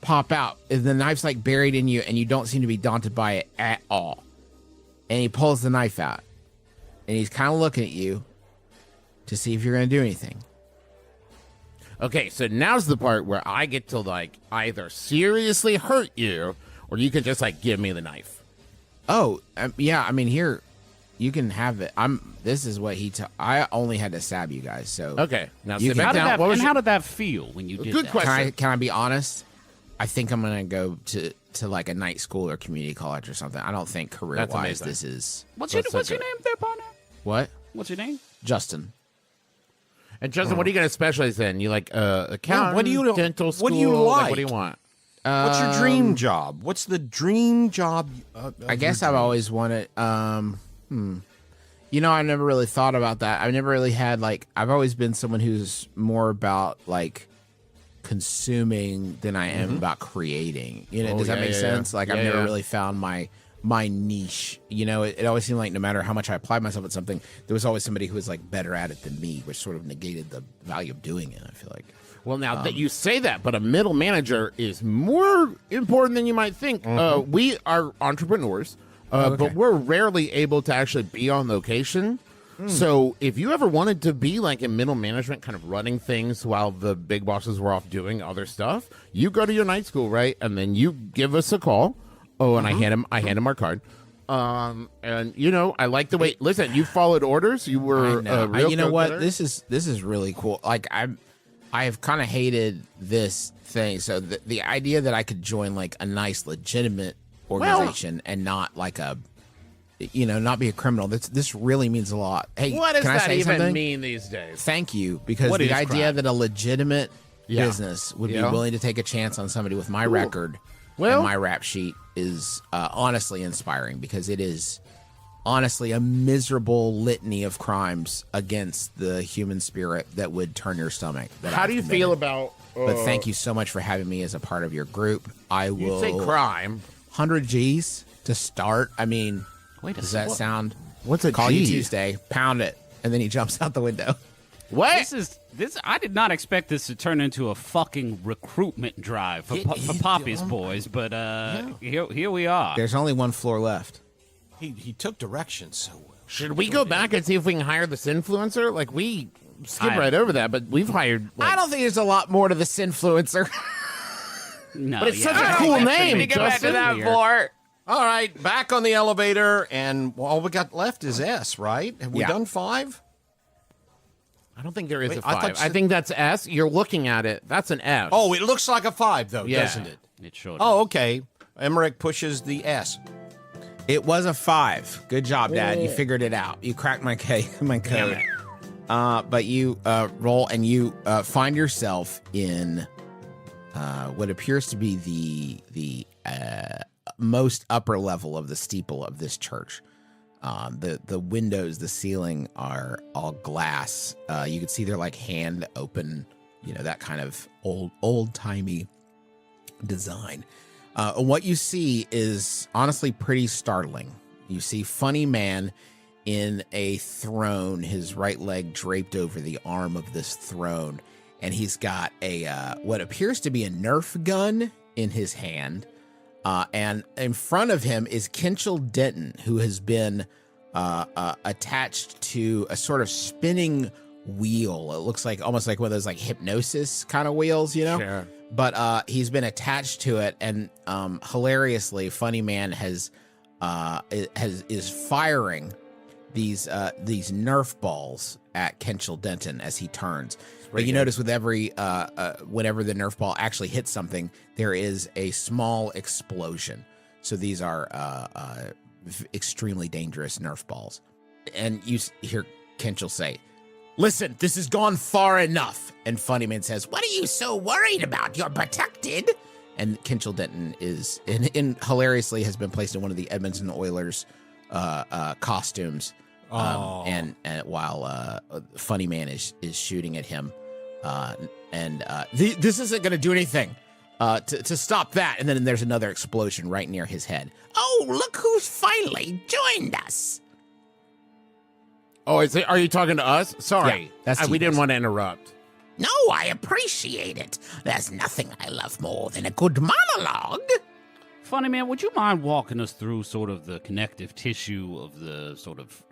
pop out. And the knife's like buried in you, and you don't seem to be daunted by it at all. And he pulls the knife out. And he's kind of looking at you to see if you're going to do anything. Okay, so now's the part where I get to like either seriously hurt you, or you can just like give me the knife. Oh, yeah. I mean, here, you can have it. This is what I only had to stab you guys. So okay, now you sit back down. How did that feel when you did Good that? question. Can I be honest? I think I'm gonna go to like a night school or community college or something. I don't think career wise amazing. this is. What's your name there, partner? What? What's your name? Justin. And Justin, what are you going to specialize in? You like accounting, what do you dental school? What do you like? What do you want? What's your dream job? What's the dream job? I guess I've always wanted. You know, I never really thought about that. I've never really had like. I've always been someone who's more about like consuming than I am about creating. You know, does that make sense? Like I've never really found my niche. You know, it always seemed like no matter how much I applied myself at something, there was always somebody who was like better at it than me, which sort of negated the value of doing it. I feel like. Well, now that you say that, but a middle manager is more important than you might think. We are entrepreneurs, but we're rarely able to actually be on location. So if you ever wanted to be like in middle management, kind of running things while the big bosses were off doing other stuff, you go to your night school, right? And then you give us a call. Oh, and I hand him our card. And you know, I like the way. Listen, you followed orders. You were. You know what? This is really cool. Like I have kind of hated this thing. So the idea that I could join like a nice, legitimate organization and not like a, not be a criminal. This really means a lot. Hey, what does can I that say even something? mean these days? Thank you, because What the is idea crime? that a legitimate business would be willing to take a chance on somebody with my record and my rap sheet is honestly inspiring, because it is honestly a miserable litany of crimes against the human spirit that would turn your stomach. How do you feel about? But thank you so much for having me as a part of your group. I will. You say crime. 100 G's to start. I mean, does that sound? What's a Call G? you Tuesday. Pound it, and then he jumps out the window. What? This. I did not expect this to turn into a fucking recruitment drive for Poppy's boys, but here we are. There's only one floor left. He took directions so well. Should we go back and see if we can hire this influencer? Like we skip right over that, but we've hired. I don't think there's a lot more to this influencer. No, but it's such a cool name. Justin. All right, back on the elevator, and all we got left is S, right? Have we done 5? I don't think there is Wait, a 5. I I think that's S. You're looking at it. That's an F. Oh, it looks like a 5, though, Yeah. doesn't it? It sure Oh, okay. Emmerich pushes the S. It was a 5. Good job, Dad. You figured it out. You cracked my code. But you roll and you find yourself in what appears to be the most upper level of the steeple of this church. The windows, the ceiling are all glass. You can see they're like hand open, that kind of old timey design. What you see is honestly pretty startling. You see Funny Man in a throne, his right leg draped over the arm of this throne, and he's got a what appears to be a Nerf gun in his hand. And in front of him is Kinchel Denton, who has been attached to a sort of spinning wheel. It looks like almost like one of those like hypnosis kind of wheels, Sure. But he's been attached to it, and hilariously, Funny Man is firing these Nerf balls at Kinchel Denton as he turns. But you notice with every whenever the Nerf ball actually hits something, there is a small explosion. So these are extremely dangerous Nerf balls. And you hear Kinchel say, "Listen, this has gone far enough." And Funny Man says, "What are you so worried about? You're protected." And Kinchel Denton is, in hilariously, has been placed in one of the Edmonton Oilers costumes. And while Funny Man is shooting at him, this isn't going to do anything to stop that. And then there's another explosion right near his head. Oh, look who's finally joined us. Oh, are you talking to us? Sorry. Yeah, that's we didn't want to interrupt. No, I appreciate it. There's nothing I love more than a good monologue. Funny Man, would you mind walking us through sort of the connective tissue of the sort of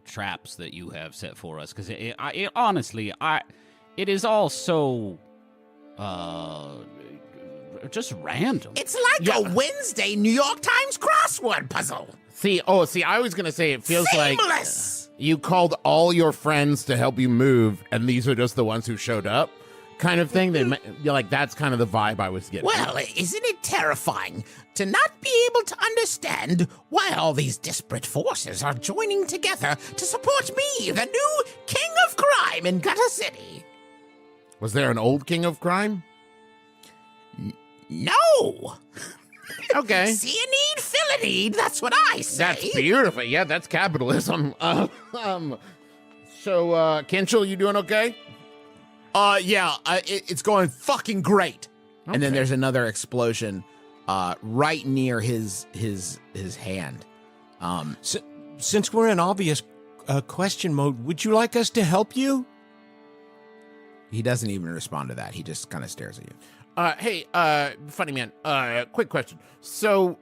traps that you have set for us? Because honestly, it is all so just random. It's like a Wednesday New York Times crossword puzzle. See, I was going to say it feels Seamless. like you called all your friends to help you move, and these are just the ones who showed up, kind of thing. You're like, that's kind of the vibe I was getting. Well, isn't it terrifying to not be able to understand why all these disparate forces are joining together to support me, the new king of crime in Gutter City? Was there an old king of crime? No. Okay. See a need, fill a need. That's what I say. That's beautiful. Yeah, that's capitalism. So, Kinchel, you doing okay? Yeah, it's going fucking great. Okay. And then there's another explosion right near his hand. Since we're in obvious question mode, would you like us to help you? He doesn't even respond to that. He just kind of stares at you. Hey, Funny Man, quick question. So,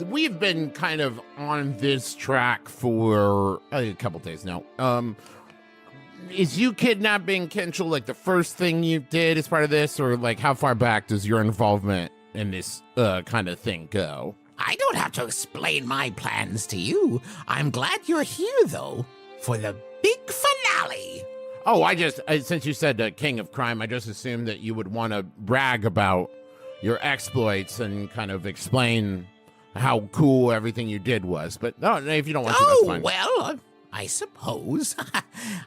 we've been kind of on this track for a couple days now. Is you kidnapping Kinchel like the first thing you did as part of this, or like how far back does your involvement in this kind of thing go? I don't have to explain my plans to you. I'm glad you're here, though, for the big finale. Oh, since you said King of Crime, I just assumed that you would want to brag about your exploits and kind of explain how cool everything you did was. But no, if you don't want to, that's fine. Well, I suppose.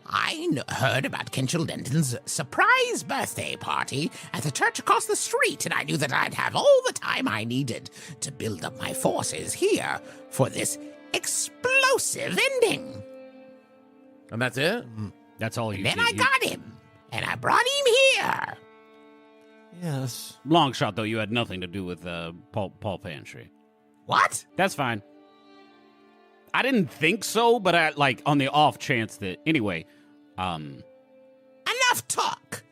I heard about Kinchel Denton's surprise birthday party at the church across the street, and I knew that I'd have all the time I needed to build up my forces here for this explosive ending. And that's it? That's all you Then did. I got him, and I brought him here. Yes. Long shot, though, you had nothing to do with Paul Pantry. What? That's fine. I didn't think so, but on the off chance that anyway. Enough talk.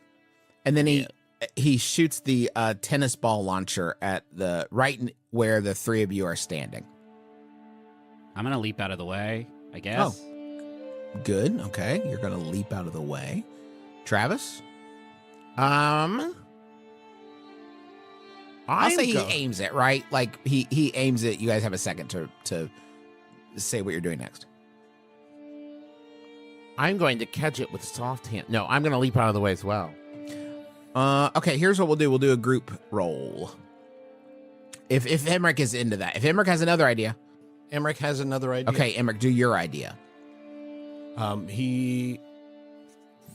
And then he shoots the tennis ball launcher at the where the three of you are standing. I'm gonna leap out of the way, I guess. Oh, good. Okay, you're gonna leap out of the way. Travis? I'll say he aims it, right? Like He aims it. You guys have a second to say what you're doing next. I'm going to catch it with soft hand. No, I'm going to leap out of the way as well. Okay, here's what we'll do. We'll do a group roll. If Emmerich is into that. If Emmerich has another idea. Emmerich has another idea. Okay, Emmerich, do your idea. He,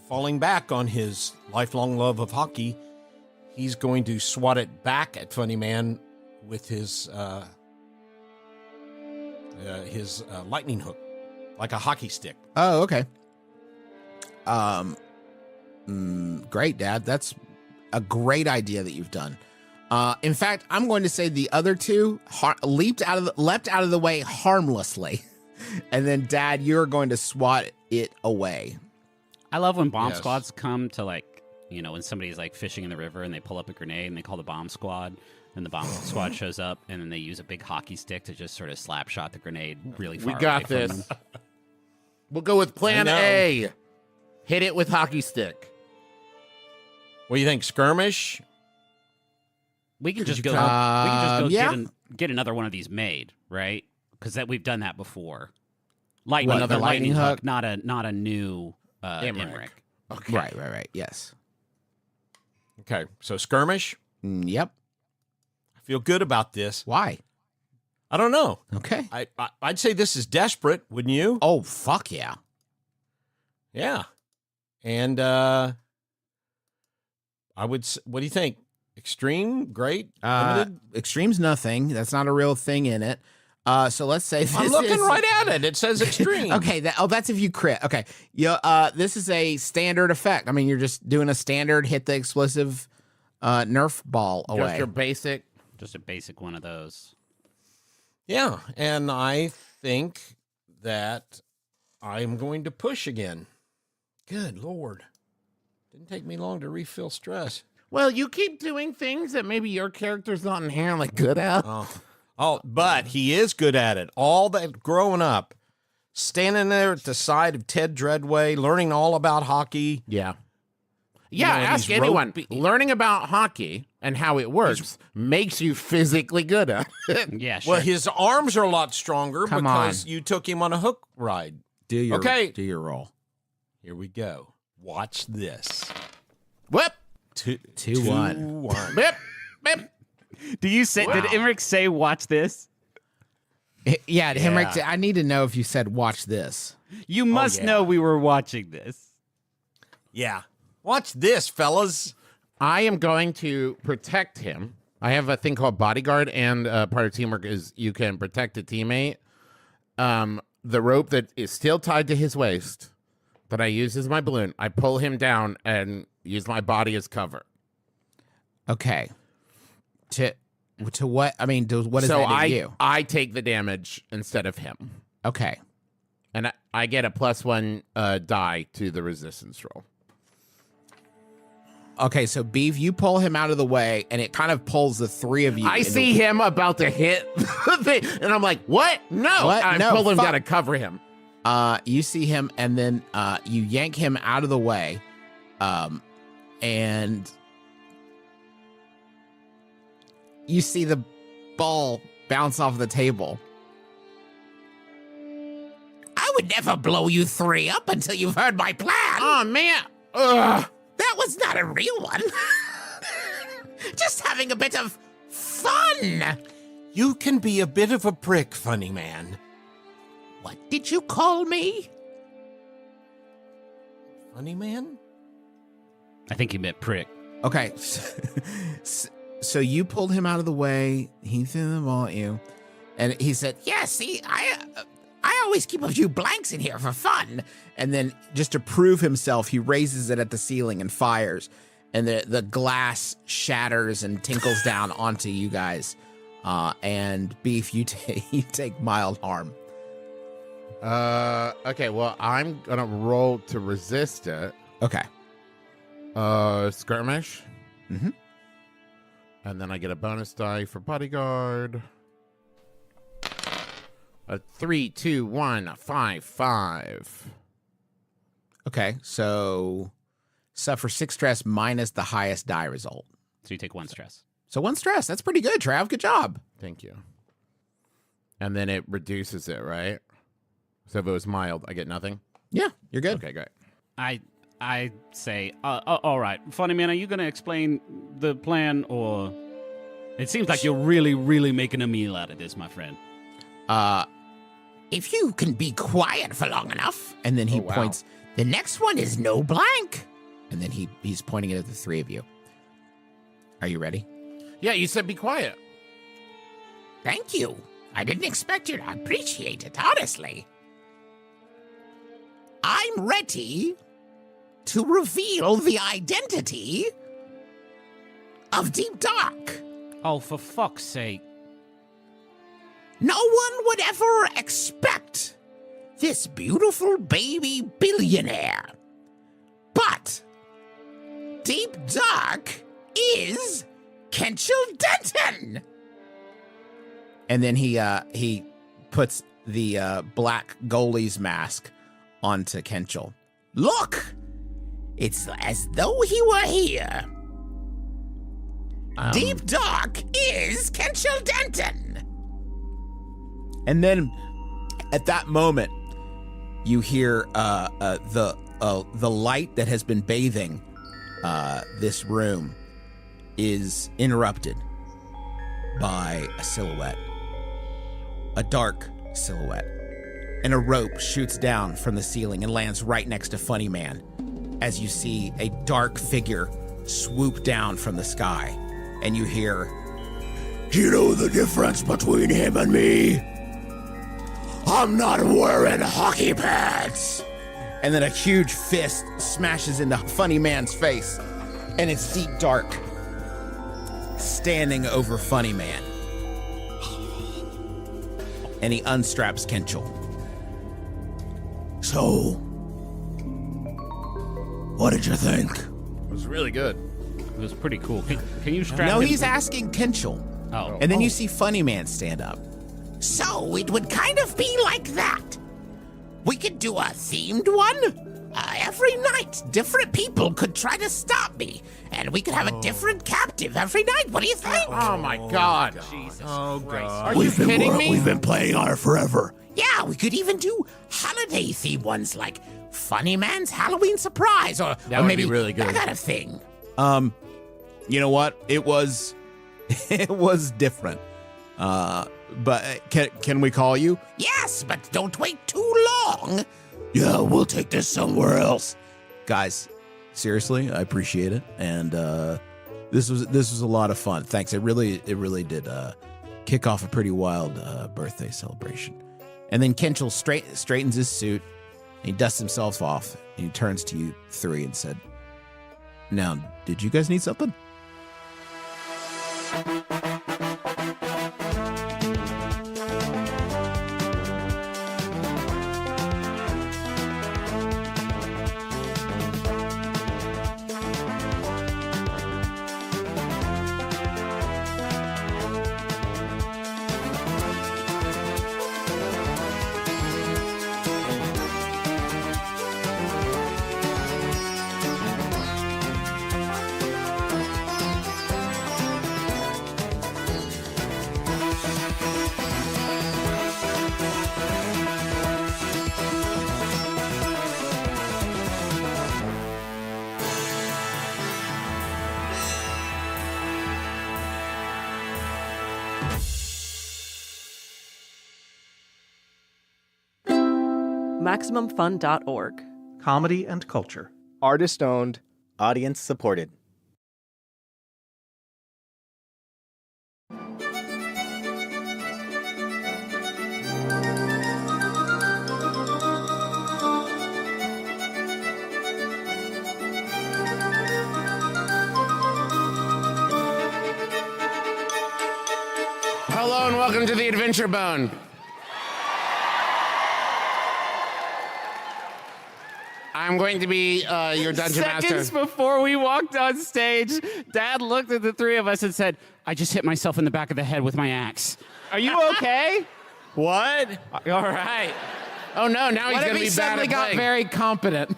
falling back on his lifelong love of hockey, he's going to swat it back at Funny Man with his lightning hook, like a hockey stick. Oh, okay. Great, Dad. That's a great idea that you've done. In fact, I'm going to say the other two leapt out of the way harmlessly, and then Dad, you're going to swat it away. I love when bomb squads come to, like, you know, when somebody's like fishing in the river and they pull up a grenade and they call the bomb squad, and the bomb squad shows up and then they use a big hockey stick to just sort of slap shot the grenade really far. We got away this. from them. We'll go with Plan A. Hit it with hockey stick. What do you think, skirmish? We can just go. We can just go yeah. get another one of these made, right? Because we've done that before. Another lightning hook? not a new Emmerich. Okay. Right. Yes. Okay, so skirmish. Yep. I feel good about this. Why? I don't know. Okay. I'd say this is desperate, wouldn't you? Oh, fuck yeah. Yeah. And I would. What do you think? Extreme, great, limited. Extreme's nothing. That's not a real thing in it. So let's say this I'm looking is... right at it. It says extreme. Okay. That's if you crit. Okay. This is a standard effect. I mean, you're just doing a standard hit the explosive Nerf ball away. Just your basic. Just a basic one of those. Yeah, and I think that I'm going to push again. Good Lord. Didn't take me long to refill stress. Well, you keep doing things that maybe your character's not inherently good at. Oh, but he is good at it. All that growing up, standing there at the side of Ted Dreadway, learning all about hockey. Yeah. Yeah, ask anyone. Learning about hockey and how it works makes you physically good at it. Yeah, sure. Well, his arms are a lot stronger because you took him on a hook ride. Do your roll. Here we go. Watch this. Whip. 2-1. Whip. Whip. Did Emmerich say watch this? Yeah, Emmerich, I need to know if you said watch this. You must know we were watching this. Yeah. Watch this, fellas. I am going to protect him. I have a thing called bodyguard, and part of teamwork is you can protect a teammate. The rope that is still tied to his waist that I use as my balloon, I pull him down and use my body as cover. Okay. To what? I mean, what does that do you? I take the damage instead of him. Okay. And I get a +1 die to the resistance roll. Okay, so Beef, you pull him out of the way, and it kind of pulls the three of you. I see him about to hit the thing, and I'm like, what? No. What? I No, pull him fuck. down to cover him. You see him, and then you yank him out of the way, and you see the ball bounce off the table. I would never blow you three up until you've heard my plan. Oh, man. Ugh. That was not a real one. Just having a bit of fun. You can be a bit of a prick, funny man. What did you call me? Funny man? I think he meant prick. Okay. So you pulled him out of the way. He threw the ball at you. And he said, Yeah, see, I always keep a few blanks in here for fun. and then just to prove himself, he raises it at the ceiling and fires. And the glass shatters and tinkles down onto you guys. And Beef, you take mild harm. Okay, well, I'm gonna roll to resist it. Okay. Skirmish. Mm-hmm. And then I get a bonus die for bodyguard. A 3, 2, 1, 5, 5. Okay, so suffer 6 stress minus the highest die result. So you take 1 stress. So 1 stress. That's pretty good, Trav. Good job. Thank you. And then it reduces it, right? So if it was mild, I get nothing? Yeah, you're good. Okay, great. I say, all right, funny man, are you going to explain the plan, or it seems like you're really, really making a meal out of this, my friend. If you can be quiet for long enough. And then he points. The next one is no blank. And then he's pointing it at the 3 of you. Are you ready? Yeah, you said be quiet. Thank you. I didn't expect you to appreciate it, honestly. I'm ready to reveal the identity of Deep Dark. Oh, for fuck's sake. No one would ever expect this beautiful baby billionaire. But Deep Dark is Kenchel Denton. And then he puts the black goalie's mask onto Kenchel. Look, it's as though he were here. Deep Dark is Kenchel Denton. And then at that moment, you hear the light that has been bathing this room is interrupted by a silhouette, a dark silhouette, and a rope shoots down from the ceiling and lands right next to Funny Man as you see a dark figure swoop down from the sky, and you hear, You know the difference between him and me? I'm not wearing hockey pads. and then a huge fist smashes into Funny Man's face, and it's Deep Dark standing over Funny Man. And he unstraps Kenchel. So, what did you think? It was really good. It was pretty cool. Can you strap No, him? he's asking Kenchel. Oh. And then you see Funny Man stand up. So it would kind of be like that. We could do a themed one. Every night, different people could try to stop me, and we could have a different captive every night. What do you think? Oh my God! Jesus Christ! Are you We've been kidding me? We've been playing on it forever. Yeah, we could even do holiday themed ones like Funny Man's Halloween Surprise, or That would maybe be really good. that kind of thing. You know what? It was different. But can we call you? Yes, but don't wait too long. Yeah, we'll take this somewhere else. Guys, seriously, I appreciate it, and this was a lot of fun. Thanks. It really did kick off a pretty wild birthday celebration. And then Kenchel straightens his suit, and he dusts himself off, and he turns to you three and said, "Now, did you guys need something?" MaximumFun.org. Comedy and culture. Artist owned. Audience supported. Hello and welcome to the Adventure Bone. I'm going to be your dungeon Seconds master. before we walked on stage, Dad looked at the three of us and said, "I just hit myself in the back of the head with my axe. Are you okay?" What? All right. Oh no! Now he's What if going to he be bad suddenly at got playing. very competent?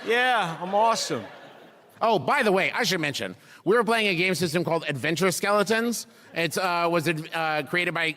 Yeah, I'm awesome. Oh, by the way, I should mention we were playing a game system called Adventure Skeletons. It was created by.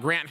Grant